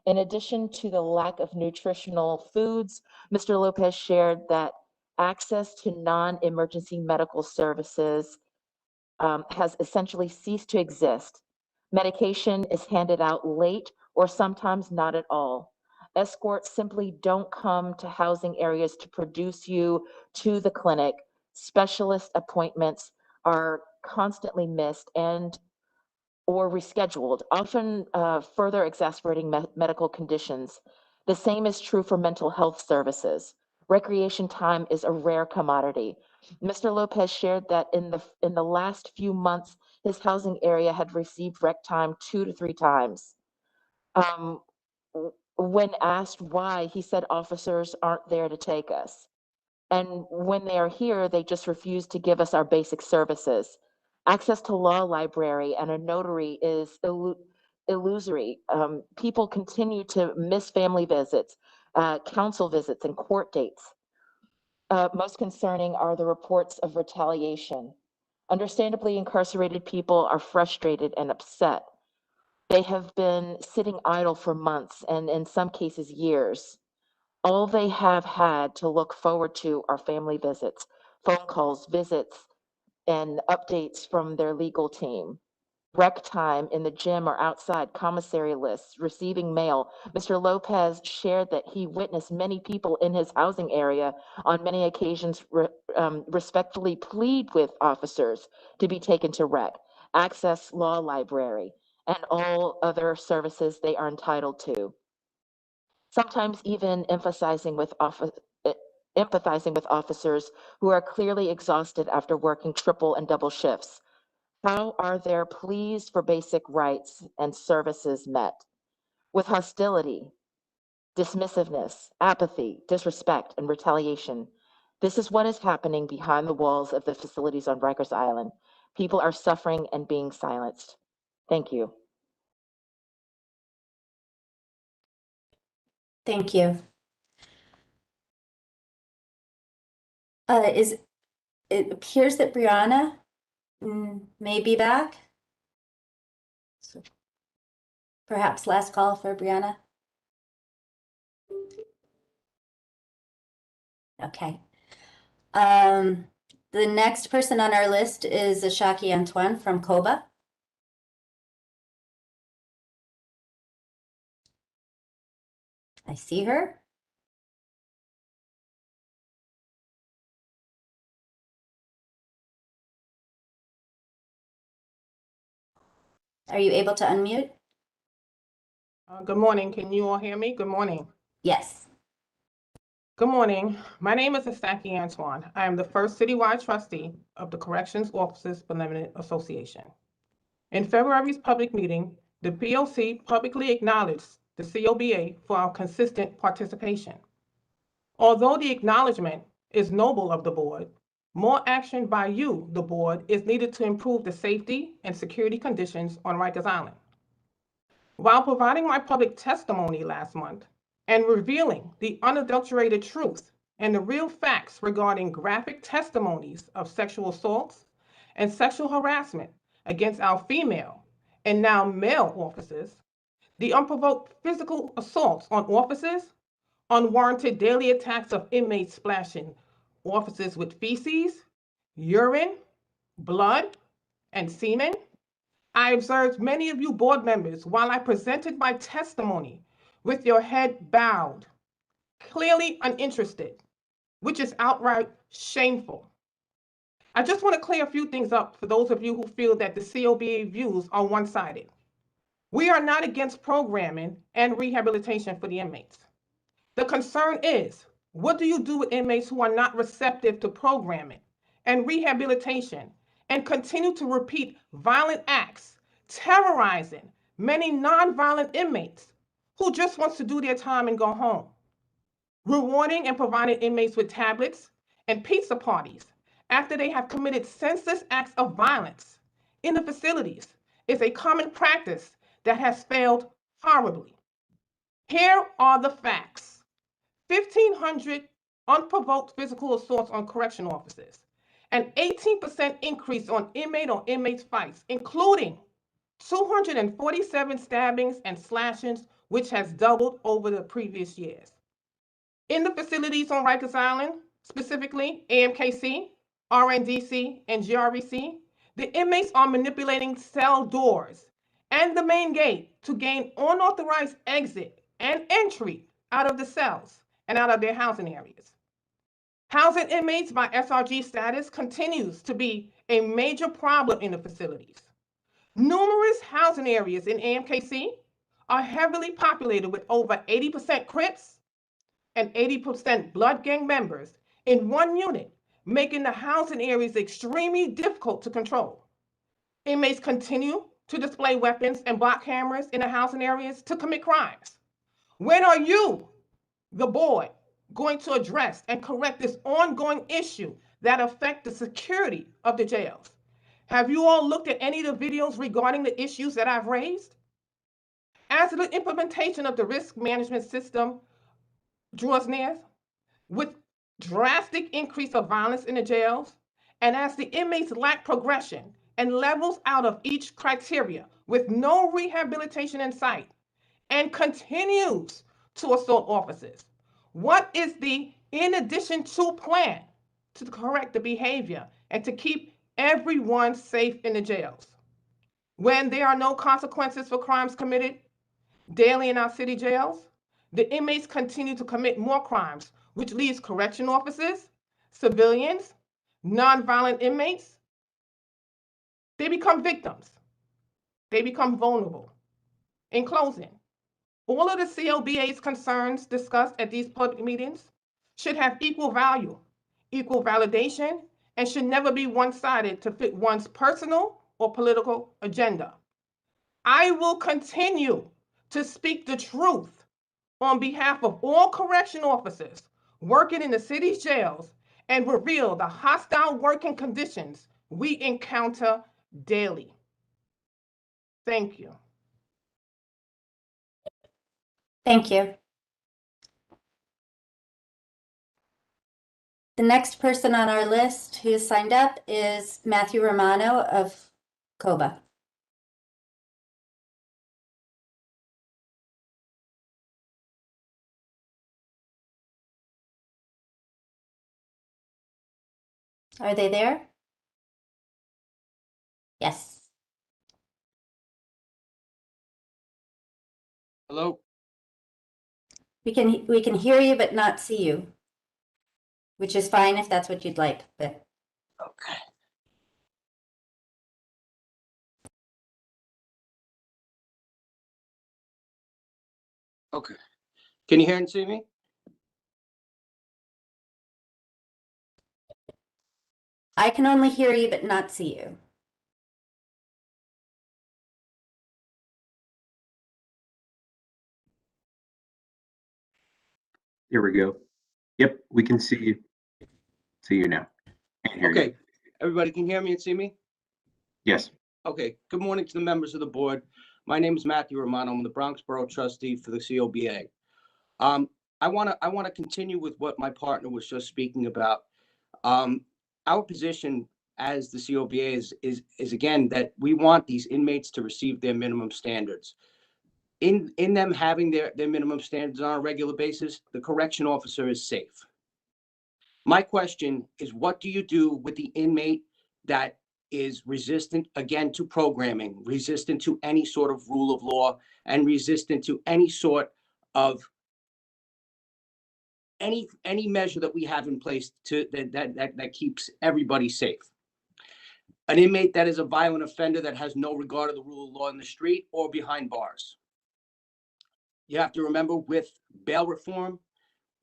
In addition to the lack of nutritional foods, Mr. Lopez shared that access to non-emergency medical services has essentially ceased to exist. Medication is handed out late or sometimes not at all. Escorts simply don't come to housing areas to produce you to the clinic. Specialist appointments are constantly missed and or rescheduled, often further exacerbating medical conditions. The same is true for mental health services. Recreation time is a rare commodity. Mr. Lopez shared that in the last few months, his housing area had received rec time 2 to 3 times. When asked why, he said officers aren't there to take us. And when they are here, they just refuse to give us our basic services. Access to law library and a notary is illusory. People continue to miss family visits, council visits, and court dates. Most concerning are the reports of retaliation. Understandably, incarcerated people are frustrated and upset. They have been sitting idle for months and in some cases years. All they have had to look forward to are family visits, phone calls, visits, and updates from their legal team. Rec time in the gym or outside, commissary lists, receiving mail. Mr. Lopez shared that he witnessed many people in his housing area on many occasions respectfully plead with officers to be taken to rec, access law library, and all other services they are entitled to. Sometimes even empathizing with officers who are clearly exhausted after working triple and double shifts. How are their pleas for basic rights and services met? With hostility, dismissiveness, apathy, disrespect, and retaliation. This is what is happening behind the walls of the facilities on Rikers Island. People are suffering and being silenced. Thank you. Thank you. It appears that Brianna may be back. So perhaps last call for Brianna. Okay. The next person on our list is Ashaki Antoine from COBA. I see her. Are you able to unmute? Good morning. Can you all hear me? Good morning. Yes. Good morning. My name is Asaki Antoine. I am the first citywide trustee of the Corrections Officers Benevolent Association. In February's public meeting, the POC publicly acknowledged the COBA for our consistent participation. Although the acknowledgement is noble of the board, more action by you, the board, is needed to improve the safety and security conditions on Rikers Island. While providing my public testimony last month and revealing the unadulterated truth and the real facts regarding graphic testimonies of sexual assaults and sexual harassment against our female and now male officers, the unprovoked physical assaults on officers, unwarranted daily attacks of inmates splashing officers with feces, urine, blood, and semen, I observed many of you board members while I presented my testimony with your head bowed, clearly uninterested, which is outright shameful. I just want to clear a few things up for those of you who feel that the COBA views are one-sided. We are not against programming and rehabilitation for the inmates. The concern is, what do you do with inmates who are not receptive to programming and rehabilitation and continue to repeat violent acts, terrorizing many non-violent inmates who just wants to do their time and go home? Rewarding and providing inmates with tablets and pizza parties after they have committed senseless acts of violence in the facilities is a common practice that has failed horribly. Here are the facts. 1,500 unprovoked physical assaults on correction officers, an 18% increase on inmate fights, including 247 stabbings and slashings, which has doubled over the previous years. In the facilities on Rikers Island, specifically AMKC, RNDC, and GRVC, the inmates are manipulating cell doors and the main gate to gain unauthorized exit and entry out of the cells and out of their housing areas. Housing inmates by SRG status continues to be a major problem in the facilities. Numerous housing areas in AMKC are heavily populated with over 80% Crips and 80% Blood Gang members in one unit, making the housing areas extremely difficult to control. Inmates continue to display weapons and block cameras in the housing areas to commit crimes. When are you, the board, going to address and correct this ongoing issue that affects the security of the jails? Have you all looked at any of the videos regarding the issues that I've raised? As the implementation of the risk management system draws near, with drastic increase of violence in the jails, and as the inmates lack progression and levels out of each criteria with no rehabilitation in sight, and continues to assault officers, what is the in addition to plan to correct the behavior and to keep everyone safe in the jails? When there are no consequences for crimes committed daily in our city jails, the inmates continue to commit more crimes, which leaves correction officers, civilians, nonviolent inmates, they become victims. They become vulnerable. In closing, all of the COBA's concerns discussed at these public meetings should have equal value, equal validation, and should never be one-sided to fit one's personal or political agenda. I will continue to speak the truth on behalf of all correction officers working in the city's jails and reveal the hostile working conditions we encounter daily. Thank you. Thank you. The next person on our list who is signed up is Matthew Romano of COBA. Are they there? Yes. Hello? We can hear you but not see you, which is fine if that's what you'd like, but. Okay. Okay. Can you hear and see me? I can only hear you but not see you. Here we go. Yep, we can see you. See you now. And hear you. Okay, everybody can hear me and see me? Yes. Okay, good morning to the members of the board. My name is Matthew Romano. I'm the Bronx Borough Trustee for the COBA. I want to continue with what my partner was just speaking about. Our position as the COBA is again that we want these inmates to receive their minimum standards. In them having their minimum standards on a regular basis, the correction officer is safe. My question is, what do you do with the inmate that is resistant, again, to programming, resistant to any sort of rule of law, and resistant to any sort of any measure that we have in place to that keeps everybody safe? An inmate that is a violent offender that has no regard to the rule of law in the street or behind bars. You have to remember, with bail reform,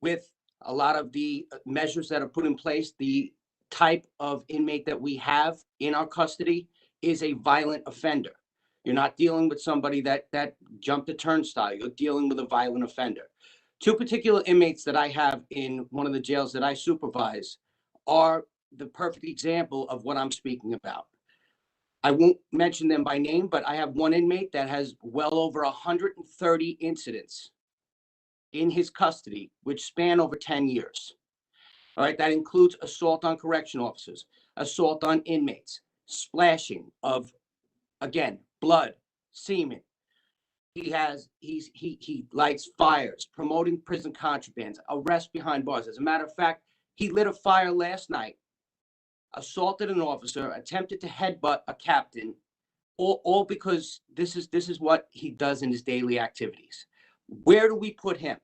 with a lot of the measures that are put in place, the type of inmate that we have in our custody is a violent offender. You're not dealing with somebody that jumped a turnstile. You're dealing with a violent offender. Two particular inmates that I have in one of the jails that I supervise are the perfect example of what I'm speaking about. I won't mention them by name, but I have one inmate that has well over 130 incidents in his custody, which span over 10 years. All right, that includes assault on correction officers, assault on inmates, splashing of, again, blood, semen. He lights fires, promoting prison contrabands, arrests behind bars. As a matter of fact, he lit a fire last night, assaulted an officer, attempted to headbutt a captain, all because this is what he does in his daily activities. Where do we put him?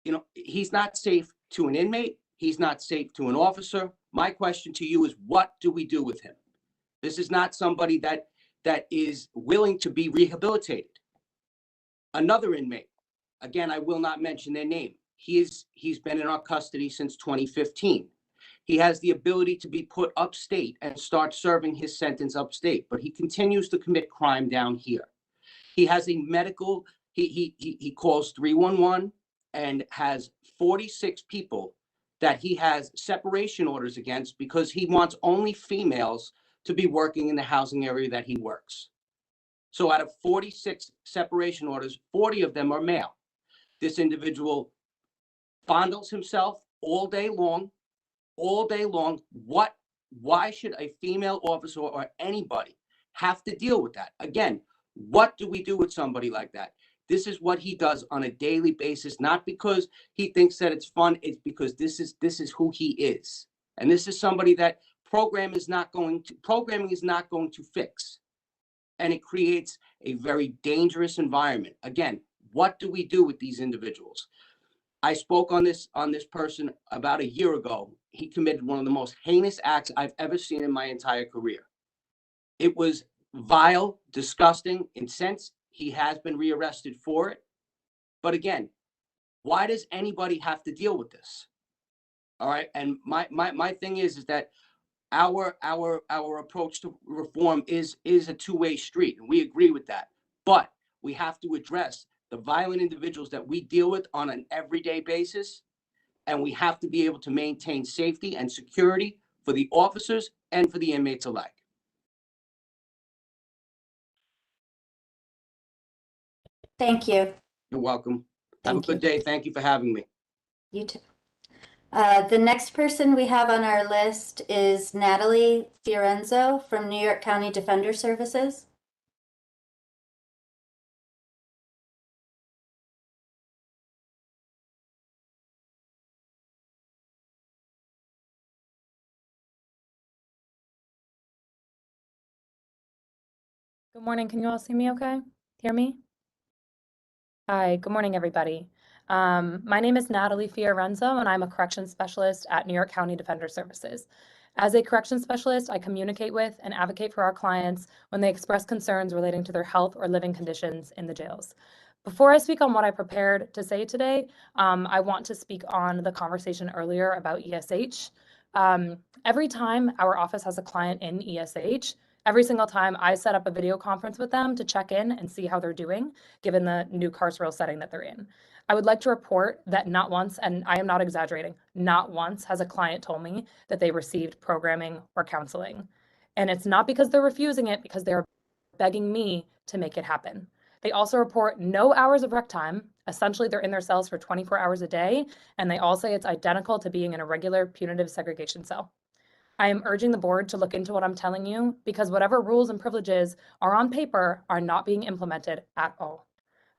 You know, he's not safe to an inmate. He's not safe to an officer. My question to you is, what do we do with him? This is not somebody that is willing to be rehabilitated. Another inmate, again, I will not mention their name. He's been in our custody since 2015. He has the ability to be put upstate and start serving his sentence upstate, but he continues to commit crime down here. He has a medical, he calls 311 and has 46 people that he has separation orders against because he wants only females to be working in the housing area that he works. So out of 46 separation orders, 40 of them are male. This individual fondles himself all day long. Why should a female officer or anybody have to deal with that? Again, what do we do with somebody like that? This is what he does on a daily basis, not because he thinks that it's fun. It's because this is who he is. And this is somebody that programming is not going to fix. And it creates a very dangerous environment. Again, what do we do with these individuals? I spoke on this person about a year ago. He committed one of the most heinous acts I've ever seen in my entire career. It was vile, disgusting, in sense he has been rearrested for it. But again, why does anybody have to deal with this? All right. And my thing is that our approach to reform is a two-way street, and we agree with that. But we have to address the violent individuals that we deal with on an everyday basis, and we have to be able to maintain safety and security for the officers and for the inmates alike. Thank you. You're welcome. Have a good day. Thank you for having me. You too. The next person we have on our list is Natalie Fiorenzo from New York County Defender Services. Good morning. Can you all see me okay? Hear me? Hi, good morning, everybody. My name is Natalie Fiorenzo, and I'm a corrections specialist at New York County Defender Services. As a corrections specialist, I communicate with and advocate for our clients when they express concerns relating to their health or living conditions in the jails. Before I speak on what I prepared to say today, I want to speak on the conversation earlier about ESH. Every time our office has a client in ESH, every single time I set up a video conference with them to check in and see how they're doing, given the new carceral setting that they're in. I would like to report that not once, and I am not exaggerating, not once has a client told me that they received programming or counseling. And it's not because they're refusing it, because they're begging me to make it happen. They also report no hours of rec time. Essentially, they're in their cells for 24 hours a day, and they all say it's identical to being in a regular punitive segregation cell. I am urging the board to look into what I'm telling you, because whatever rules and privileges are on paper are not being implemented at all.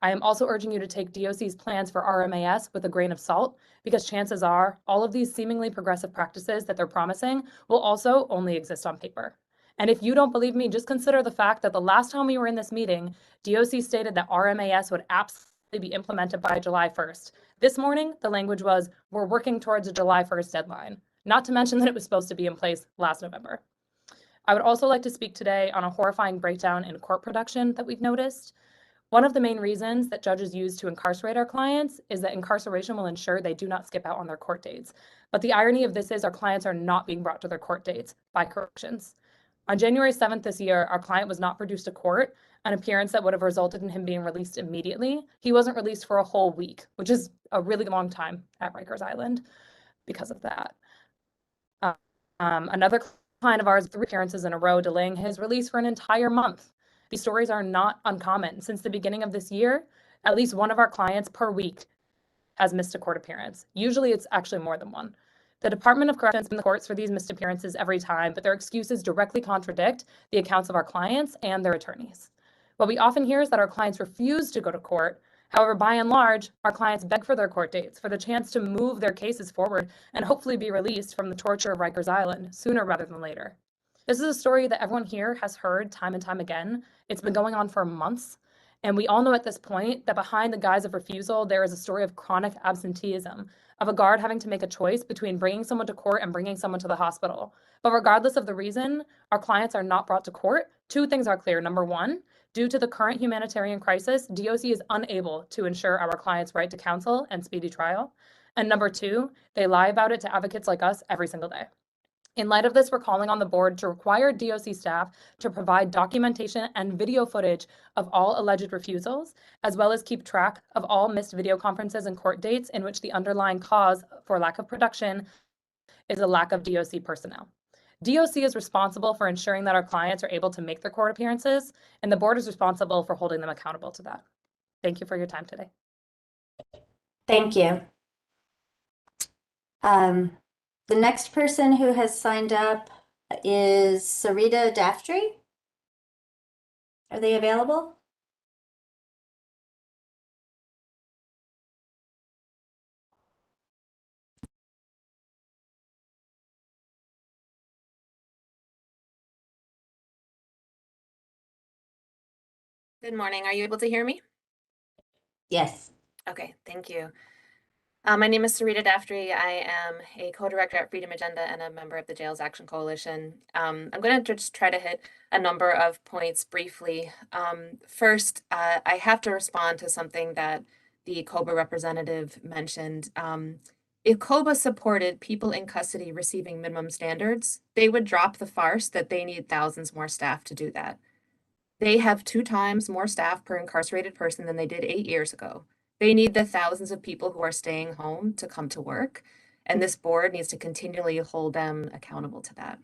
I am also urging you to take DOC's plans for RMAS with a grain of salt, because chances are all of these seemingly progressive practices that they're promising will also only exist on paper. And if you don't believe me, just consider the fact that the last time we were in this meeting, DOC stated that RMAS would absolutely be implemented by July 1st. This morning, the language was, we're working towards a July 1st deadline, not to mention that it was supposed to be in place last November. I would also like to speak today on a horrifying breakdown in court production that we've noticed. One of the main reasons that judges use to incarcerate our clients is that incarceration will ensure they do not skip out on their court dates. But the irony of this is our clients are not being brought to their court dates by corrections. On January 7th this year, our client was not produced to court, an appearance that would have resulted in him being released immediately. He wasn't released for a whole week, which is a really long time at Rikers Island because of that. Another client of ours, 3 appearances in a row, delaying his release for an entire month. These stories are not uncommon. Since the beginning of this year, at least one of our clients per week has missed a court appearance. Usually it's actually more than one. The Department of Corrections in the courts for these missed appearances every time, but their excuses directly contradict the accounts of our clients and their attorneys. What we often hear is that our clients refuse to go to court. However, by and large, our clients beg for their court dates, for the chance to move their cases forward and hopefully be released from the torture of Rikers Island sooner rather than later. This is a story that everyone here has heard time and time again. It's been going on for months. And we all know at this point that behind the guise of refusal, there is a story of chronic absenteeism, of a guard having to make a choice between bringing someone to court and bringing someone to the hospital. But regardless of the reason, our clients are not brought to court. 2 things are clear. Number 1, due to the current humanitarian crisis, DOC is unable to ensure our clients' right to counsel and speedy trial. And number 2, they lie about it to advocates like us every single day. In light of this, we're calling on the board to require DOC staff to provide documentation and video footage of all alleged refusals, as well as keep track of all missed video conferences and court dates in which the underlying cause for lack of production is a lack of DOC personnel. DOC is responsible for ensuring that our clients are able to make their court appearances, and the board is responsible for holding them accountable to that. Thank you for your time today. Thank you. The next person who has signed up is Sarita Daftry. Are they available? Good morning. Are you able to hear me? Yes. Okay, thank you. My name is Sarita Daftry. I am a co-director at Freedom Agenda and a member of the Jails Action Coalition. I'm going to just try to hit a number of points briefly. First, I have to respond to something that the COBA representative mentioned. If COBA supported people in custody receiving minimum standards, they would drop the farce that they need thousands more staff to do that. They have 2 times more staff per incarcerated person than they did 8 years ago. They need the thousands of people who are staying home to come to work, and this board needs to continually hold them accountable to that.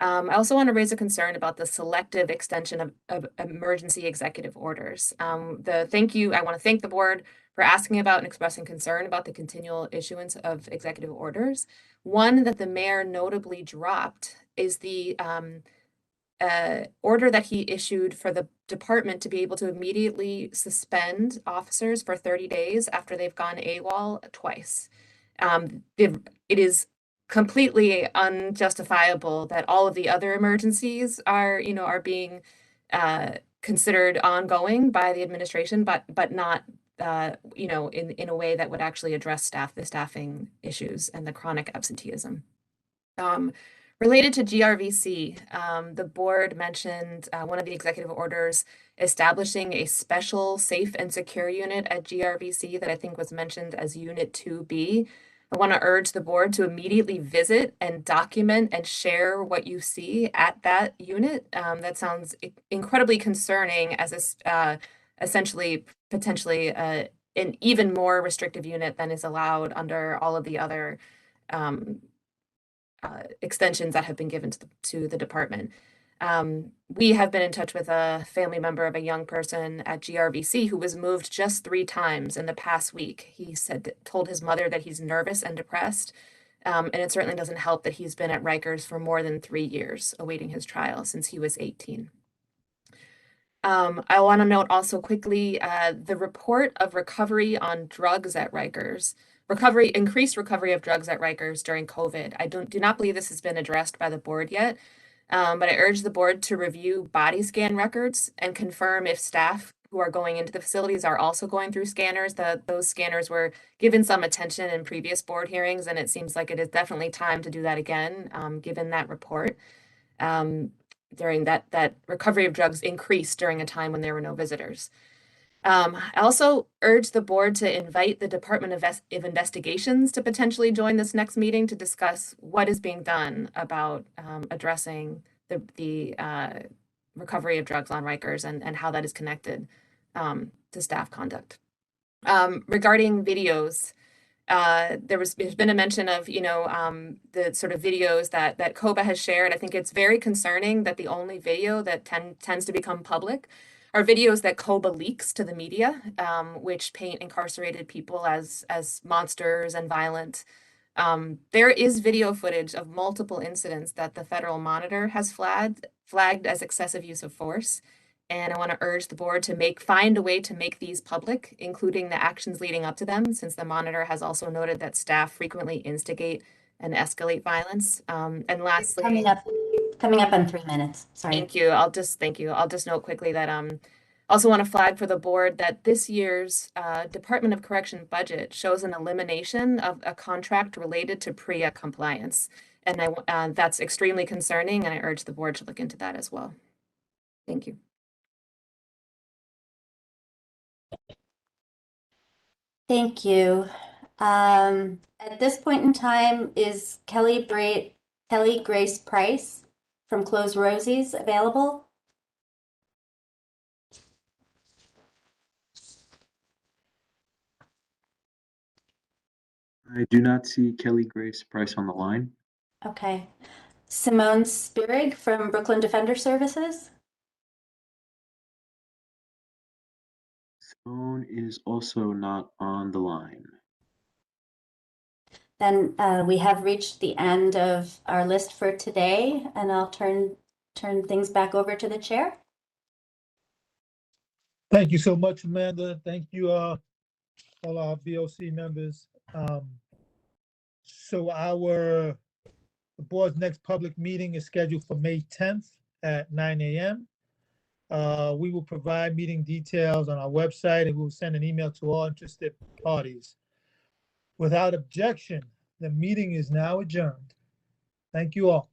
I also want to raise a concern about the selective extension of emergency executive orders. I want to thank the board for asking about and expressing concern about the continual issuance of executive orders. One that the mayor notably dropped is the order that he issued for the department to be able to immediately suspend officers for 30 days after they've gone AWOL twice. It is completely unjustifiable that all of the other emergencies are being considered ongoing by the administration, but not in a way that would actually address the staffing issues and the chronic absenteeism. Related to GRVC, the board mentioned one of the executive orders establishing a special safe and secure unit at GRVC that I think was mentioned as Unit 2B. I want to urge the board to immediately visit and document and share what you see at that unit. That sounds incredibly concerning as essentially potentially an even more restrictive unit than is allowed under all of the other extensions that have been given to the department. We have been in touch with a family member of a young person at GRVC who was moved just 3 times in the past week. He told his mother that he's nervous and depressed, and it certainly doesn't help that he's been at Rikers for more than 3 years awaiting his trial since he was 18. I want to note also quickly the report of recovery on drugs at Rikers. Increased recovery of drugs at Rikers during COVID. I do not believe this has been addressed by the board yet, but I urge the board to review body scan records and confirm if staff who are going into the facilities are also going through scanners. Those scanners were given some attention in previous board hearings, and it seems like it is definitely time to do that again, given that report. During that recovery of drugs increased during a time when there were no visitors. I also urge the board to invite the Department of Investigations to potentially join this next meeting to discuss what is being done about addressing the recovery of drugs on Rikers and how that is connected to staff conduct. Regarding videos, there's been a mention of, the sort of videos that COBA has shared. I think it's very concerning that the only video that tends to become public are videos that COBA leaks to the media, which paint incarcerated people as monsters and violent. There is video footage of multiple incidents that the federal monitor has flagged as excessive use of force. And I want to urge the board to find a way to make these public, including the actions leading up to them, since the monitor has also noted that staff frequently instigate and escalate violence. And lastly, Coming up on 3 minutes. Sorry. Thank you. I'll just note quickly that also want to flag for the board that this year's Department of Correction budget shows an elimination of a contract related to PREA compliance. And that's extremely concerning, and I urge the board to look into that as well. Thank you. Thank you. At this point in time, is Kelly Grace Price from Close Rosie's available? I do not see Kelly Grace Price on the line. Okay. Simone Spirig from Brooklyn Defender Services? Simone is also not on the line. Then we have reached the end of our list for today, and I'll turn things back over to the chair. Thank you so much, Amanda. Thank you, all our VOC members. So the board's next public meeting is scheduled for May 10th at 9 a.m. We will provide meeting details on our website, and we'll send an email to all interested parties. Without objection, the meeting is now adjourned. Thank you all.